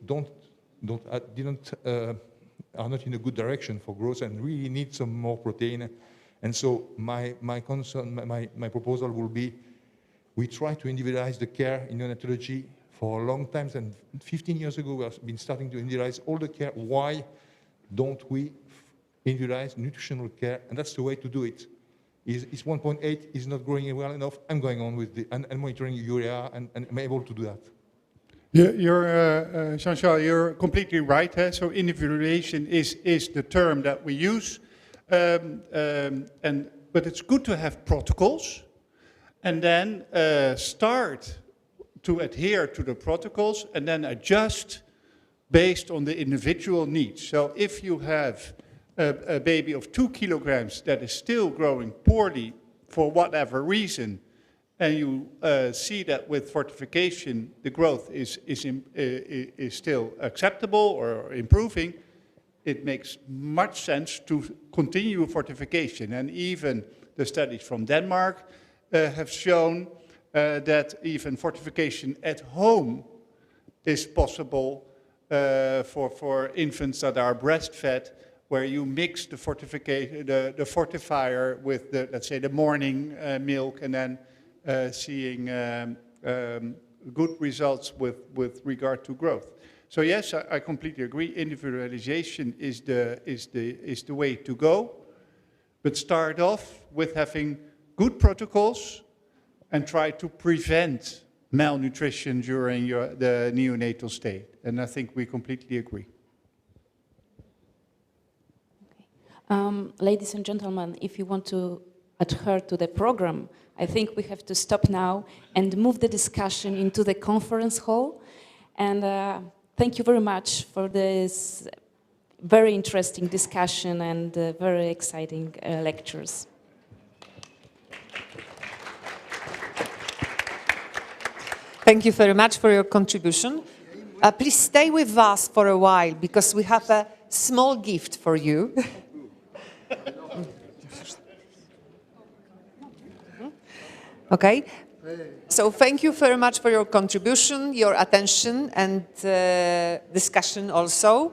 are not in a good direction for growth and really need some more protein. And so my concern, my proposal will be, we try to individualize the care in neonatology for a long time, and 15 years ago we have been starting to individualize all the care. Why don't we individualize nutritional care? And that's the way to do it. Is 1.8 is not growing well enough? I'm going on with and monitoring urea, and I'm able to do that. Jean-Charles, you're completely right. So individualization is the term that we use. But it's good to have protocols and then start to adhere to the protocols and then adjust based on the individual needs. So if you have a baby of 2 kilograms that is still growing poorly for whatever reason, and you see that with fortification the growth is still acceptable or improving, it makes much sense to continue fortification. And even the studies from Denmark have shown that even fortification at home is possible for infants that are breastfed, where you mix the fortifier with the, let's say, the morning milk, and then seeing good results with regard to growth. So yes, I completely agree. Individualization is the way to go, but start off with having good protocols and try to prevent malnutrition during the neonatal state. And I think we completely agree. Okay. Ladies and gentlemen, if you want to adhere to the program, I think we have to stop now and move the discussion into the conference hall. And thank you very much for this very interesting discussion and very exciting lectures. Thank you very much for your contribution. Please stay with us for a while because we have a small gift for you. Okay, so thank you very much for your contribution, your attention and discussion also.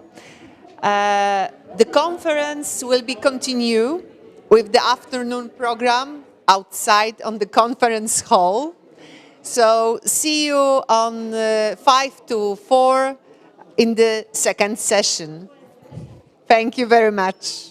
The conference will be continue with the afternoon program outside on the conference hall. So see you on 5 to 4 in the second session. Thank you very much.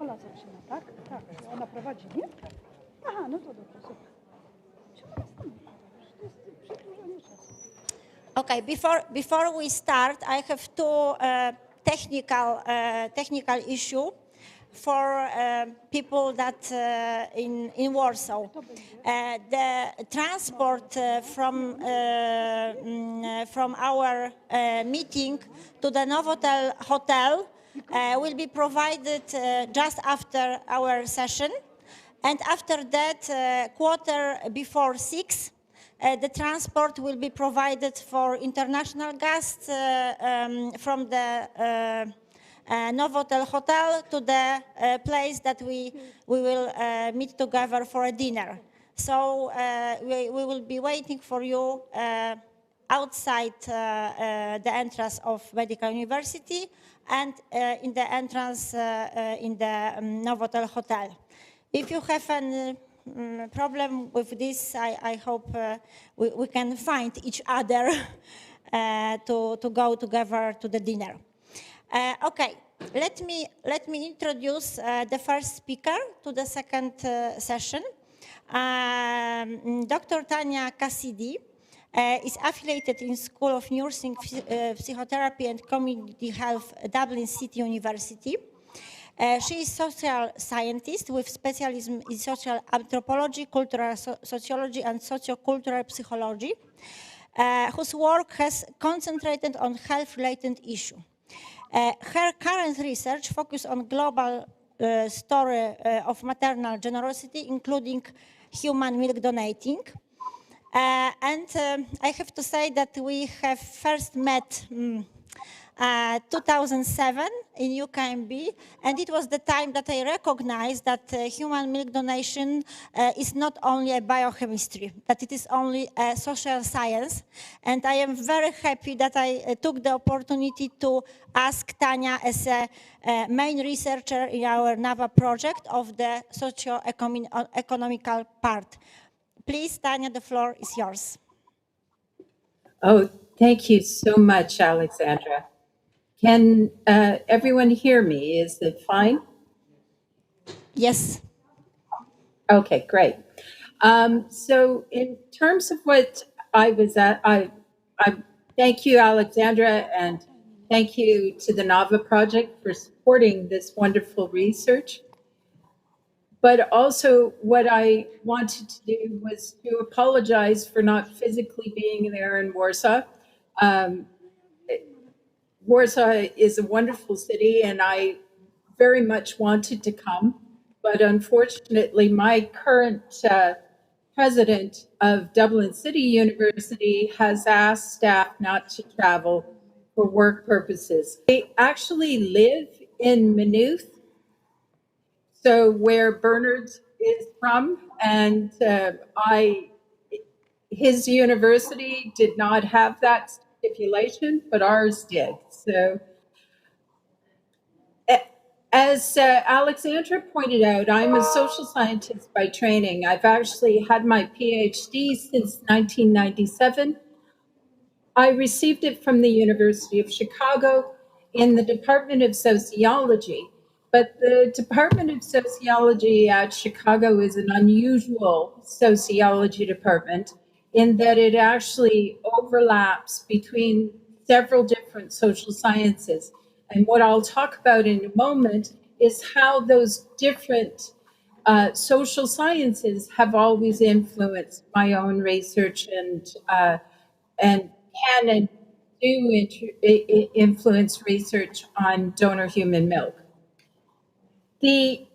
Ola zaczyna, tak? Tak. Ona prowadzi, nie? Aha, no to dobrze, super. To jest przedłużenie czasu. Okay, before we start, I have two technical issue for people that in Warsaw. The transport from our meeting to the Novotel Hotel will be provided just after our session, and after that, 6:15. The transport will be provided for international guests from the Novotel Hotel to the place that we will meet together for a dinner. So we will be waiting for you outside the entrance of Medical University and in the entrance in the Novotel Hotel. If you have any problem with this, I hope we can find each other to go together to the dinner. Okay, let me introduce the first speaker to the second session. Dr. Tania Cassidy is affiliated in School of Nursing, Psychotherapy and Community Health, Dublin City University. She is social scientist with specialism in social anthropology, cultural sociology, and sociocultural psychology, whose work has concentrated on health-related issues. Her current research focuses on global story of maternal generosity, including human milk donating. And I have to say that we have first met 2007 in UKMB, and it was the time that I recognized that human milk donation is not only a biochemistry, that it is only a social science. And I am very happy that I took the opportunity to ask Tania as a main researcher in our NAVA project of the socio-economical part. Please, Tania, the floor is yours. Oh, thank you so much, Alexandra. Can everyone hear me? Is it fine? Yes. Okay, great. So in terms of what I was at, I thank you, Alexandra, and thank you to the NAVA project for supporting this wonderful research. But also what I wanted to do was to apologize for not physically being there in Warsaw. Warsaw is a wonderful city, and I very much wanted to come, but unfortunately, my current president of Dublin City University has asked staff not to travel for work purposes. They actually live in Maynooth, so where Bernard is from, and his university did not have that stipulation, but ours did. So as Alexandra pointed out, I'm a social scientist by training. I've actually had my PhD since 1997. I received it from the University of Chicago in the Department of Sociology. But the Department of Sociology at Chicago is an unusual sociology department in that it actually overlaps between several different social sciences. And what I'll talk about in a moment is how those different social sciences have always influenced my own research and can and do influence research on donor human milk.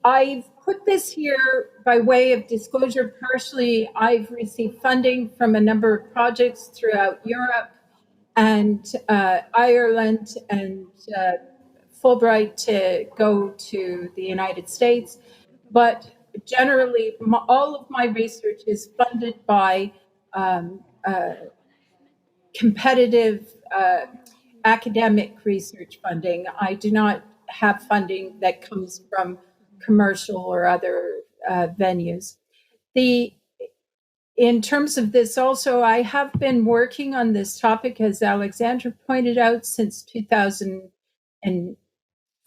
I've put this here by way of disclosure. Partially, I've received funding from a number of projects throughout Europe and Ireland and Fulbright to go to the United States. But generally, all of my research is funded by competitive academic research funding. I do not have funding that comes from commercial or other venues. In terms of this also, I have been working on this topic, as Alexandra pointed out, since 2004.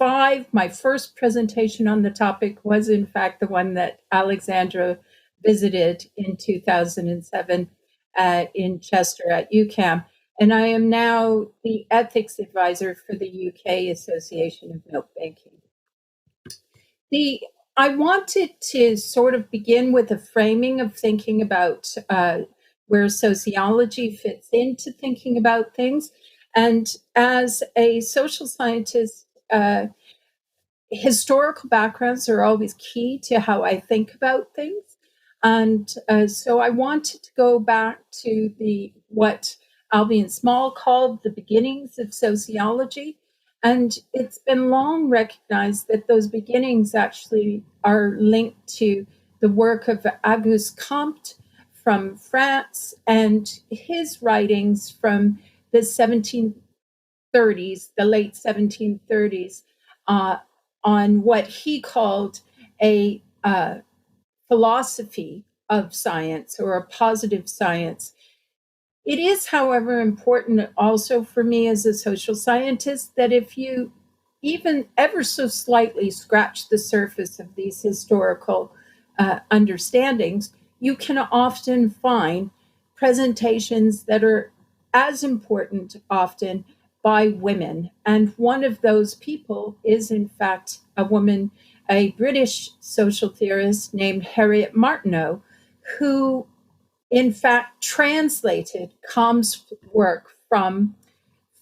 2005, my first presentation on the topic was in fact the one that Alexandra visited in 2007 in Chester at UCAM. And I am now the ethics advisor for the UK Association of Milk Banking. I wanted to sort of begin with a framing of thinking about where sociology fits into thinking about things. And as a social scientist, historical backgrounds are always key to how I think about things. And so I wanted to go back to what Albion Small called the beginnings of sociology. And it's been long recognized that those beginnings actually are linked to the work of Auguste Comte from France and his writings from the 1730s, the late 1730s, on what he called a philosophy of science or a positive science. It is, however, important also for me as a social scientist that if you even ever so slightly scratch the surface of these historical understandings, you can often find presentations that are as important often by women. And one of those people is, in fact, a woman, a British social theorist named Harriet Martineau, who in fact translated Comte's work from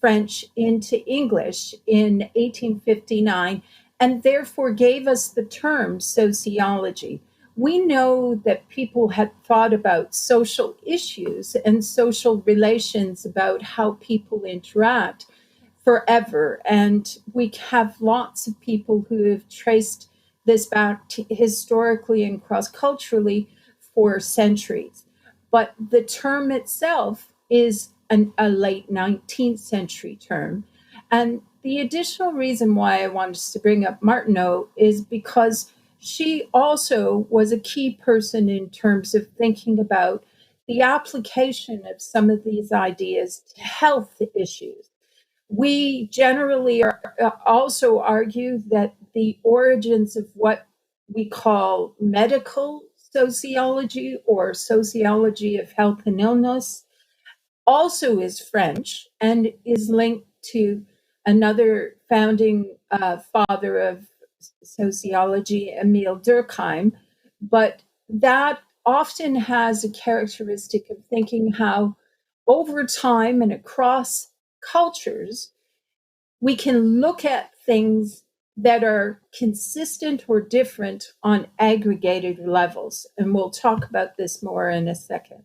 French into English in 1859 and therefore gave us the term sociology. We know that people had thought about social issues and social relations, about how people interact forever. And we have lots of people who have traced this back historically and cross-culturally for centuries. But the term itself is a late 19th century term. And the additional reason why I wanted to bring up Martineau is because she also was a key person in terms of thinking about the application of some of these ideas to health issues. We generally also argue that the origins of what we call medical sociology or sociology of health and illness also is French and is linked to another founding father of sociology, Emile Durkheim. But that often has a characteristic of thinking how over time and across cultures, we can look at things that are consistent or different on aggregated levels. And we'll talk about this more in a second.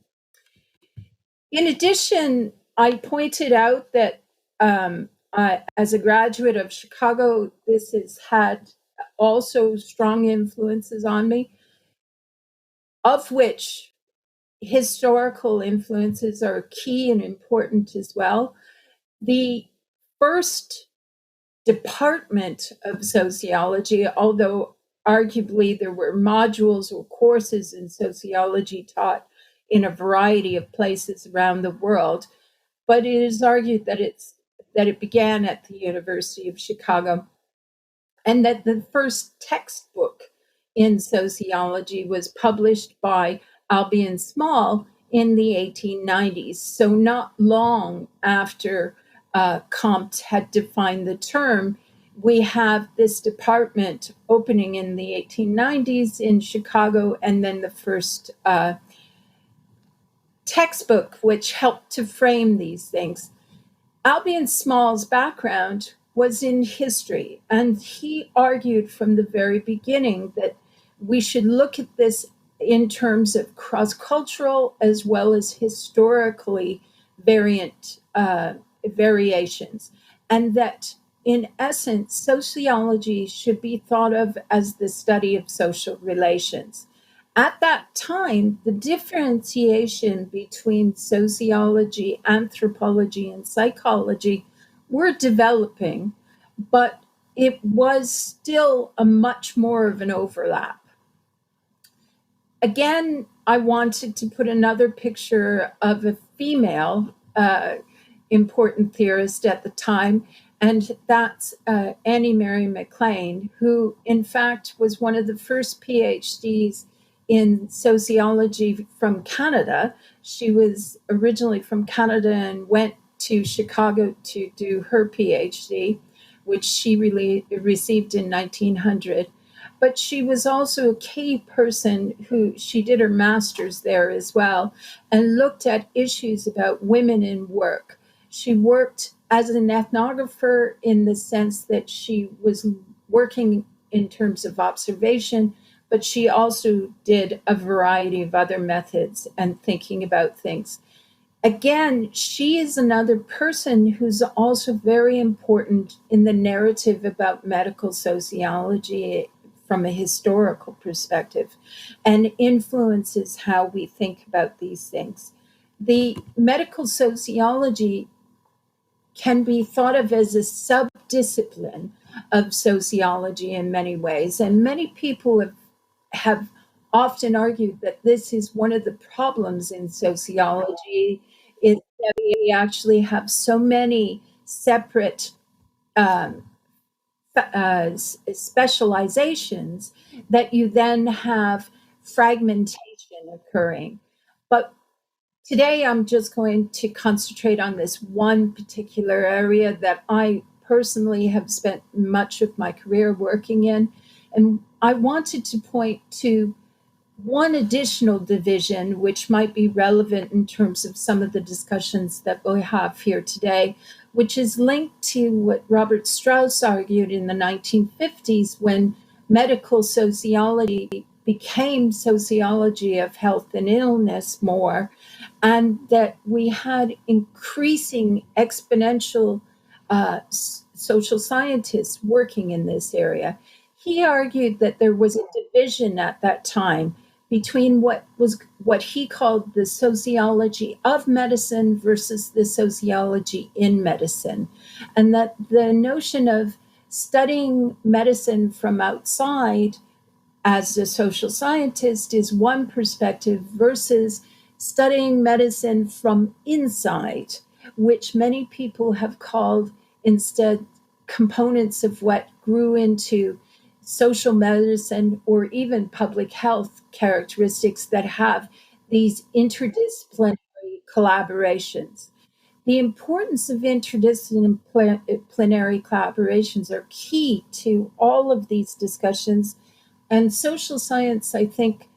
In addition, I pointed out that as a graduate of Chicago, this has had also strong influences on me, of which historical influences are key and important as well. The first department of sociology, although arguably there were modules or courses in sociology taught in a variety of places around the world, but it is argued that it began at the University of Chicago, and that the first textbook in sociology was published by Albion Small in the 1890s. So not long after Comte had defined the term, we have this department opening in the 1890s in Chicago, and then the first textbook which helped to frame these things. Albion Small's background was in history, and he argued from the very beginning that we should look at this in terms of cross-cultural as well as historically variant variations, and that in essence, sociology should be thought of as the study of social relations. At that time, the differentiation between sociology, anthropology, and psychology were developing, but it was still a much more of an overlap. Again, I wanted to put another picture of a female important theorist at the time, And that's Annie Mary McLean, who in fact was one of the first PhDs in sociology from Canada. She was originally from Canada and went to Chicago to do her PhD, which she received in 1900. But she was also a key person who she did her master's there as well and looked at issues about women in work. She worked as an ethnographer in the sense that she was working in terms of observation, but she also did a variety of other methods and thinking about things. Again, she is another person who's also very important in the narrative about medical sociology from a historical perspective and influences how we think about these things. The medical sociology can be thought of as a sub-discipline of sociology in many ways. And many people have often argued that this is one of the problems in sociology, is that we actually have so many separate specializations that you then have fragmentation occurring. But today, I'm just going to concentrate on this one particular area that I personally have spent much of my career working in. And I wanted to point to one additional division, which might be relevant in terms of some of the discussions that we have here today, which is linked to what Robert Strauss argued in the 1950s when medical sociology became sociology of health and illness more, and that we had increasing exponential social scientists working in this area. He argued that there was a division at that time between what he called the sociology of medicine versus the sociology in medicine, and that the notion of studying medicine from outside as a social scientist is one perspective versus studying medicine from inside, which many people have called instead components of what grew into social medicine or even public health characteristics that have these interdisciplinary collaborations. The importance of interdisciplinary collaborations are key to all of these discussions. And social science, I think,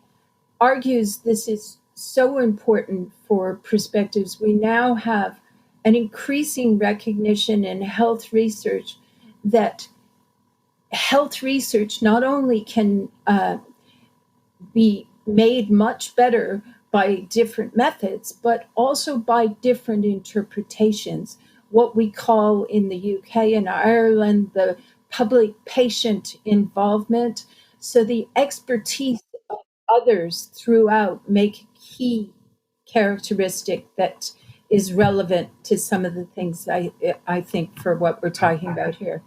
argues this is so important for perspectives. We now have an increasing recognition in health research that health research not only can be made much better by different methods, but also by different interpretations, what we call in the UK and Ireland the public-patient involvement. So the expertise of others throughout make a key characteristic that is relevant to some of the things I think for what we're talking about here.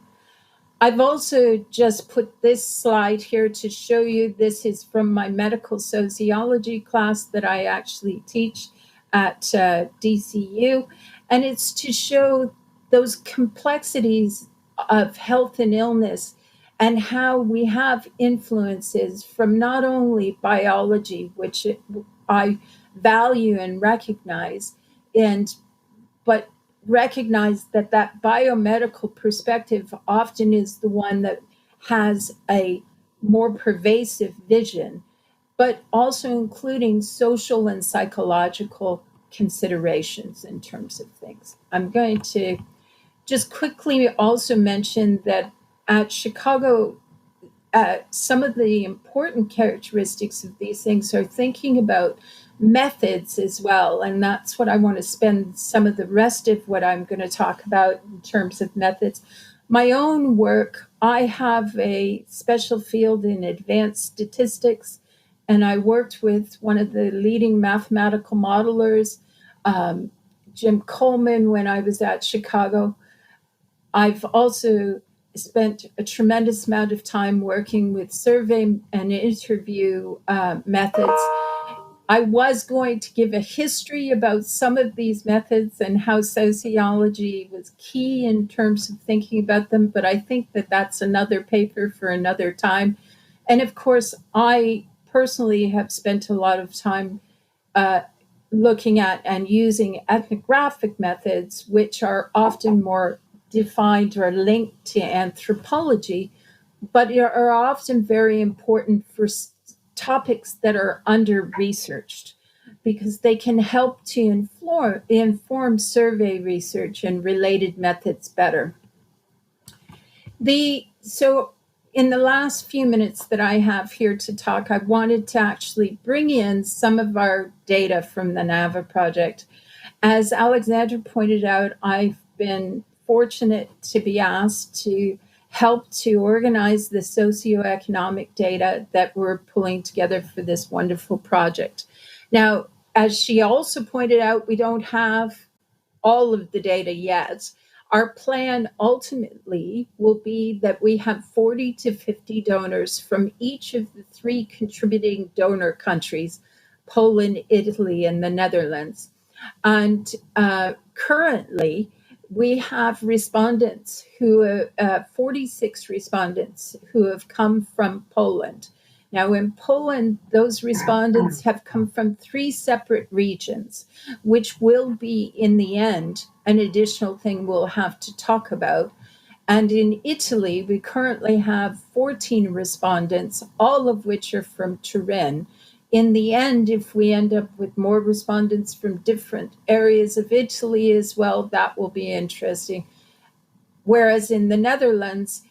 I've also just put this slide here to show you, this is from my medical sociology class that I actually teach at DCU, and it's to show those complexities of health and illness and how we have influences from not only biology, which I value and recognize, but recognize that that biomedical perspective often is the one that has a more pervasive vision, but also including social and psychological considerations in terms of things. I'm going to just quickly also mention that at Chicago, some of the important characteristics of these things are thinking about methods as well. And that's what I want to spend some of the rest of what I'm going to talk about in terms of methods. My own work, I have a special field in advanced statistics, and I worked with one of the leading mathematical modelers, Jim Coleman, when I was at Chicago. I've also spent a tremendous amount of time working with survey and interview methods. I was going to give a history about some of these methods and how sociology was key in terms of thinking about them, but I think that that's another paper for another time. And of course, I personally have spent a lot of time looking at and using ethnographic methods, which are often more defined or linked to anthropology, but are often very important for topics that are under-researched, because they can help to inform survey research and related methods better. So in the last few minutes that I have here to talk, I wanted to actually bring in some of our data from the NAVA project. As Alexandra pointed out, I've been fortunate to be asked to help to organize the socioeconomic data that we're pulling together for this wonderful project. Now, as she also pointed out, we don't have all of the data yet. Our plan ultimately will be that we have 40 to 50 donors from each of the 3 contributing donor countries, Poland, Italy, and the Netherlands. And currently, we have respondents 46 respondents who have come from Poland. Now in Poland, those respondents have come from 3 separate regions, which will be in the end an additional thing we'll have to talk about. And in Italy, we currently have 14 respondents, all of which are from Turin. In the end, if we end up with more respondents from different areas of Italy as well, that will be interesting. Whereas in the Netherlands,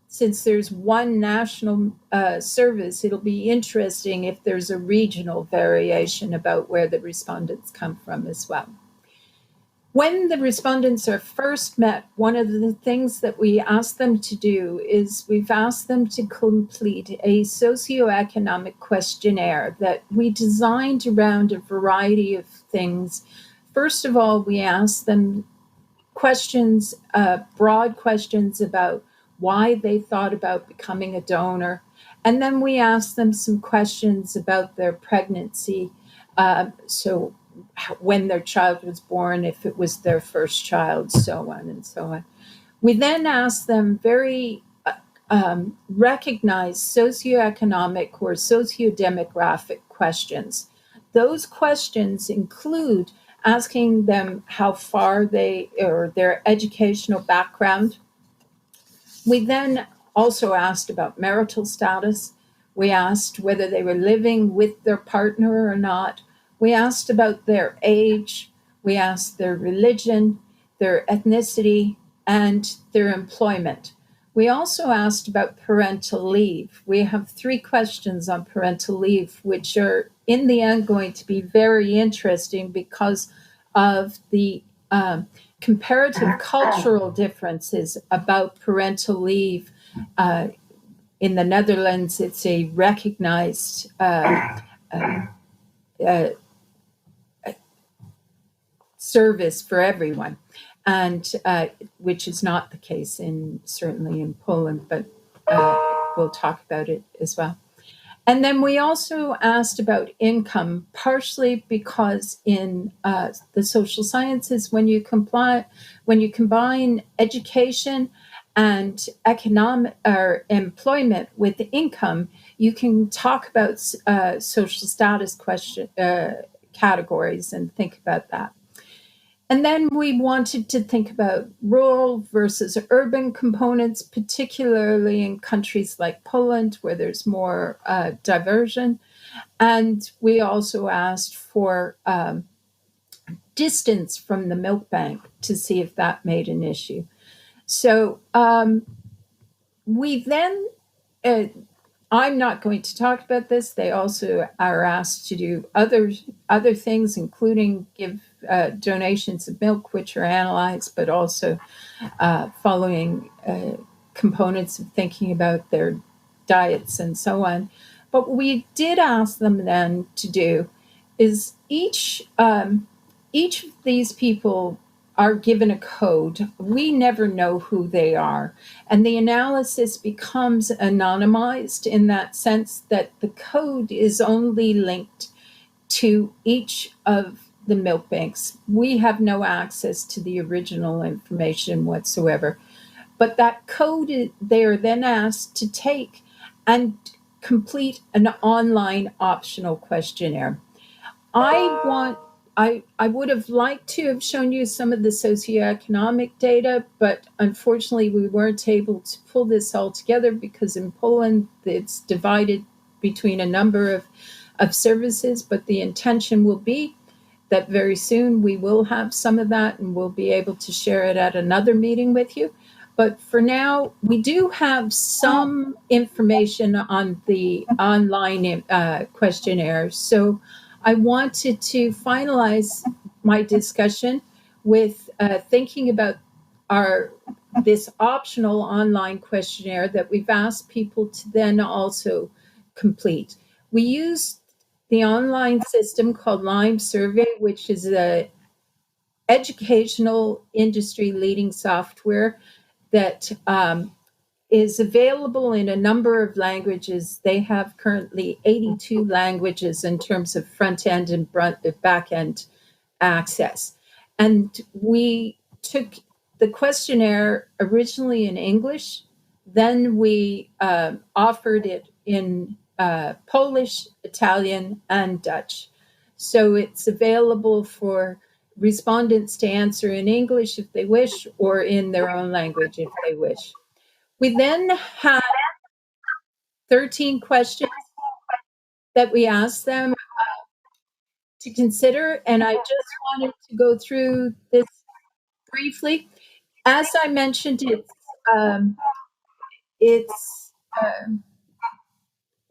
since there's one national service, it'll be interesting if there's a regional variation about where the respondents come from as well. When the respondents are first met, one of the things that we ask them to do is we've asked them to complete a socioeconomic questionnaire that we designed around a variety of things. First of all, we asked them questions, broad questions about why they thought about becoming a donor. And then we asked them some questions about their pregnancy. So when their child was born, if it was their first child, so on and so on. We then asked them very recognized socioeconomic or sociodemographic questions. Those questions include asking them how far or their educational background. We then also asked about marital status. We asked whether they were living with their partner or not. We asked about their age. We asked their religion, their ethnicity, and their employment. We also asked about parental leave. We have 3 questions on parental leave, which are in the end going to be very interesting because of the comparative cultural differences about parental leave. In the Netherlands, it's a recognized service for everyone, and which is not the case certainly in Poland, but we'll talk about it as well. And then we also asked about income, partially because in the social sciences, when you combine education and economic or employment with income, you can talk about social status categories and think about that. And then we wanted to think about rural versus urban components, particularly in countries like Poland, where there's more diversion. And we also asked for distance from the milk bank to see if that made an issue. So we then, I'm not going to talk about this. They also are asked to do other things, including give donations of milk, which are analyzed, but also following components of thinking about their diets and so on. But what we did ask them then to do is each of these people are given a code, we never know who they are. And the analysis becomes anonymized in that sense that the code is only linked to each of the milk banks. We have no access to the original information whatsoever. But that code, they are then asked to take and complete an online optional questionnaire. I would have liked to have shown you some of the socioeconomic data, but unfortunately we weren't able to pull this all together because in Poland it's divided between a number of services, but the intention will be that very soon we will have some of that and we'll be able to share it at another meeting with you. But for now, we do have some information on the online questionnaire. So I wanted to finalize my discussion with thinking about this optional online questionnaire that we've asked people to then also complete. We use the online system called Lime Survey, which is a educational industry leading software that is available in a number of languages. They have currently 82 languages in terms of front end and back end access. And we took the questionnaire originally in English, then we offered it in Polish, Italian, and Dutch. So it's available for respondents to answer in English if they wish, or in their own language if they wish. We then had 13 questions that we asked them to consider, and I just wanted to go through this briefly. As I mentioned,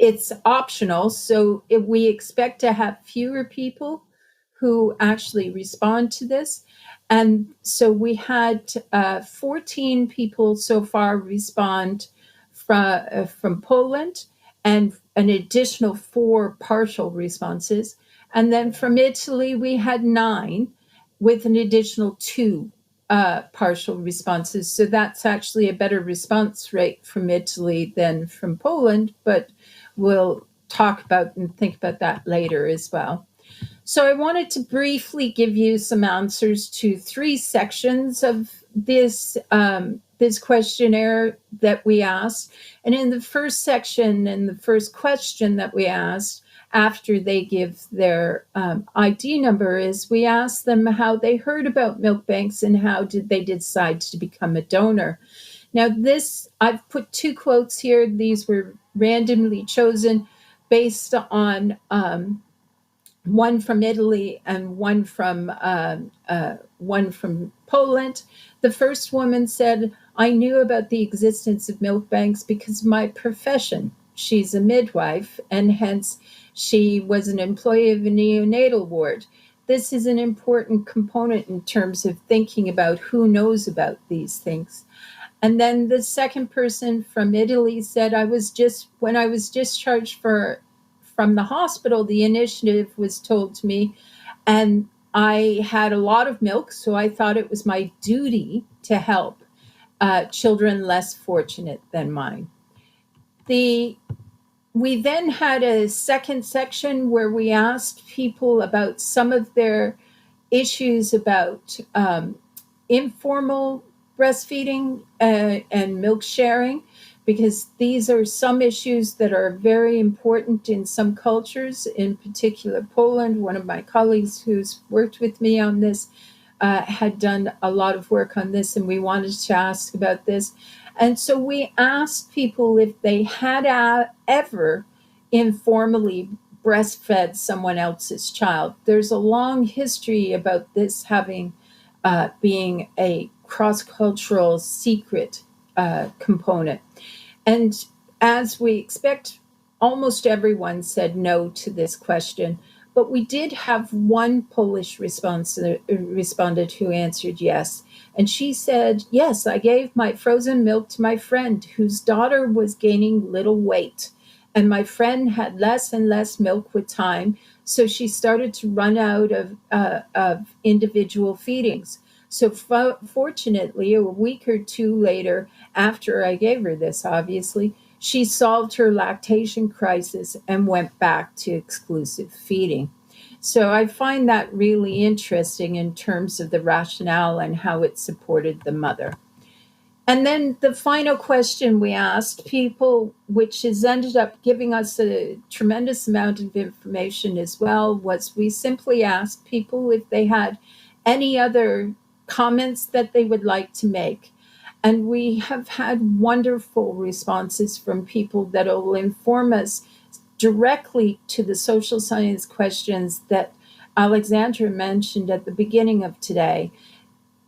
it's optional, so if we expect to have fewer people who actually respond to this. And so we had 14 people so far respond from Poland, and an additional 4 partial responses. And then from Italy, we had 9 with an additional 2 partial responses. So that's actually a better response rate from Italy than from Poland, but we'll talk about and think about that later as well. So I wanted to briefly give you some answers to 3 sections of this questionnaire that we asked. And in the first section, in the first question that we asked, after they give their ID number, is we asked them how they heard about milk banks and how did they decide to become a donor. Now this, I've put 2 quotes here. These were randomly chosen based on one from Italy and one from Poland. The first woman said, "I knew about the existence of milk banks because of my profession. She's a midwife, and hence she was an employee of a neonatal ward. This is an important component in terms of thinking about who knows about these things." And then the second person from Italy said, when I was discharged from the hospital, the initiative was told to me, and I had a lot of milk, so I thought it was my duty to help children less fortunate than mine. We then had a second section where we asked people about some of their issues about informal breastfeeding and milk sharing, because these are some issues that are very important in some cultures, in particular Poland. One of my colleagues who's worked with me on this had done a lot of work on this, and we wanted to ask about this. And so we asked people if they had ever informally breastfed someone else's child. There's a long history about this having being a cross-cultural secret component. And as we expect, almost everyone said no to this question, but we did have one Polish respondent who answered yes. And she said, "Yes, I gave my frozen milk to my friend whose daughter was gaining little weight. And my friend had less and less milk with time, so she started to run out of individual feedings. So fortunately, a week or two later, after I gave her this, obviously, she solved her lactation crisis and went back to exclusive feeding. So I find that really interesting in terms of the rationale and how it supported the mother. And then the final question we asked people, which has ended up giving us a tremendous amount of information as well, was we simply asked people if they had any other comments that they would like to make. And we have had wonderful responses from people that will inform us directly to the social science questions that Alexandra mentioned at the beginning of today,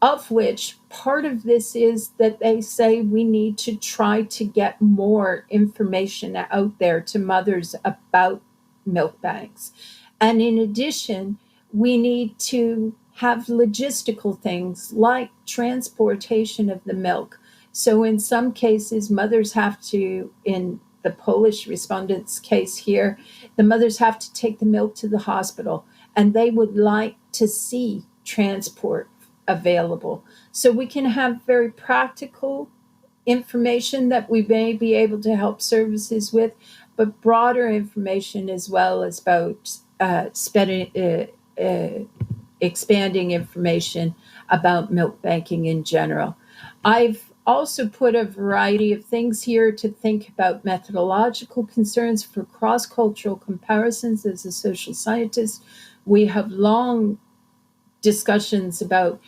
of which part of this is that they say we need to try to get more information out there to mothers about milk banks. And in addition, we need to have logistical things like transportation of the milk. So in some cases, mothers have to, in the Polish respondents' case here, the mothers have to take the milk to the hospital, and they would like to see transport available. So we can have very practical information that we may be able to help services with, but broader information as well as about expanding information about milk banking in general. I've also put a variety of things here to think about methodological concerns for cross-cultural comparisons. As a social scientist, we have long discussions about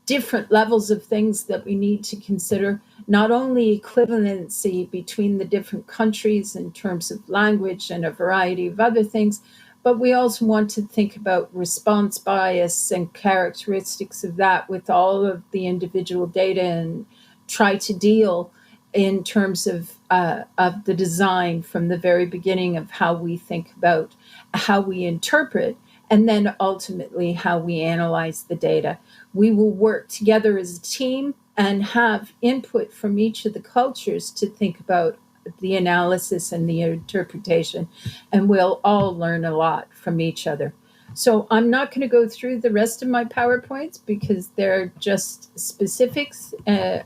different levels of things that we need to consider, not only equivalency between the different countries in terms of language and a variety of other things, but we also want to think about response bias and characteristics of that with all of the individual data and try to deal in terms of the design from the very beginning of how we think about how we interpret and then ultimately how we analyze the data. We will work together as a team and have input from each of the cultures to think about the analysis and the interpretation, and we'll all learn a lot from each other. So I'm not going to go through the rest of my PowerPoints because they're just specifics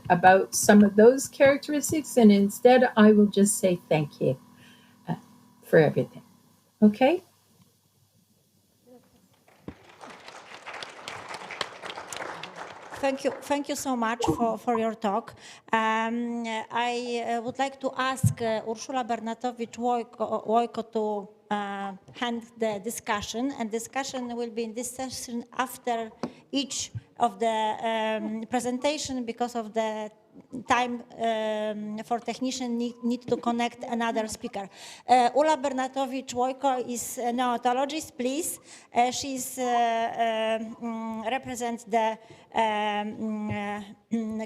about some of those characteristics, and instead I will just say thank you for everything. Okay? Thank you so much for your talk. I would like to ask Urszula Bernatowicz-Łojko to hand the discussion, and discussion will be in this session after each of the presentation because of the time for technician need to connect another speaker. Ula Bernatowicz-Łojko is a neonatologist, please. She's represents the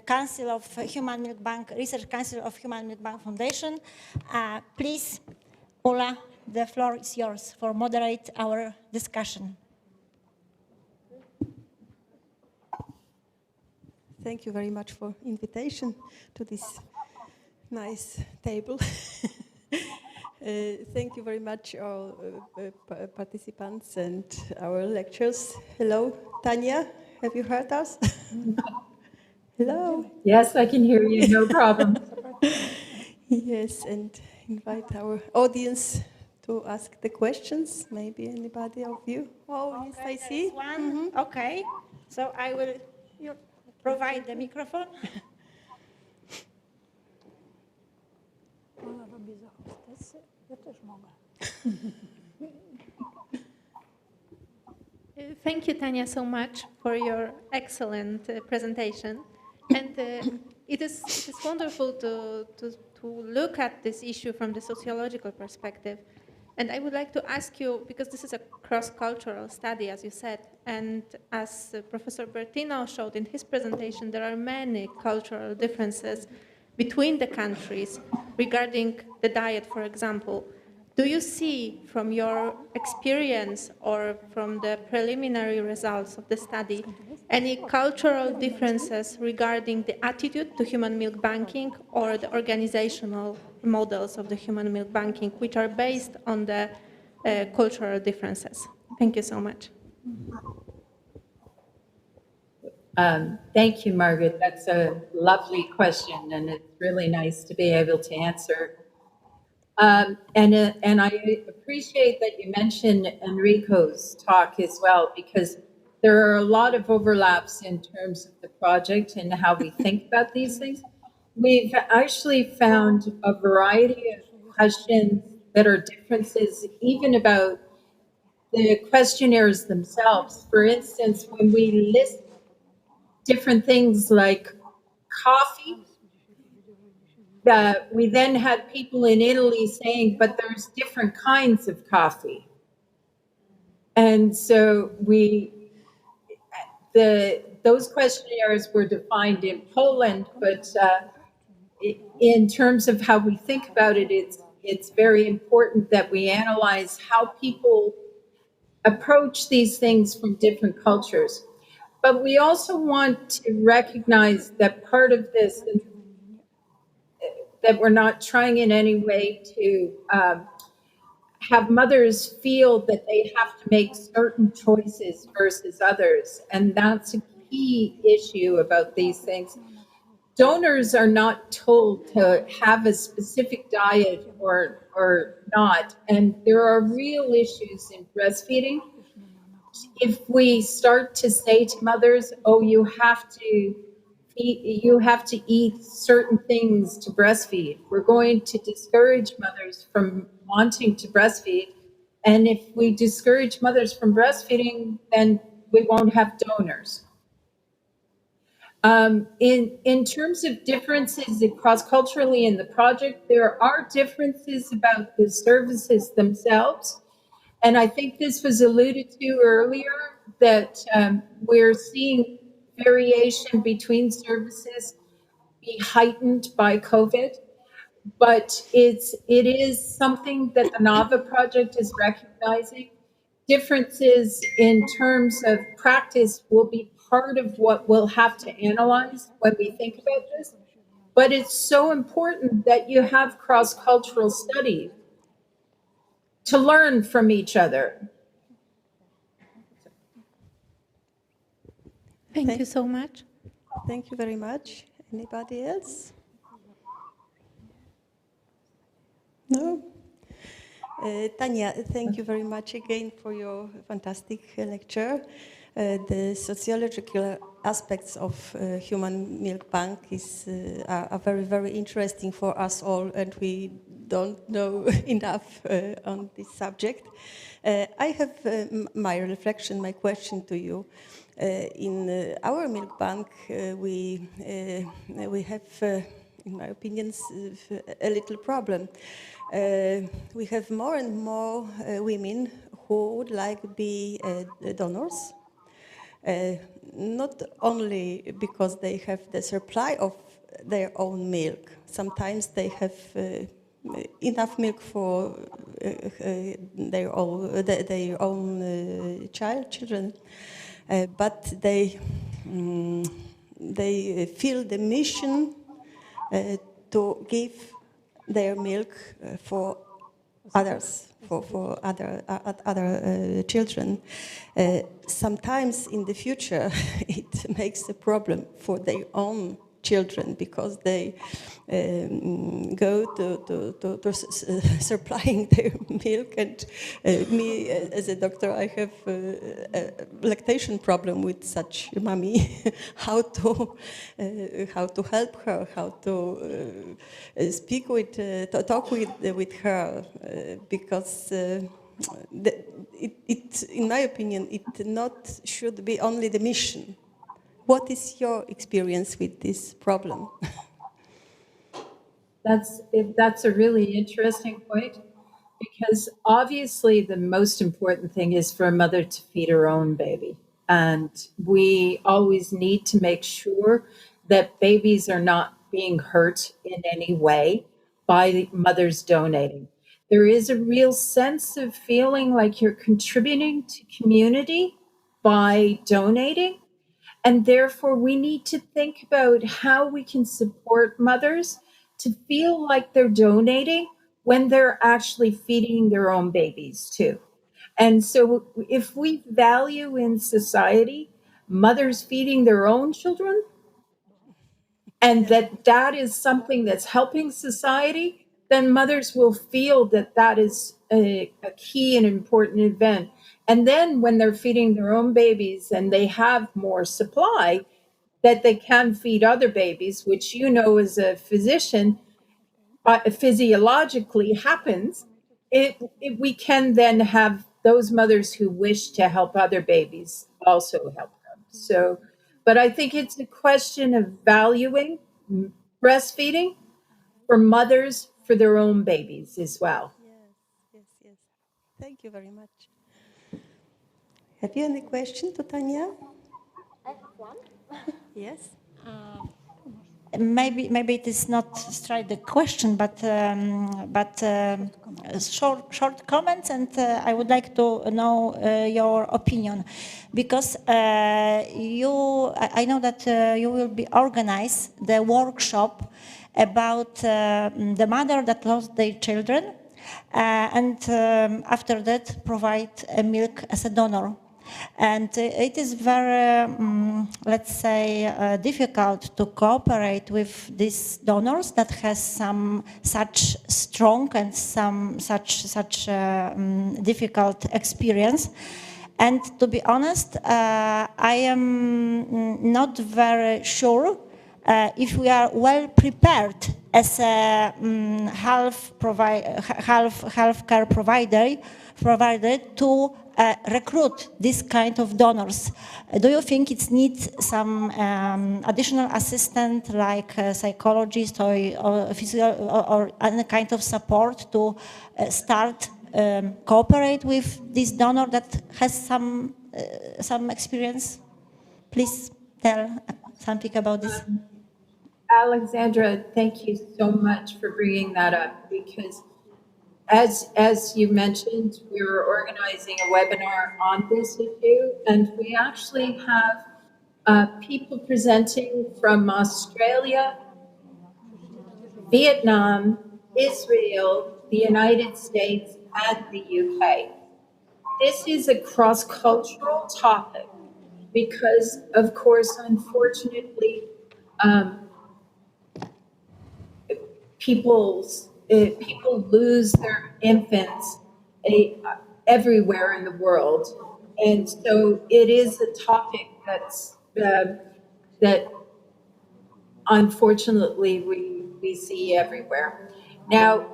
Council of Human Milk Bank, Research Council of Human Milk Bank Foundation. Please, Ula, the floor is yours for moderate our discussion. Thank you very much for invitation to this nice table. Thank you very much, all participants and our lecturers. Hello, Tanya, have you heard us? Hello. Yes, I can hear you, no problem. Yes, and invite our audience to ask the questions. Maybe anybody of you? Oh, yes, I see. One. Okay, so I will provide the microphone. Thank you, Tanya, so much for your excellent presentation. And it is wonderful to look at this issue from the sociological perspective. And I would like to ask you, because this is a cross-cultural study, as you said, and as Professor Bertino showed in his presentation, there are many cultural differences between the countries regarding the diet, for example. Do you see from your experience or from the preliminary results of the study any cultural differences regarding the attitude to human milk banking or the organizational models of the human milk banking, which are based on the cultural differences? Thank you so much. Thank you, Margaret. That's a lovely question, and it's really nice to be able to answer. And I appreciate that you mentioned Enrico's talk as well, because there are a lot of overlaps in terms of the project and how we think about these things. We've actually found a variety of questions that are differences, even about the questionnaires themselves. For instance, when we list different things like coffee, we then had people in Italy saying, but there's different kinds of coffee. And so those questionnaires were defined in Poland, but in terms of how we think about it, it's very important that we analyze how people approach these things from different cultures. But we also want to recognize that part of this, that we're not trying in any way to have mothers feel that they have to make certain choices versus others. And that's a key issue about these things. Donors are not told to have a specific diet or not. And there are real issues in breastfeeding. If we start to say to mothers, oh, you have to eat certain things to breastfeed, we're going to discourage mothers from wanting to breastfeed. And if we discourage mothers from breastfeeding, then we won't have donors. In terms of differences cross-culturally in the project, there are differences about the services themselves. And I think this was alluded to earlier, that we're seeing variation between services be heightened by COVID. But it is something that the NAVA project is recognizing. Differences in terms of practice will be part of what we'll have to analyze when we think about this. But it's so important that you have cross-cultural studies to learn from each other. Thank you so much. Thank you very much. Anybody else? No? Tanya, thank you very much again for your fantastic lecture. The sociological aspects of Human Milk Bank are very, very interesting for us all, and we don't know enough on this subject. I have my reflection, my question to you. In our milk bank, we have, in my opinion, a little problem. We have more and more women who would like to be donors, not only because they have the supply of their own milk. Sometimes they have enough milk for their own children, but they feel the mission to give their milk for others, for other children. Sometimes in the future it makes a problem for their own children because they go to supplying their milk, and me as a doctor, I have a lactation problem with such mommy. how to help her, how to speak with, to talk with her, because it, in my opinion, it not should be only the mission. What is your experience with this problem? That's a really interesting point, because obviously the most important thing is for a mother to feed her own baby. And we always need to make sure that babies are not being hurt in any way by mothers donating. There is a real sense of feeling like you're contributing to community by donating. And therefore, we need to think about how we can support mothers to feel like they're donating when they're actually feeding their own babies too. And so if we value in society mothers feeding their own children, and that is something that's helping society, then mothers will feel that is a key and important event. And then when they're feeding their own babies and they have more supply, that they can feed other babies, which as a physician, physiologically happens, we can then have those mothers who wish to help other babies also help them. So, but I think it's a question of valuing breastfeeding for mothers for their own babies as well. Yes. Thank you very much. Have you any question to Tanya? I have one. Yes. Maybe it is not straight the question, but short comments, and I would like to know your opinion, because I know that you will be organize the workshop about the mother that lost their children, and after that provide milk as a donor. And it is very, let's say, difficult to cooperate with these donors that has some such strong and some such difficult experience. And to be honest, I am not very sure if we are well prepared as a healthcare provider to recruit this kind of donors. Do you think it needs some additional assistant like a psychologist or physio or any kind of support to start cooperate with this donor that has some experience? Please tell something about this. Alexandra, thank you so much for bringing that up, because as you mentioned, we were organizing a webinar on this issue, and we actually have people presenting from Australia, Vietnam, Israel, the United States, and the UK. This is a cross-cultural topic because, of course, unfortunately, people lose their infants everywhere in the world. And so it is a topic that unfortunately we see everywhere. Now,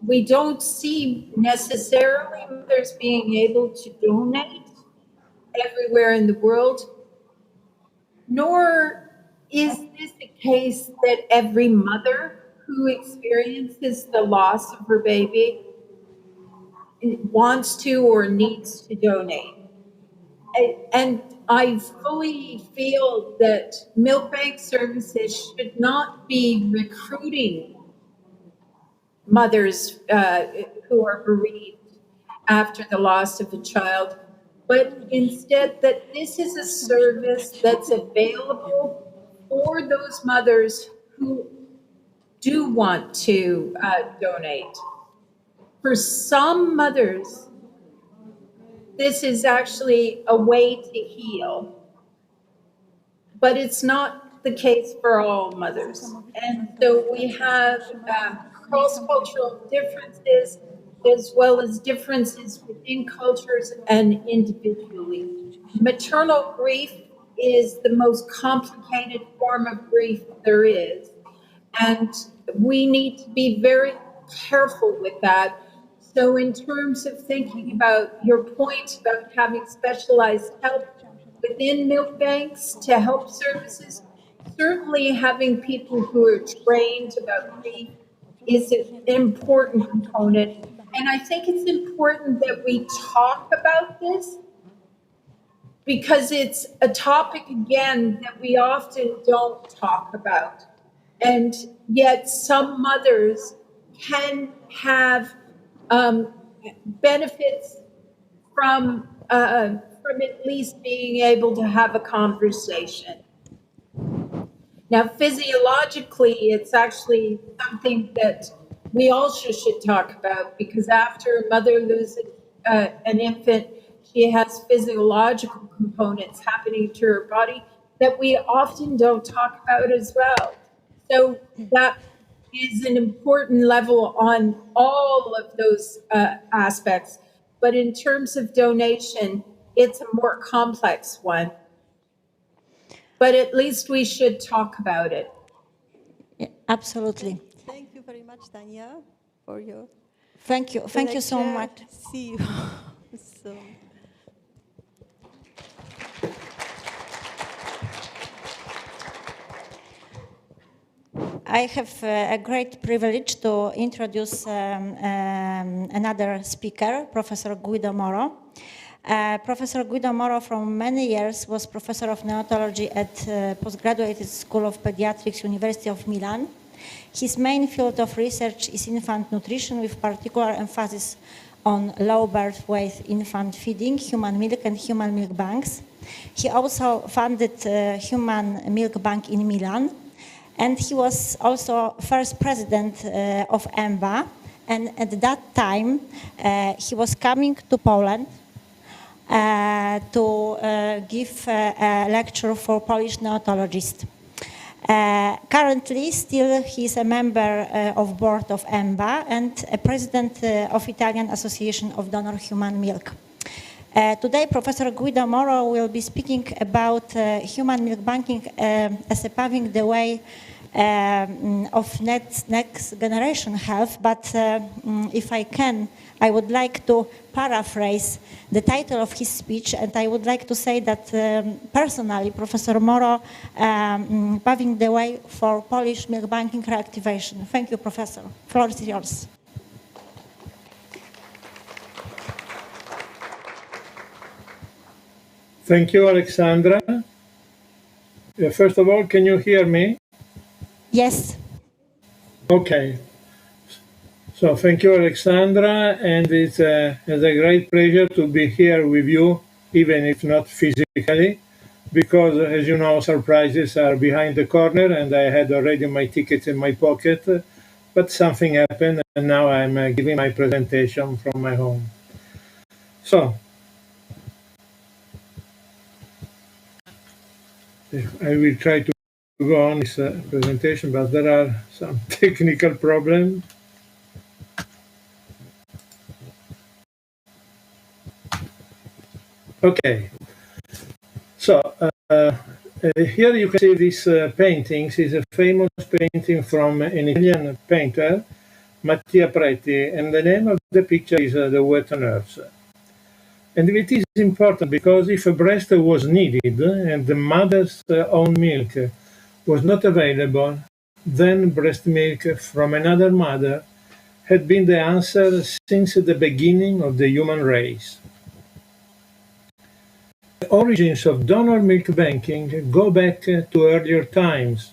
we don't see necessarily mothers being able to donate everywhere in the world, nor is this the case that every mother who experiences the loss of her baby wants to or needs to donate. And I fully feel that milk bank services should not be recruiting mothers who are bereaved after the loss of a child, but instead that this is a service that's available for those mothers who do want to donate. For some mothers, this is actually a way to heal, but it's not the case for all mothers. And so we have cross-cultural differences as well as differences within cultures and individually. Maternal grief is the most complicated form of grief there is. And we need to be very careful with that. So in terms of thinking about your point about having specialized help within milk banks to help services, certainly having people who are trained about grief is an important component. And I think it's important that we talk about this because it's a topic, again, that we often don't talk about. And yet some mothers can have benefits from at least being able to have a conversation. Now, physiologically, it's actually something that we also should talk about, because after a mother loses an infant, She has physiological components happening to her body that we often don't talk about as well. So that is an important level on all of those aspects. But in terms of donation, it's a more complex one. But at least we should talk about it. Yeah, absolutely. Thank you very much, Tanya, for your Thank you. Thank you so lecture. much. See you soon. I have a great privilege to introduce another speaker, Professor Guido Moro. Professor Guido Moro, for many years, was professor of neonatology at Postgraduate School of Pediatrics, University of Milan. His main field of research is infant nutrition, with particular emphasis on low birth weight infant feeding, human milk, and human milk banks. He also founded Human Milk Bank in Milan, and he was also first president of EMBA. And at that time, he was coming to Poland to give a lecture for Polish neonatologists. Currently, still, he is a member of board of EMBA and a president of Italian Association of Donor Human Milk. Today, Professor Guido Moro will be speaking about human milk banking as a paving the way of next generation health. But if I can, I would like to paraphrase the title of his speech, and I would like to say that personally, Professor Moro paving the way for Polish milk banking reactivation. Thank you, Professor. Floor is yours. Thank you, Alexandra. First of all, can you hear me? Yes. Okay. So thank you, Alexandra, and it's a great pleasure to be here with you, even if not physically, because, as you know, surprises are behind the corner, and I had already my tickets in my pocket, but something happened, and now I'm giving my presentation from my home. So, I will try to go on this presentation, but there are some technical problems. Okay, so here you can see this painting. It's a famous painting from an Italian painter, Mattia Preti, and the name of the picture is The Wet Nurse. And it is important because if a breast was needed and the mother's own milk was not available, then breast milk from another mother had been the answer since the beginning of the human race. The origins of donor milk banking go back to earlier times,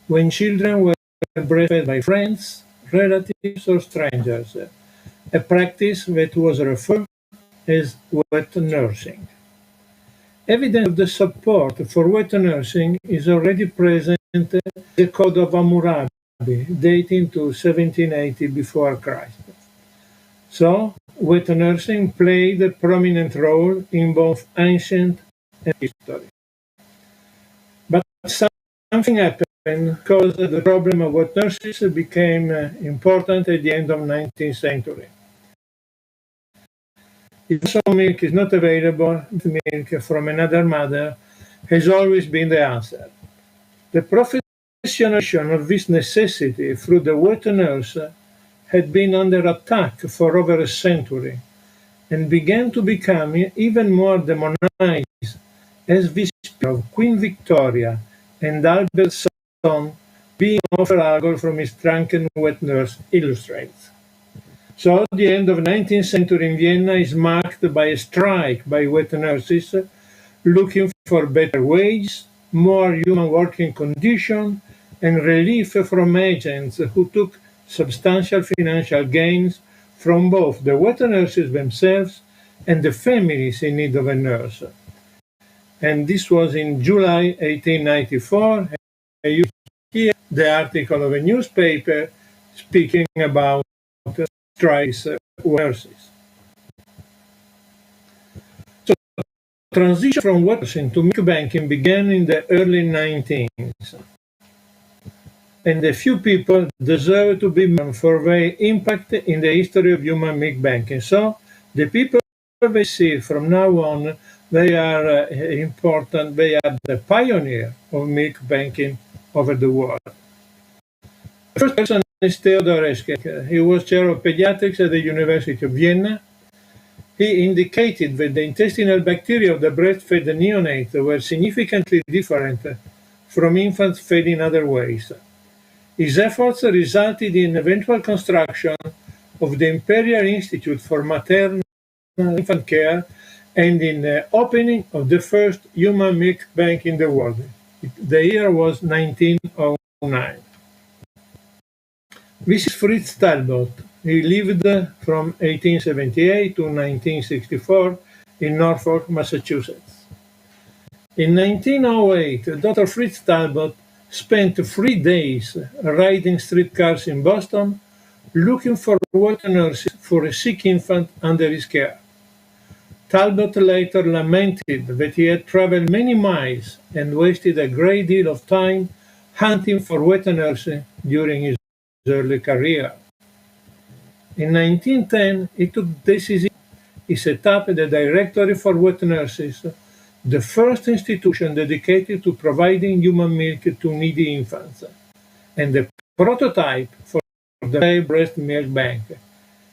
when children were breastfed by friends, relatives, or strangers, a practice that was referred as wet nursing. Evidence of the support for wet nursing is already present in the Code of Hammurabi, dating to 1780 before Christ. So, wet nursing played a prominent role in both ancient and history. But something happened because the problem of wet nurses became important at the end of the 19th century. If some milk is not available, milk from another mother has always been the answer. The professionalization of this necessity through the wet nurse had been under attack for over a century and began to become even more demonized as this of Queen Victoria and Albert's son being offered alcohol from his drunken wet nurse illustrates. So the end of the 19th century in Vienna is marked by a strike by wet nurses looking for better wages, more human working conditions, and relief from agents who took substantial financial gains from both the wet nurses themselves and the families in need of a nurse. And this was in July 1894. And you hear the article of a newspaper speaking about strikes nurses. transition from water into milk banking began in the early 19th. And a few people deserve to be known for their impact in the history of human milk banking. So the people we see from now on, they are important, they are the pioneer of milk banking over the world. The first person is Theodor Eschenk. He was chair of pediatrics at the University of Vienna. He indicated that the intestinal bacteria of the breastfed neonate were significantly different from infants fed in other ways. His efforts resulted in eventual construction of the Imperial Institute for Maternal Infant Care and in the opening of the first human milk bank in the world. The year was 1909. This is Fritz Talbot. He lived from 1878 to 1964 in Norfolk, Massachusetts. In 1908, Dr. Fritz Talbot spent 3 days riding streetcars in Boston looking for water nurses for a sick infant under his care. Talbot later lamented that he had traveled many miles and wasted a great deal of time hunting for wet nurses during his early career. In 1910, he took decisive. He set up the Directory for Wet Nurses, the first institution dedicated to providing human milk to needy infants, and the prototype for the breast milk bank.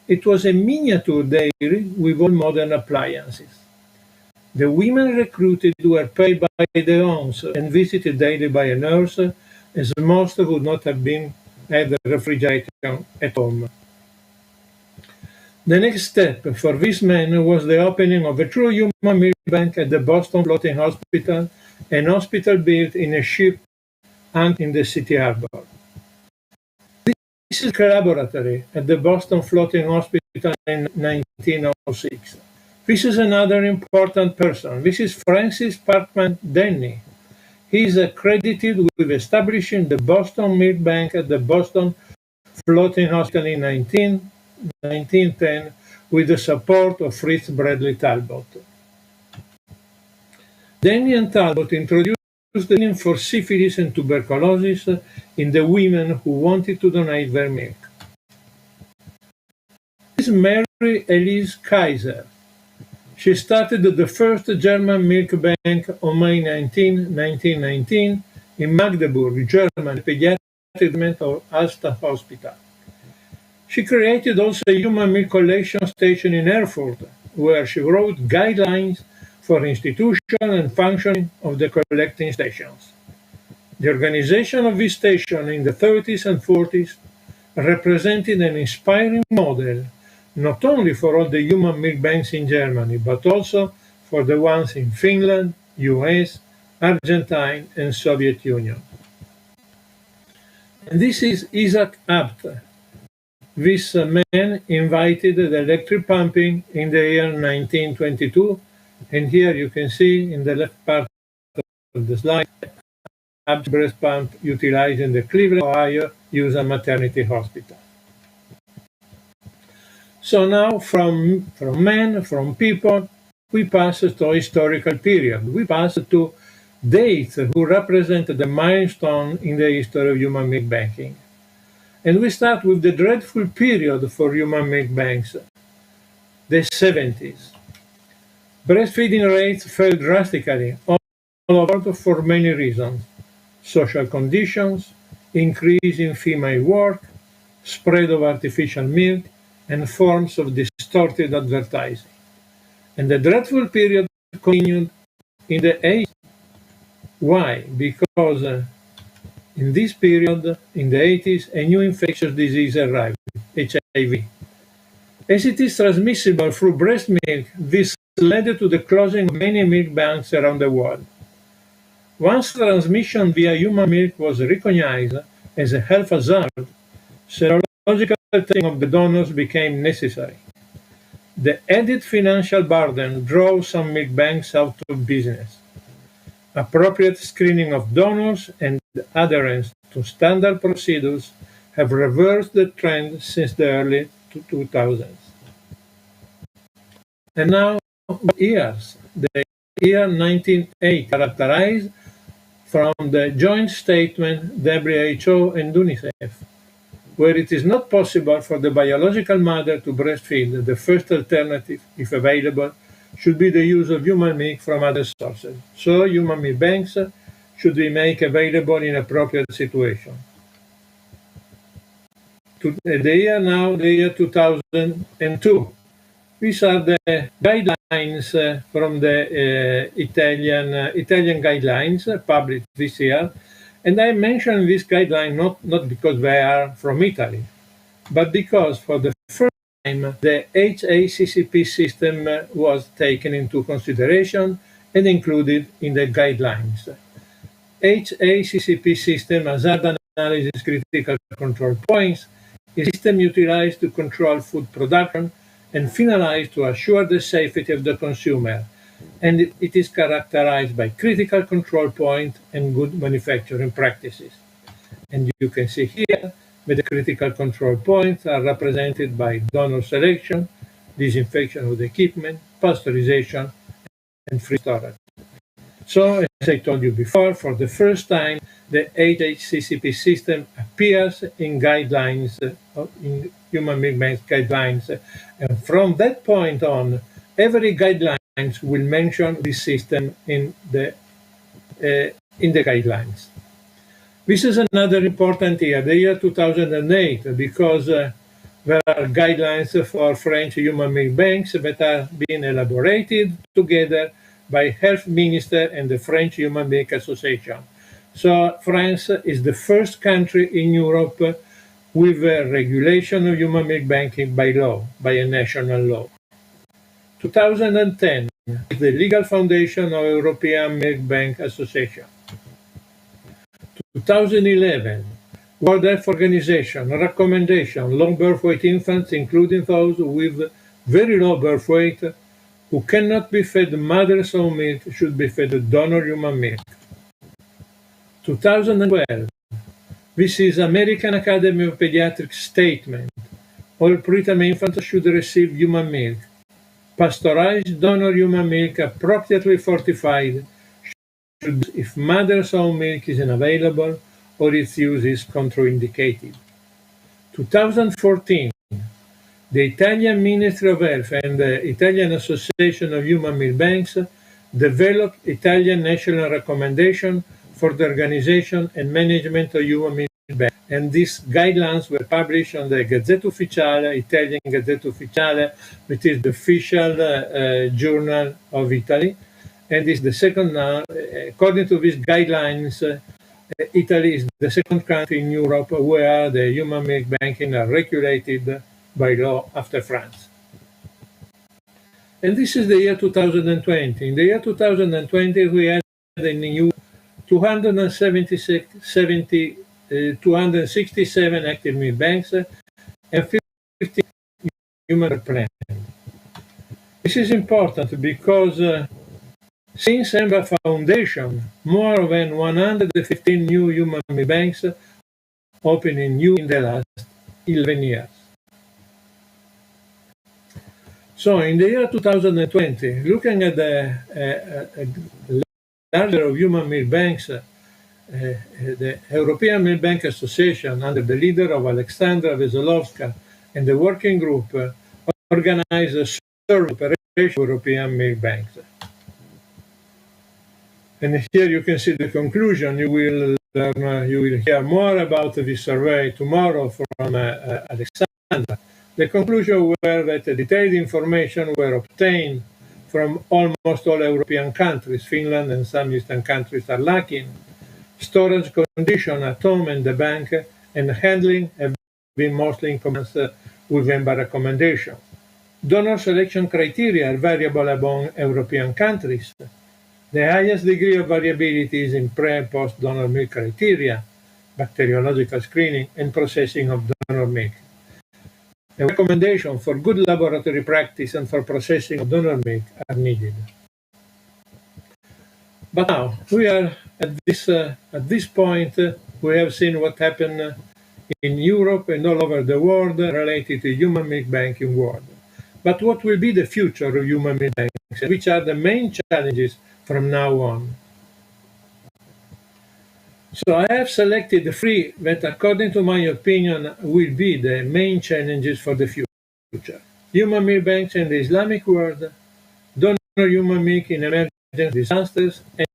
It was a miniature dairy with all modern appliances. The women recruited were paid by their homes and visited daily by a nurse, as most would not have been had refrigeration at home. The next step for this man was the opening of a true human milk bank at the Boston Floating Hospital, an hospital built in a ship anchored in the city harbor. This is a laboratory at the Boston Floating Hospital in 1906. This is another important person. This is Francis Parkman Denny. He is credited with establishing the Boston Milk Bank at the Boston Floating Hospital in 1910 with the support of Fritz Bradley Talbot. Denny and Talbot introduced the training for syphilis and tuberculosis in the women who wanted to donate their milk. This is Mary Elise Kaiser. She started the first German milk bank on May 19, 1919 in Magdeburg, Germany, pediatric department of Alsta Hospital. She created also a human milk collection station in Erfurt, where she wrote guidelines for institution and functioning of the collecting stations. The organization of this station in the 30s and 40s represented an inspiring model, not only for all the human milk banks in Germany, but also for the ones in Finland, US, Argentina, and Soviet Union. And this is Isaac Abt. This man invited the electric pumping in the year 1922, and here you can see in the left part of the slide, Abt's breast pump utilized in the Cleveland, Ohio, USA Maternity Hospital. So now from men, from people, we pass to a historical period. We pass to dates who represent the milestone in the history of human milk banking. And we start with the dreadful period for human milk banks, the 70s. Breastfeeding rates fell drastically all over for many reasons: social conditions, increase in female work, spread of artificial milk, and forms of distorted advertising. And the dreadful period continued in the 80s. Why? Because in this period, in the 80s, a new infectious disease arrived, HIV. As it is transmissible through breast milk, this led to the closing of many milk banks around the world. Once transmission via human milk was recognized as a health hazard, serological testing of the donors became necessary. The added financial burden drove some milk banks out of business. Appropriate screening of donors and adherence to standard procedures have reversed the trend since the early 2000s. And now, years, the year 1980, characterized from the joint statement WHO and UNICEF, where it is not possible for the biological mother to breastfeed. The first alternative, if available, should be the use of human milk from other sources. So human milk banks should be made available in appropriate situations. The year 2002. These are the guidelines from the Italian guidelines published this year. And I mention these guidelines not because they are from Italy, but because for the first time the HACCP system was taken into consideration and included in the guidelines. HACCP system, hazard analysis critical control points, is a system utilized to control food production and finalized to assure the safety of the consumer. And it is characterized by critical control point and good manufacturing practices. And you can see here that the critical control points are represented by donor selection, disinfection of the equipment, pasteurization, and free storage. So, as I told you before, for the first time, the HACCP system appears in guidelines, in human milk bank guidelines. And from that point on, every guidelines will mention this system in the guidelines. This is another important year, the year 2008, because there are guidelines for French human milk banks that are being elaborated together by Health Minister and the French Human Milk Association. So France is the first country in Europe with a regulation of human milk banking by law, by a national law. 2010 is the legal foundation of European Milk Bank Association. 2011, World Health Organization recommendation, low birth weight infants, including those with very low birth weight, who cannot be fed mother's own milk, should be fed donor human milk. 2012, this is American Academy of Pediatrics statement. All preterm infants should receive human milk. Pasteurized donor human milk appropriately fortified should, if mother's own milk is unavailable or its use is contraindicated. 2014, the Italian Ministry of Health and the Italian Association of Human Milk Banks developed Italian national recommendation for the organization and management of human milk banks. And these guidelines were published on the Gazzetta Ufficiale, Italian Gazzetta Ufficiale, which is the official journal of Italy. And is the second now, according to these guidelines, Italy is the second country in Europe where the human milk banking are regulated by law after France. And this is the year 2020. In the year 2020, we had a new 267 active milk banks and 50 human plans. This is important because since EMBA Foundation, more than 115 new human milk banks opened in the last 11 years. So in the year 2020, looking at the larger of human milk banks, the European Milk Bank Association, under the leader of Aleksandra Veselovska, and the working group organized a survey operation of European milk banks. And here you can see the conclusion. You will hear more about this survey tomorrow from Aleksandra. The conclusion were that detailed information were obtained from almost all European countries. Finland and some Eastern countries are lacking. Storage condition at home and the bank and handling have been mostly in compliance with EMBA recommendation. Donor selection criteria are variable among European countries. The highest degree of variability is in pre- and post-donor milk criteria, bacteriological screening, and processing of donor milk. A recommendation for good laboratory practice and for processing of donor milk are needed. But now, we are at this point, we have seen what happened in Europe and all over the world related to human milk banking world. But what will be the future of human milk banking? which are the main challenges from now on. So I have selected 3 that, according to my opinion, will be the main challenges for the future. Human milk banks in the Islamic world, donor human milk in emergency disasters, and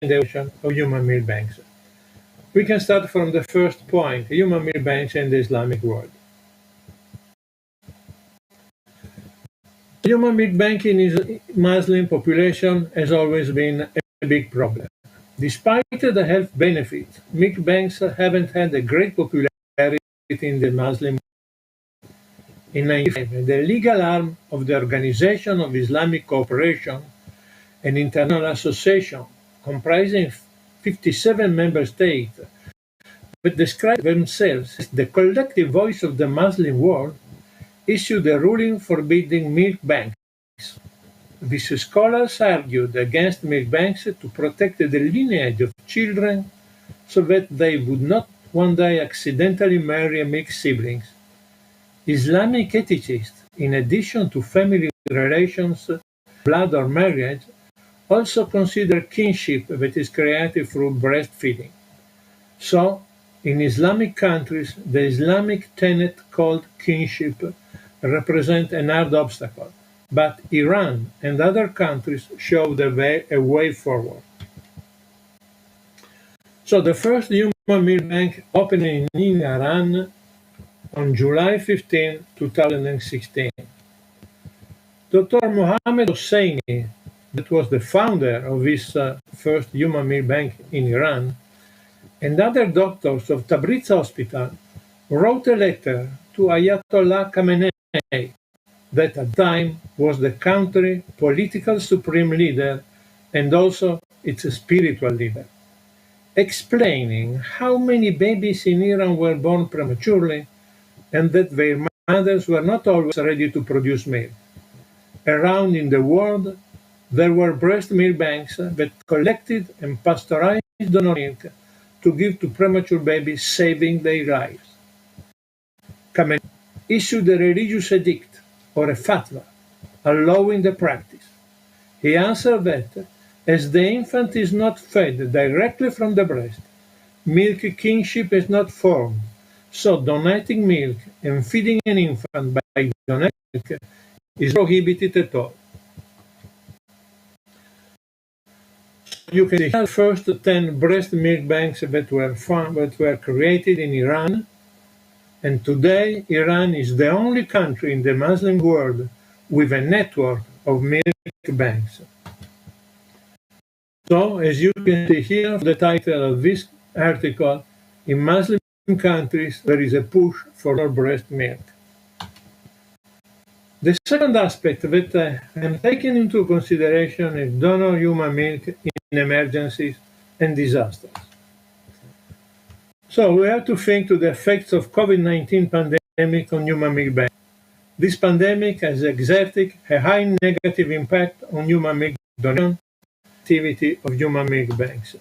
the ocean of human milk banks. We can start from the first point, human milk banks in the Islamic world. Human milk banking in Muslim population has always been a big problem. Despite the health benefits, milk banks haven't had a great popularity in the Muslim world. In 1995, the legal arm of the Organization of Islamic Cooperation, an international association comprising 57 member states, that describe themselves as the collective voice of the Muslim world, issued a ruling forbidding milk banks. These scholars argued against milk banks to protect the lineage of children so that they would not one day accidentally marry milk siblings. Islamic ethicists, in addition to family relations, blood or marriage, also consider kinship that is created through breastfeeding. So, in Islamic countries, the Islamic tenet called kinship represents an hard obstacle. But Iran and other countries show a way forward. So the first human milk bank opened in Iran on July 15, 2016. Dr. Mohammed Hosseini, that was the founder of this first human milk bank in Iran, and other doctors of Tabriz Hospital wrote a letter to Ayatollah Khamenei, that at the time was the country's political supreme leader and also its spiritual leader, explaining how many babies in Iran were born prematurely and that their mothers were not always ready to produce milk. Around in the world, there were breast milk banks that collected and pasteurized donor milk to give to premature babies, saving their lives. Khamenei issued a religious edict or a fatwa, allowing the practice. He answered that, as the infant is not fed directly from the breast, milk kinship is not formed, so donating milk and feeding an infant by donating milk is prohibited at all. You can see the first 10 breast milk banks that were created in Iran, and today, Iran is the only country in the Muslim world with a network of milk banks. So, as you can see here, the title of this article, in Muslim countries, there is a push for more breast milk. The second aspect that I am taking into consideration is donor human milk in emergencies and disasters. So we have to think to the effects of COVID-19 pandemic on human milk banks. This pandemic has exerted a high negative impact on human milk donation activity of human milk banks.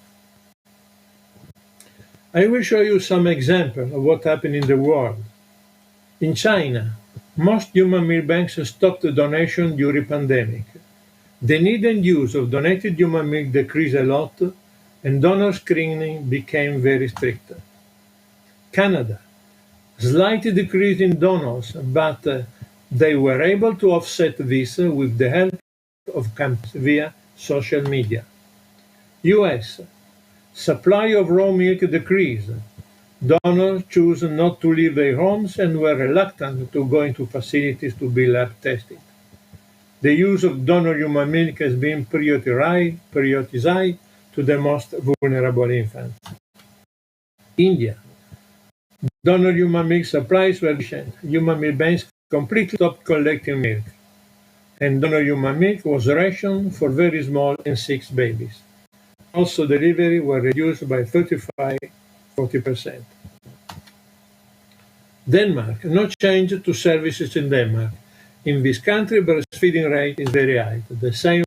I will show you some examples of what happened in the world. In China, most human milk banks stopped donation during pandemic. The need and use of donated human milk decreased a lot, and donor screening became very strict. Canada, slight decrease in donors, but they were able to offset this with the help of campaigns via social media. US, supply of raw milk decreased. Donors chose not to leave their homes and were reluctant to go into facilities to be lab tested. The use of donor human milk has been prioritized to the most vulnerable infants. India, donor human milk supplies were efficient. Human milk banks completely stopped collecting milk, and donor human milk was rationed for very small and sick babies. Also, delivery were reduced by 35–40%. Denmark, no change to services in Denmark. In this country, breastfeeding rate is very high. The same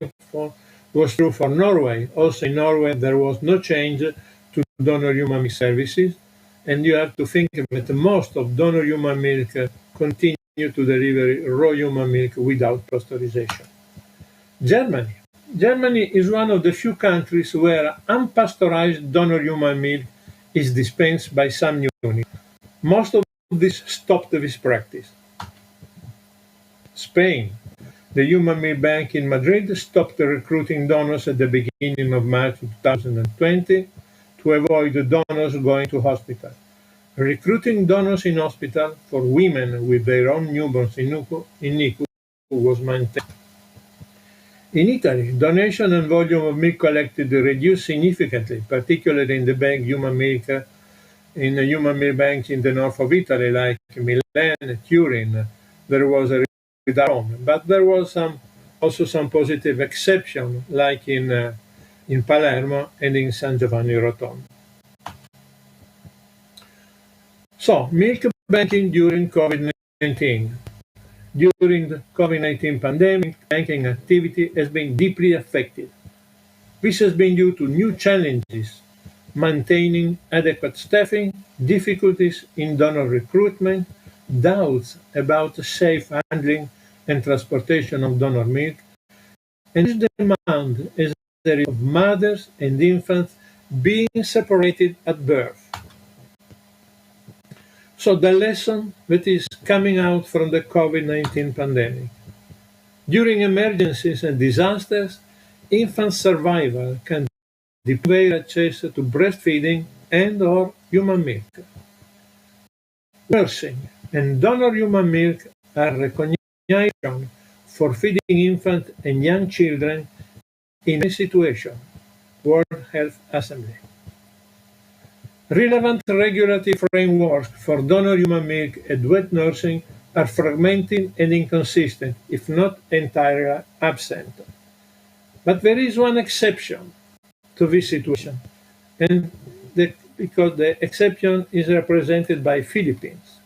was true for Norway. Also in Norway, there was no change to donor human milk services, and you have to think that most of donor human milk continue to deliver raw human milk without pasteurization. Germany. Germany is one of the few countries where unpasteurized donor human milk is dispensed by some unit. Most of this stopped this practice. Spain. The Human Milk Bank in Madrid stopped recruiting donors at the beginning of March 2020 to avoid the donors going to hospital. Recruiting donors in hospital for women with their own newborns in NICU was maintained. In Italy, donation and volume of milk collected reduced significantly, particularly in the bank human milk in the human milk banks in the north of Italy, like Milan, Turin. There was a reduction, but there was also some positive exception, like in Palermo and in San Giovanni Rotondo. So, milk banking during COVID-19. During the COVID-19 pandemic, banking activity has been deeply affected. This has been due to new challenges, maintaining adequate staffing, difficulties in donor recruitment, doubts about safe handling and transportation of donor milk, and this demand is the result of mothers and infants being separated at birth. So the lesson that is coming out from the COVID-19 pandemic. During emergencies and disasters, infant survival can depend on access to breastfeeding and or human milk. Nursing and donor human milk are recognized for feeding infants and young children in a situation. World Health Assembly. Relevant regulatory frameworks for donor human milk and wet nursing are fragmented and inconsistent, if not entirely absent. But there is one exception to this situation, and because the exception is represented by Philippines.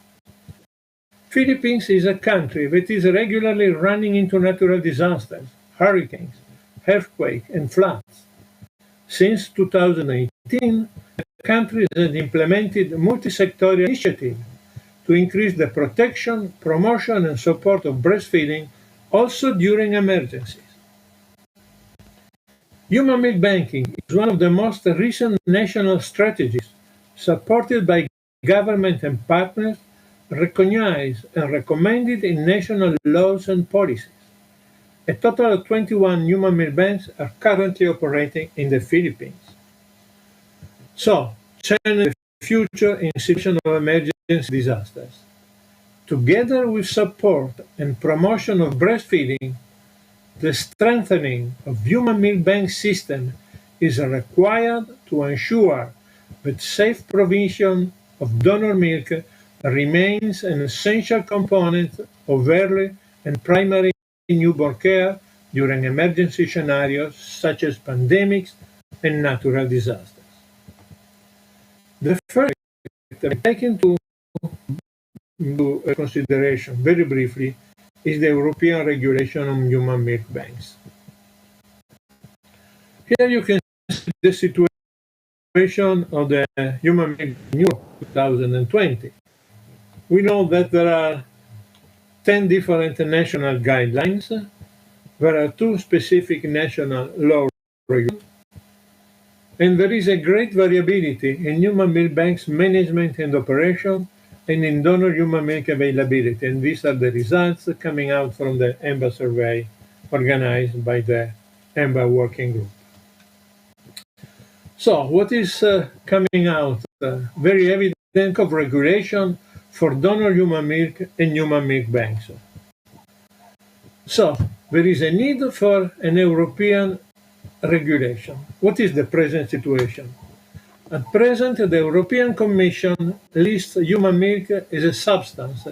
Philippines is a country that is regularly running into natural disasters, hurricanes, earthquakes, and floods. Since 2018, the country has implemented multi-sectorial initiatives to increase the protection, promotion, and support of breastfeeding, also during emergencies. Human milk banking is one of the most recent national strategies, supported by government and partners, recognized and recommended in national laws and policies. A total of 21 human milk banks are currently operating in the Philippines. So, China the future in situation of emergency disasters. Together with support and promotion of breastfeeding, the strengthening of human milk bank system is required to ensure that safe provision of donor milk remains an essential component of early and primary newborn care during emergency scenarios such as pandemics and natural disasters. The first taken into consideration very briefly is the European regulation on human milk banks. Here you can see the situation of the human milk in Europe 2020. We know that there are 10 different national guidelines. There are 2 specific national law regulations. And there is a great variability in human milk banks management and operation and in donor human milk availability. And these are the results coming out from the EMBA survey organized by the EMBA working group. So what is coming out? Very evident of regulation for donor human milk and human milk banks. So there is a need for an European regulation. What is the present situation? At present, the European Commission lists human milk as a substance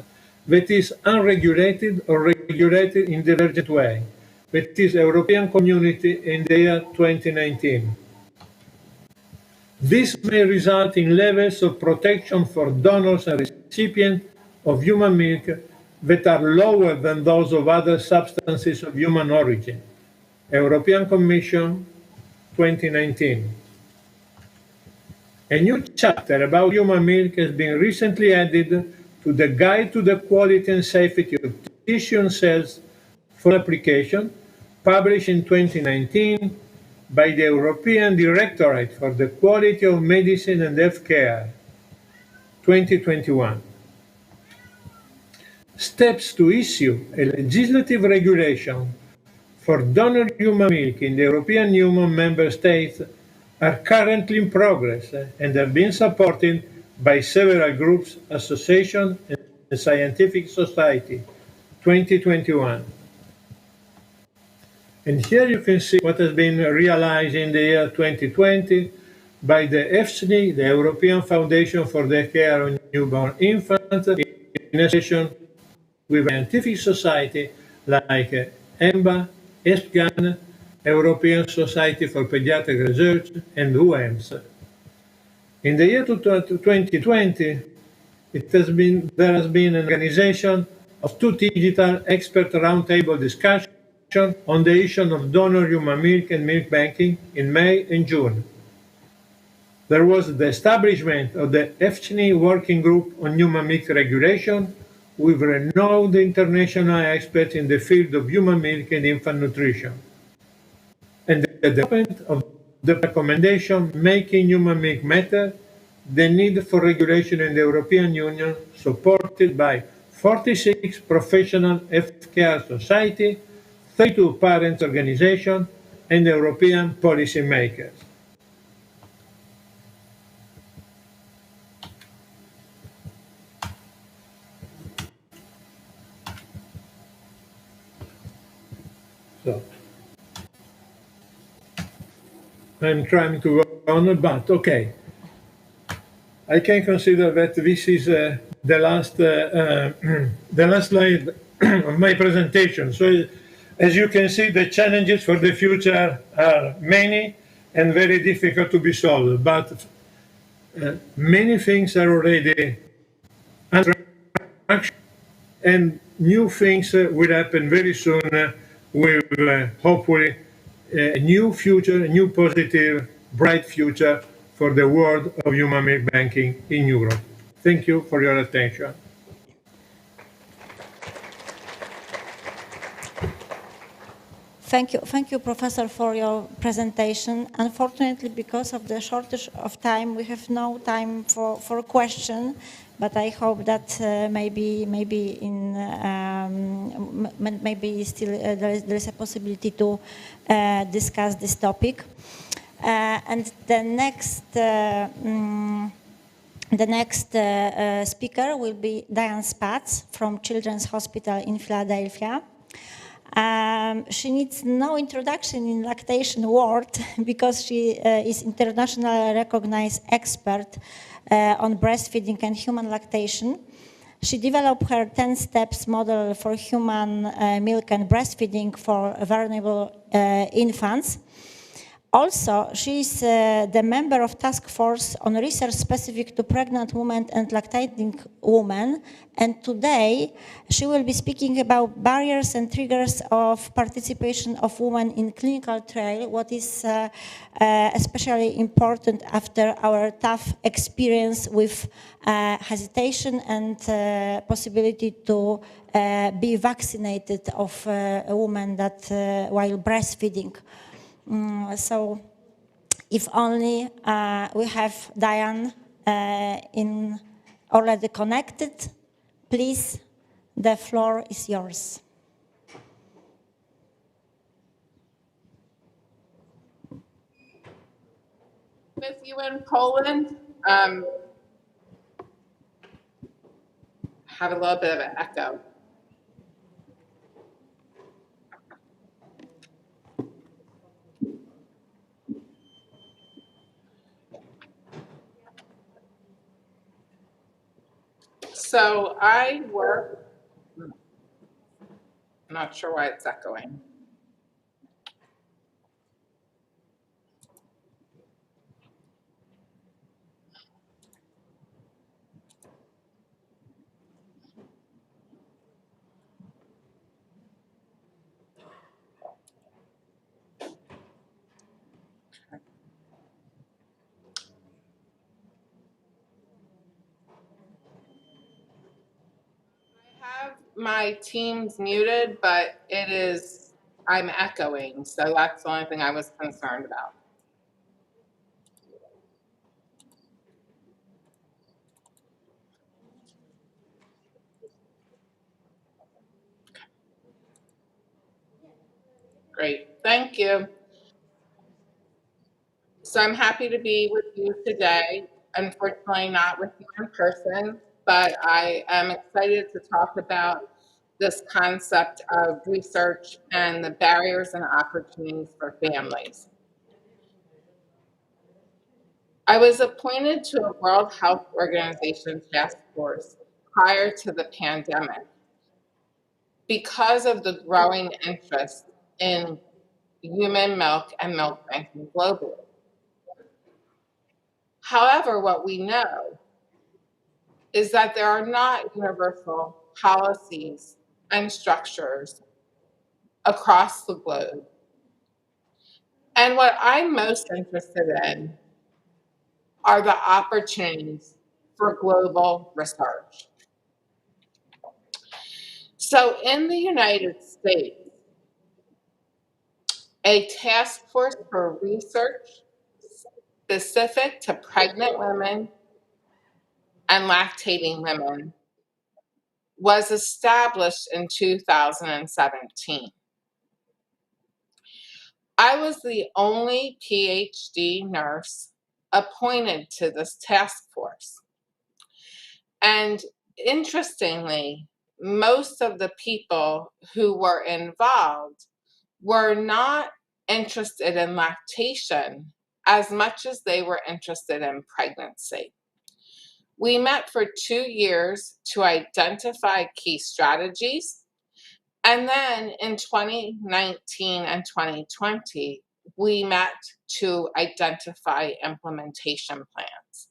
that is unregulated or regulated in divergent way. That is European Community in the year 2019. This may result in levels of protection for donors and recipients of human milk that are lower than those of other substances of human origin. European Commission 2019. A new chapter about human milk has been recently added to the Guide to the Quality and Safety of Tissue and Cells for Application, published in 2019 by the European Directorate for the Quality of Medicine and Healthcare, 2021. Steps to issue a legislative regulation for donor human milk in the European Union member states are currently in progress and have been supported by several groups, associations, and scientific society, 2021. And here you can see what has been realized in the year 2020 by the EFSNI, the European Foundation for the Care of Newborn Infants, in association with scientific society like EMBA, ESPGHAN, European Society for Pediatric Research, and UEMS. In the year 2020, there has been an organization of 2 digital expert roundtable discussions on the issue of donor human milk and milk banking in May and June. There was the establishment of the EFCHNI Working Group on Human Milk Regulation with renowned international experts in the field of human milk and infant nutrition. And the development of the recommendation Making Human Milk Matter, the need for regulation in the European Union, supported by 46 professional healthcare society, 32 parents' organizations, and European policy makers. So, I'm trying to go on, but okay. I can consider that this is the last slide of my presentation. So, as you can see, the challenges for the future are many and very difficult to be solved. But many things are already under action, and new things will happen very soon. With hopefully a new future, a new positive, bright future for the world of human milk banking in Europe. Thank you for your attention. Thank you, Professor, for your presentation. Unfortunately, because of the shortage of time, we have no time for a question. But I hope that maybe still there is a possibility to discuss this topic. And the next speaker will be Diane Spatz from Children's Hospital in Philadelphia. She needs no introduction in lactation world because she is internationally recognized expert on breastfeeding and human lactation. She developed her 10 steps model for human milk and breastfeeding for vulnerable infants. Also, she is the member of task force on research specific to pregnant women and lactating women. And today, she will be speaking about barriers and triggers of participation of women in clinical trial, what is especially important after our tough experience with hesitation and possibility to be vaccinated of a woman that while breastfeeding. So if only we have Diane already connected, please, the floor is yours. With you in Poland, have a little bit of an echo. So I work, I'm not sure why it's echoing. My Teams muted, but it is I'm echoing, so that's the only thing I was concerned about. Great, thank you. So I'm happy to be with you today. Unfortunately, not with you in person, but I am excited to talk about this concept of research and the barriers and opportunities for families. I was appointed to a World Health Organization task force prior to the pandemic because of the growing interest in human milk and milk banking globally. However, what we know is that there are not universal policies and structures across the globe. And what I'm most interested in are the opportunities for global research. So in the United States, a task force for research specific to pregnant women and lactating women was established in 2017. I was the only PhD nurse appointed to this task force. And interestingly, most of the people who were involved were not interested in lactation as much as they were interested in pregnancy. We met for 2 years to identify key strategies. And then in 2019 and 2020, we met to identify implementation plans.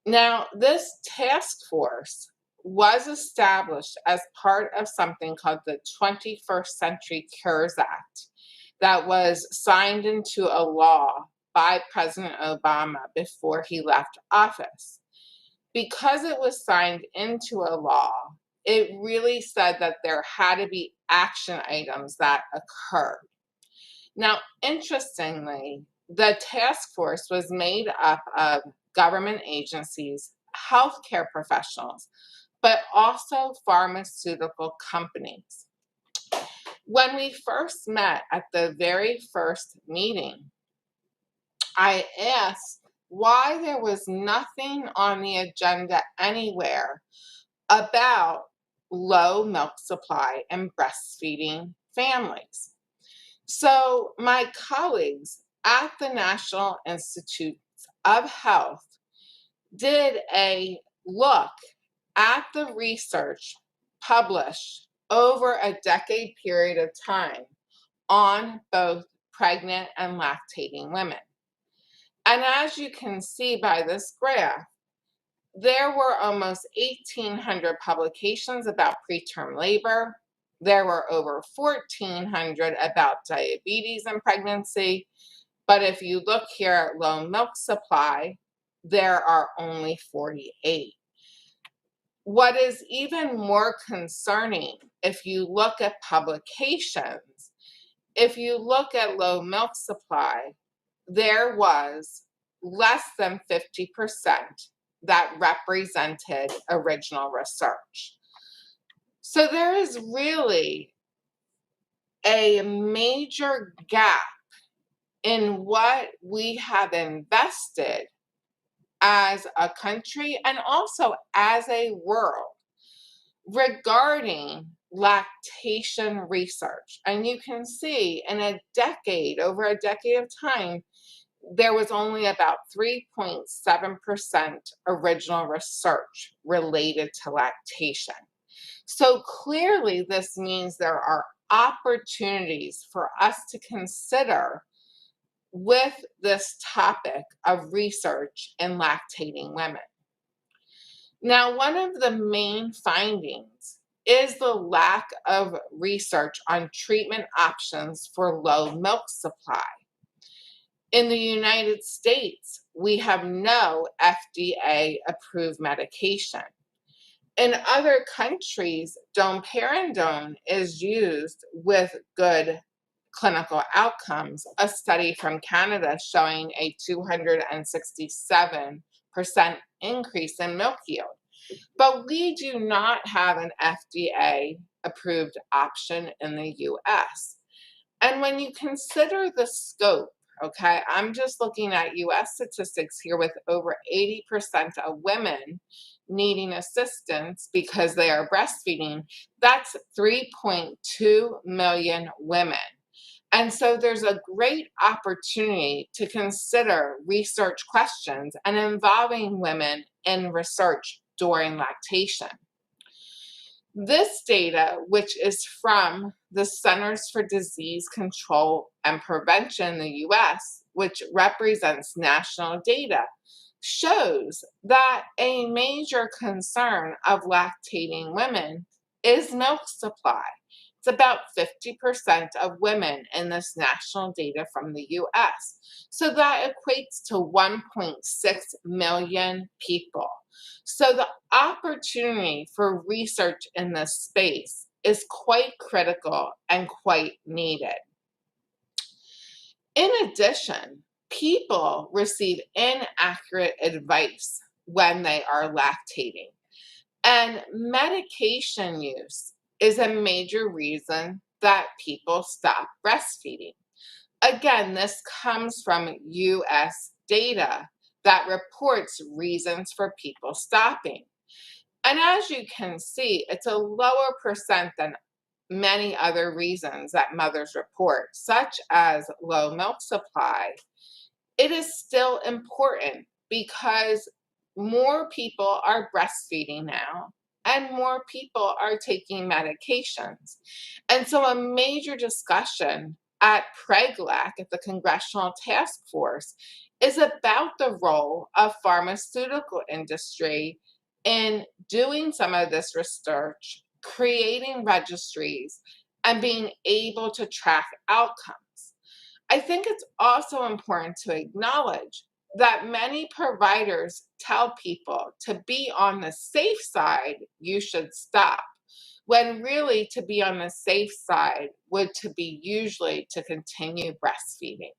Now, this task force was established as part of something called the 21st Century Cures Act that was signed into a law by President Obama before he left office. Because it was signed into a law, it really said that there had to be action items that occurred. Now, interestingly, the task force was made up of government agencies, healthcare professionals, but also pharmaceutical companies. When we first met at the very first meeting, I asked why there was nothing on the agenda anywhere about low milk supply and breastfeeding families. So my colleagues at the National Institutes of Health did a look at the research published over a decade period of time on both pregnant and lactating women. And as you can see by this graph, there were almost 1,800 publications about preterm labor. There were over 1,400 about diabetes and pregnancy. But if you look here at low milk supply, there are only 48. What is even more concerning, if you look at publications, if you look at low milk supply, there was less than 50% that represented original research. So there is really a major gap in what we have invested as a country and also as a world regarding lactation research. And you can see in a decade, over a decade of time, there was only about 3.7% original research related to lactation. So clearly this means there are opportunities for us to consider with this topic of research in lactating women. Now, one of the main findings is the lack of research on treatment options for low milk supply. In the United States, we have no FDA-approved medication. In other countries, domperidone is used with good clinical outcomes. A study from Canada showing a 267% increase in milk yield. But we do not have an FDA approved option in the US. And when you consider the scope, okay, I'm just looking at US statistics here with over 80% of women needing assistance because they are breastfeeding. That's 3.2 million women. And so there's a great opportunity to consider research questions and involving women in research during lactation. This data, which is from the Centers for Disease Control and Prevention in the US, which represents national data, shows that a major concern of lactating women is milk supply. It's about 50% of women in this national data from the US. So that equates to 1.6 million people. So the opportunity for research in this space is quite critical and quite needed. In addition, people receive inaccurate advice when they are lactating, and medication use is a major reason that people stop breastfeeding. Again, this comes from US data that reports reasons for people stopping. And as you can see, it's a lower percent than many other reasons that mothers report, such as low milk supply. It is still important because more people are breastfeeding now and more people are taking medications. And so a major discussion at PREGLAC, at the Congressional Task Force, is about the role of pharmaceutical industry in doing some of this research, creating registries, and being able to track outcomes. I think it's also important to acknowledge that many providers tell people to be on the safe side, you should stop, when really to be on the safe side would to be usually to continue breastfeeding.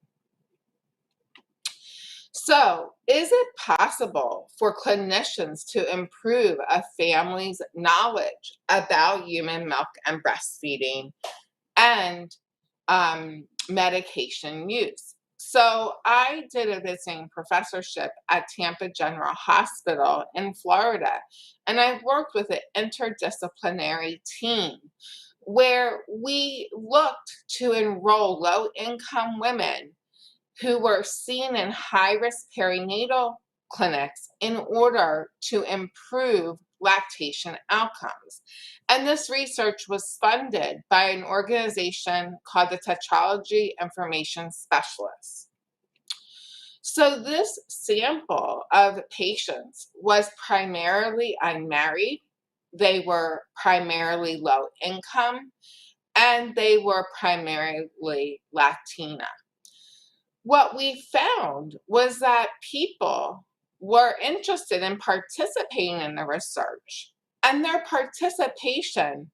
So, is it possible for clinicians to improve a family's knowledge about human milk and breastfeeding and medication use? So I did a visiting professorship at Tampa General Hospital in Florida, and I worked with an interdisciplinary team where we looked to enroll low-income women who were seen in high-risk perinatal clinics in order to improve lactation outcomes. And this research was funded by an organization called the Tetralogy Information Specialists. So this sample of patients was primarily unmarried, they were primarily low income, and they were primarily Latina. What we found was that people were interested in participating in the research, and their participation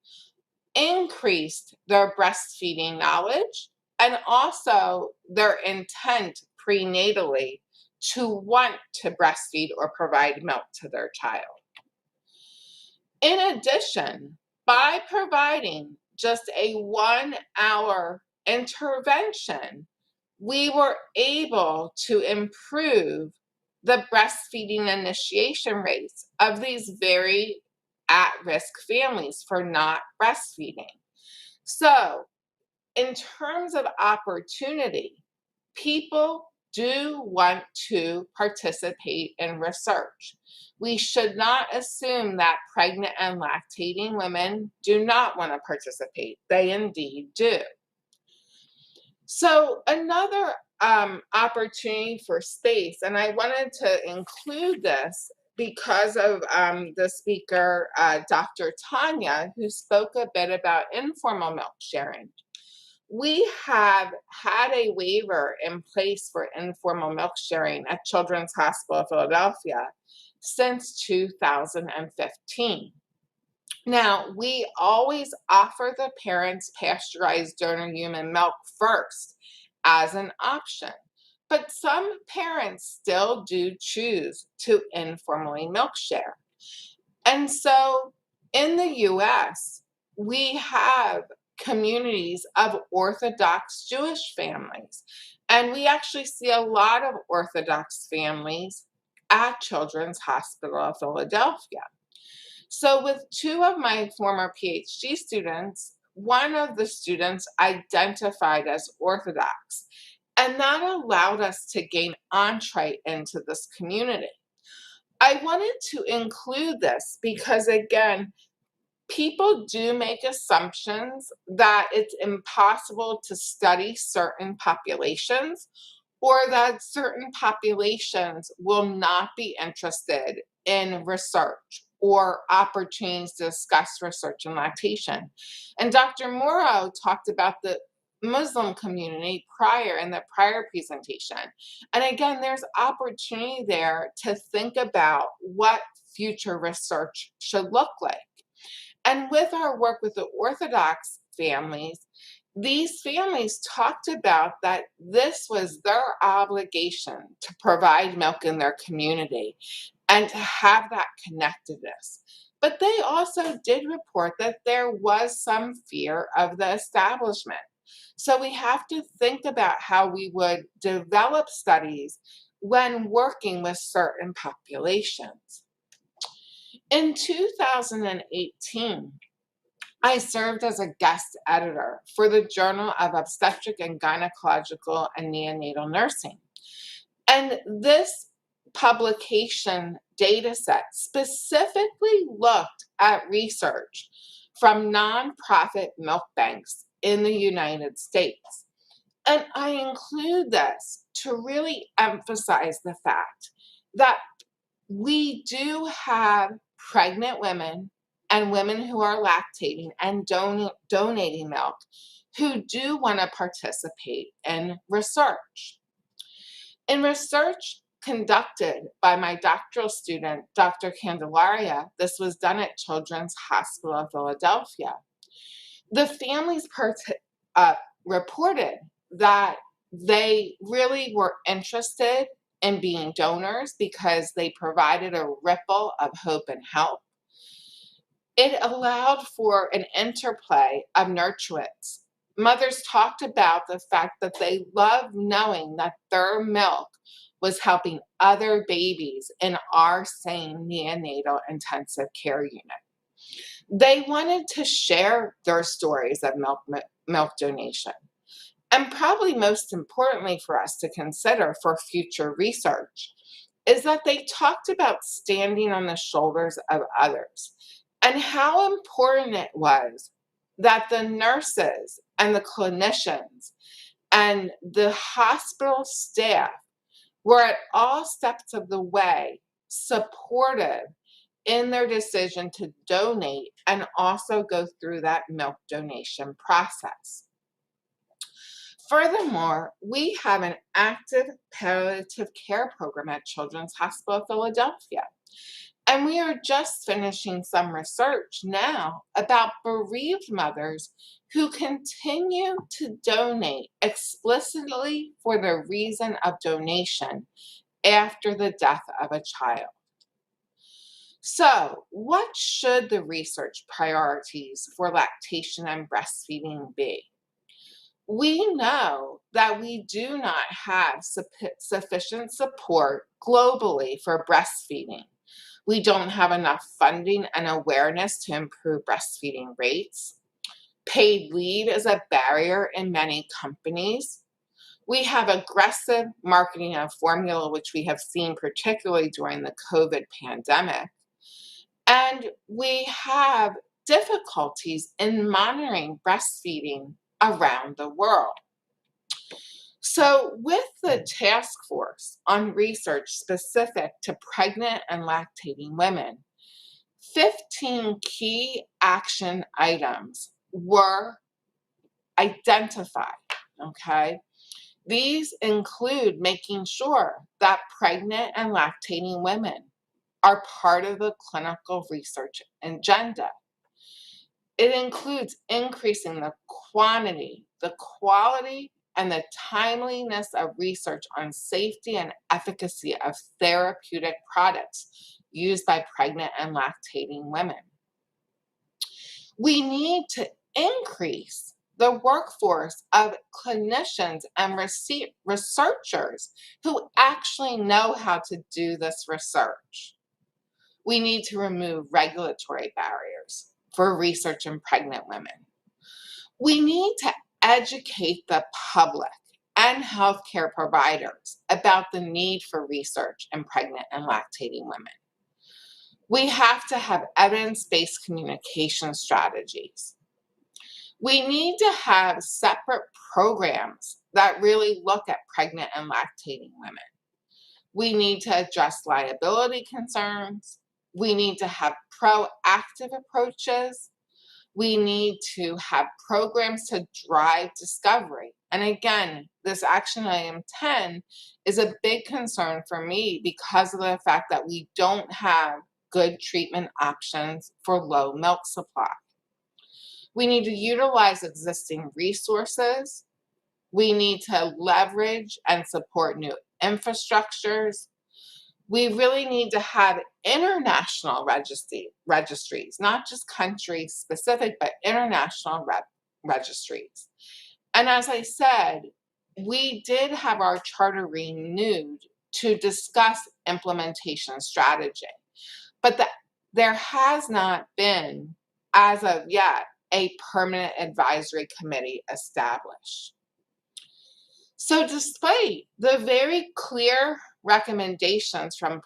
increased their breastfeeding knowledge and also their intent prenatally to want to breastfeed or provide milk to their child. In addition, by providing just a 1-hour intervention, we were able to improve the breastfeeding initiation rates of these very at-risk families for not breastfeeding. So, in terms of opportunity, people do want to participate in research. We should not assume that pregnant and lactating women do not want to participate. They indeed do. So another opportunity for space, and I wanted to include this because of the speaker, Dr. Tanya, who spoke a bit about informal milk sharing. We have had a waiver in place for informal milk sharing at Children's Hospital of Philadelphia since 2015. Now, we always offer the parents pasteurized donor human milk first as an option, but some parents still do choose to informally milk share. And so in the US, we have communities of Orthodox Jewish families, and we actually see a lot of Orthodox families at Children's Hospital of Philadelphia. So with two of my former PhD students, one of the students identified as Orthodox, and that allowed us to gain entree into this community. I wanted to include this because, again, people do make assumptions that it's impossible to study certain populations or that certain populations will not be interested in research or opportunities to discuss research and lactation. And Dr. Morrow talked about the Muslim community in the prior presentation. And again, there's opportunity there to think about what future research should look like. And with our work with the Orthodox families, these families talked about that this was their obligation to provide milk in their community and to have that connectedness. But they also did report that there was some fear of the establishment. So we have to think about how we would develop studies when working with certain populations. In 2018, I served as a guest editor for the Journal of Obstetric and Gynecological and Neonatal Nursing. And this publication data set specifically looked at research from nonprofit milk banks in the United States. And I include this to really emphasize the fact that we do have pregnant women and women who are lactating and donating milk who do want to participate in research. In research conducted by my doctoral student, Dr. Candelaria, this was done at Children's Hospital of Philadelphia, the families reported that they really were interested in being donors because they provided a ripple of hope and help. It allowed for an interplay of nurturance. Mothers talked about the fact that they loved knowing that their milk was helping other babies in our same neonatal intensive care unit. They wanted to share their stories of milk donation. And probably most importantly for us to consider for future research is that they talked about standing on the shoulders of others and how important it was that the nurses and the clinicians and the hospital staff were at all steps of the way supportive in their decision to donate and also go through that milk donation process. Furthermore, we have an active palliative care program at Children's Hospital of Philadelphia. And we are just finishing some research now about bereaved mothers who continue to donate explicitly for the reason of donation after the death of a child. So, what should the research priorities for lactation and breastfeeding be? We know that we do not have sufficient support globally for breastfeeding. We don't have enough funding and awareness to improve breastfeeding rates. Paid leave is a barrier in many companies. We have aggressive marketing of formula, which we have seen particularly during the COVID pandemic. And we have difficulties in monitoring breastfeeding around the world. So with the task force on research specific to pregnant and lactating women, 15 key action items were identified, okay? These include making sure that pregnant and lactating women are part of the clinical research agenda. It includes increasing the quantity, the quality, and the timeliness of research on safety and efficacy of therapeutic products used by pregnant and lactating women. We need to increase the workforce of clinicians and researchers who actually know how to do this research. We need to remove regulatory barriers for research in pregnant women. We need to educate the public and healthcare providers about the need for research in pregnant and lactating women. We have to have evidence-based communication strategies. We need to have separate programs that really look at pregnant and lactating women. We need to address liability concerns. We need to have proactive approaches. We need to have programs to drive discovery. And again, this action item 10 is a big concern for me because of the fact that we don't have good treatment options for low milk supply. We need to utilize existing resources. We need to leverage and support new infrastructures. We really need to have international registries, not just country specific, but international registries. And as I said, we did have our charter renewed to discuss implementation strategy, but there has not been, as of yet, a permanent advisory committee established. So despite the very clear recommendations from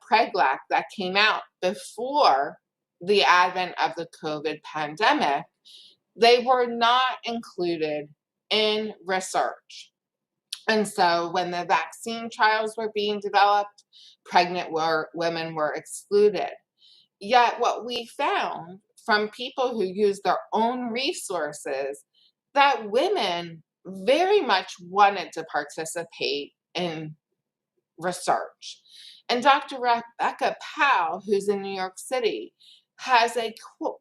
PREGLAC that came out before the advent of the COVID pandemic, they were not included in research. And so when the vaccine trials were being developed, pregnant women were excluded. Yet what we found from people who use their own resources, that women very much wanted to participate in research. And Dr. Rebecca Powell, who's in New York City, has a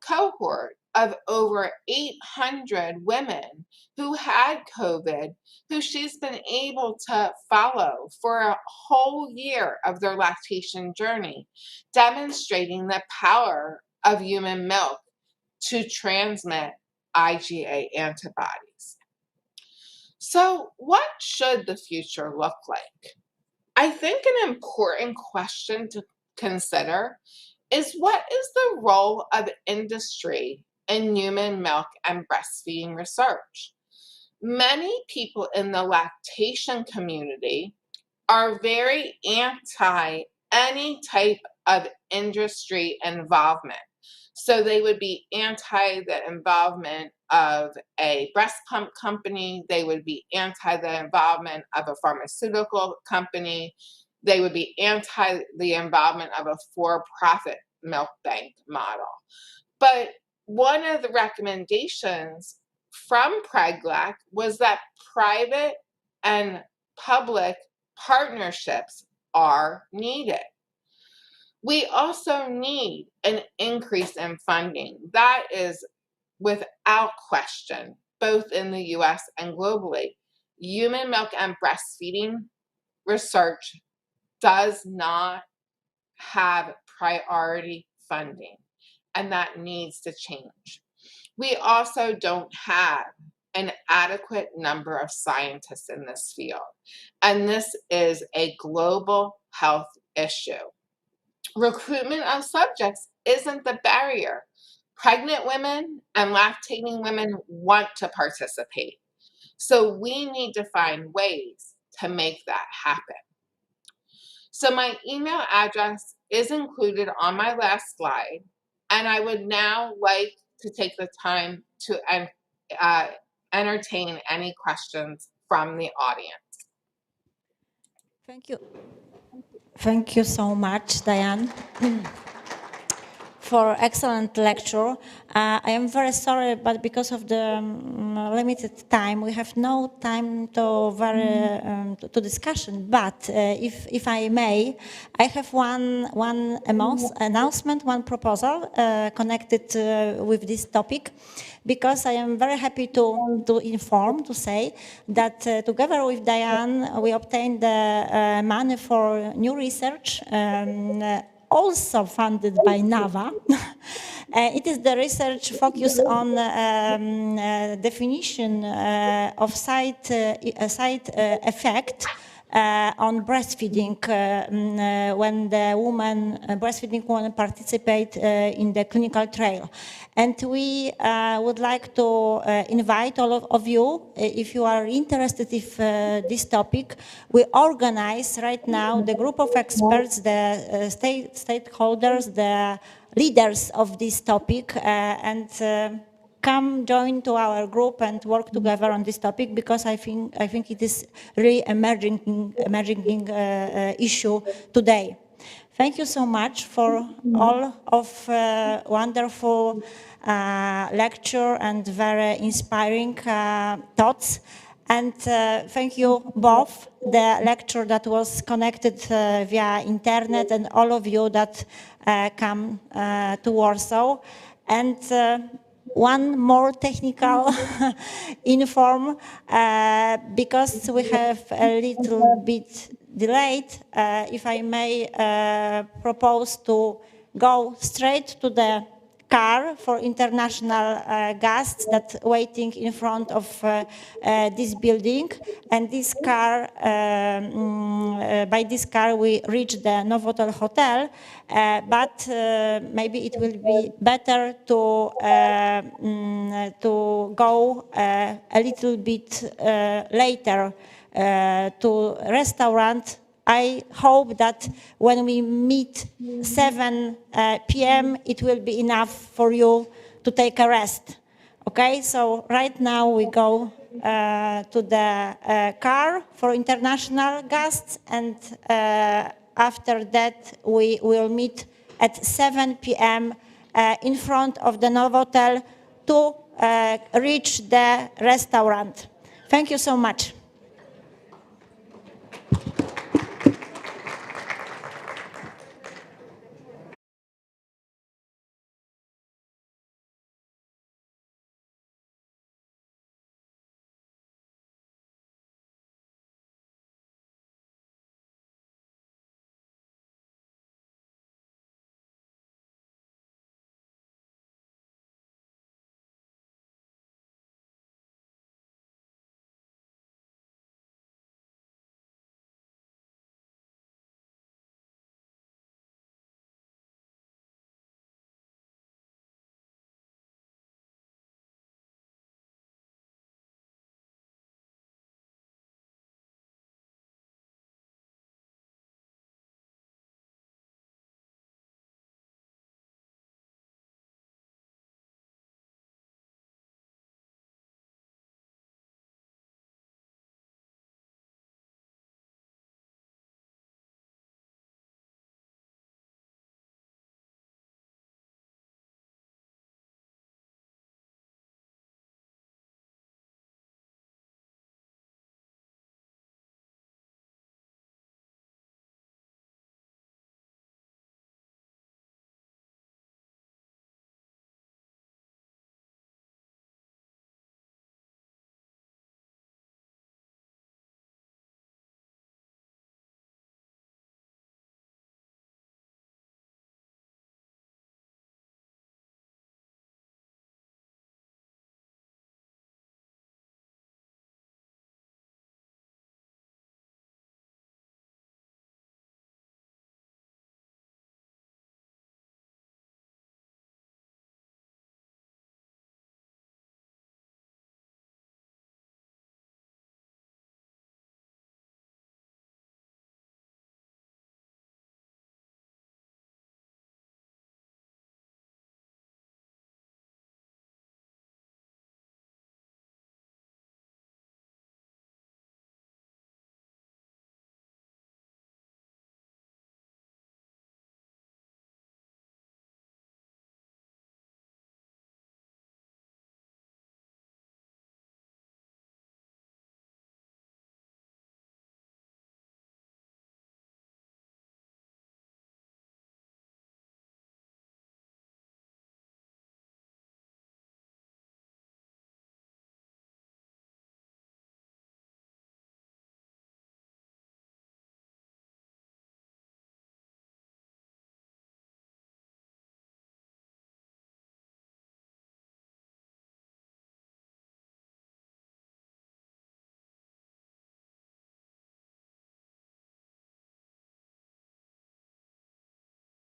cohort of over 800 women who had COVID, who she's been able to follow for a whole year of their lactation journey, demonstrating the power of human milk to transmit IgA antibodies. So what should the future look like? I think an important question to consider is, what is the role of industry in human milk and breastfeeding research? Many people in the lactation community are very anti any type of industry involvement. So they would be anti the involvement of a breast pump company. They would be anti the involvement of a pharmaceutical company. They would be anti the involvement of a for-profit milk bank model. But one of the recommendations from PREGLAC was that private and public partnerships are needed. We also need an increase in funding. That is without question, both in the US and globally. Human milk and breastfeeding research does not have priority funding, and that needs to change. We also don't have an adequate number of scientists in this field, and this is a global health issue. Recruitment of subjects isn't the barrier. Pregnant women and lactating women want to participate. So we need to find ways to make that happen. So my email address is included on my last slide, and I would now like to take the time to entertain any questions from the audience. Thank you. Thank you so much, Diane. for excellent lecture. I am very sorry, but because of the limited time, we have no time to discussion. But if I may, I have one announcement, one proposal connected with this topic, because I am very happy to say that together with Diane, we obtained the money for new research, also funded by NAVA. It is the research focused on definition of side effect on breastfeeding when the breastfeeding woman participate in the clinical trial. And we would like to invite all of you, if you are interested in this topic. We organize right now the group of experts, the stakeholders, the leaders of this topic, and come join to our group and work together on this topic, because I think it is really emerging issue today. Thank you so much for all of wonderful lecture and very inspiring thoughts. And thank you both, the lecture that was connected via internet, and all of you that come to Warsaw. And one more technical inform, because we have a little bit delayed, if I may propose to go straight to the car for international guests that waiting in front of this building. And this car, by this car we reach the Novotel Hotel, but maybe it will be better to go a little bit later to restaurant. I hope that when we meet 7 p.m. it will be enough for you to take a rest. Okay, so right now we go to the car for international guests, and after that we will meet at 7 p.m. In front of the Novotel to reach the restaurant. Thank you so much.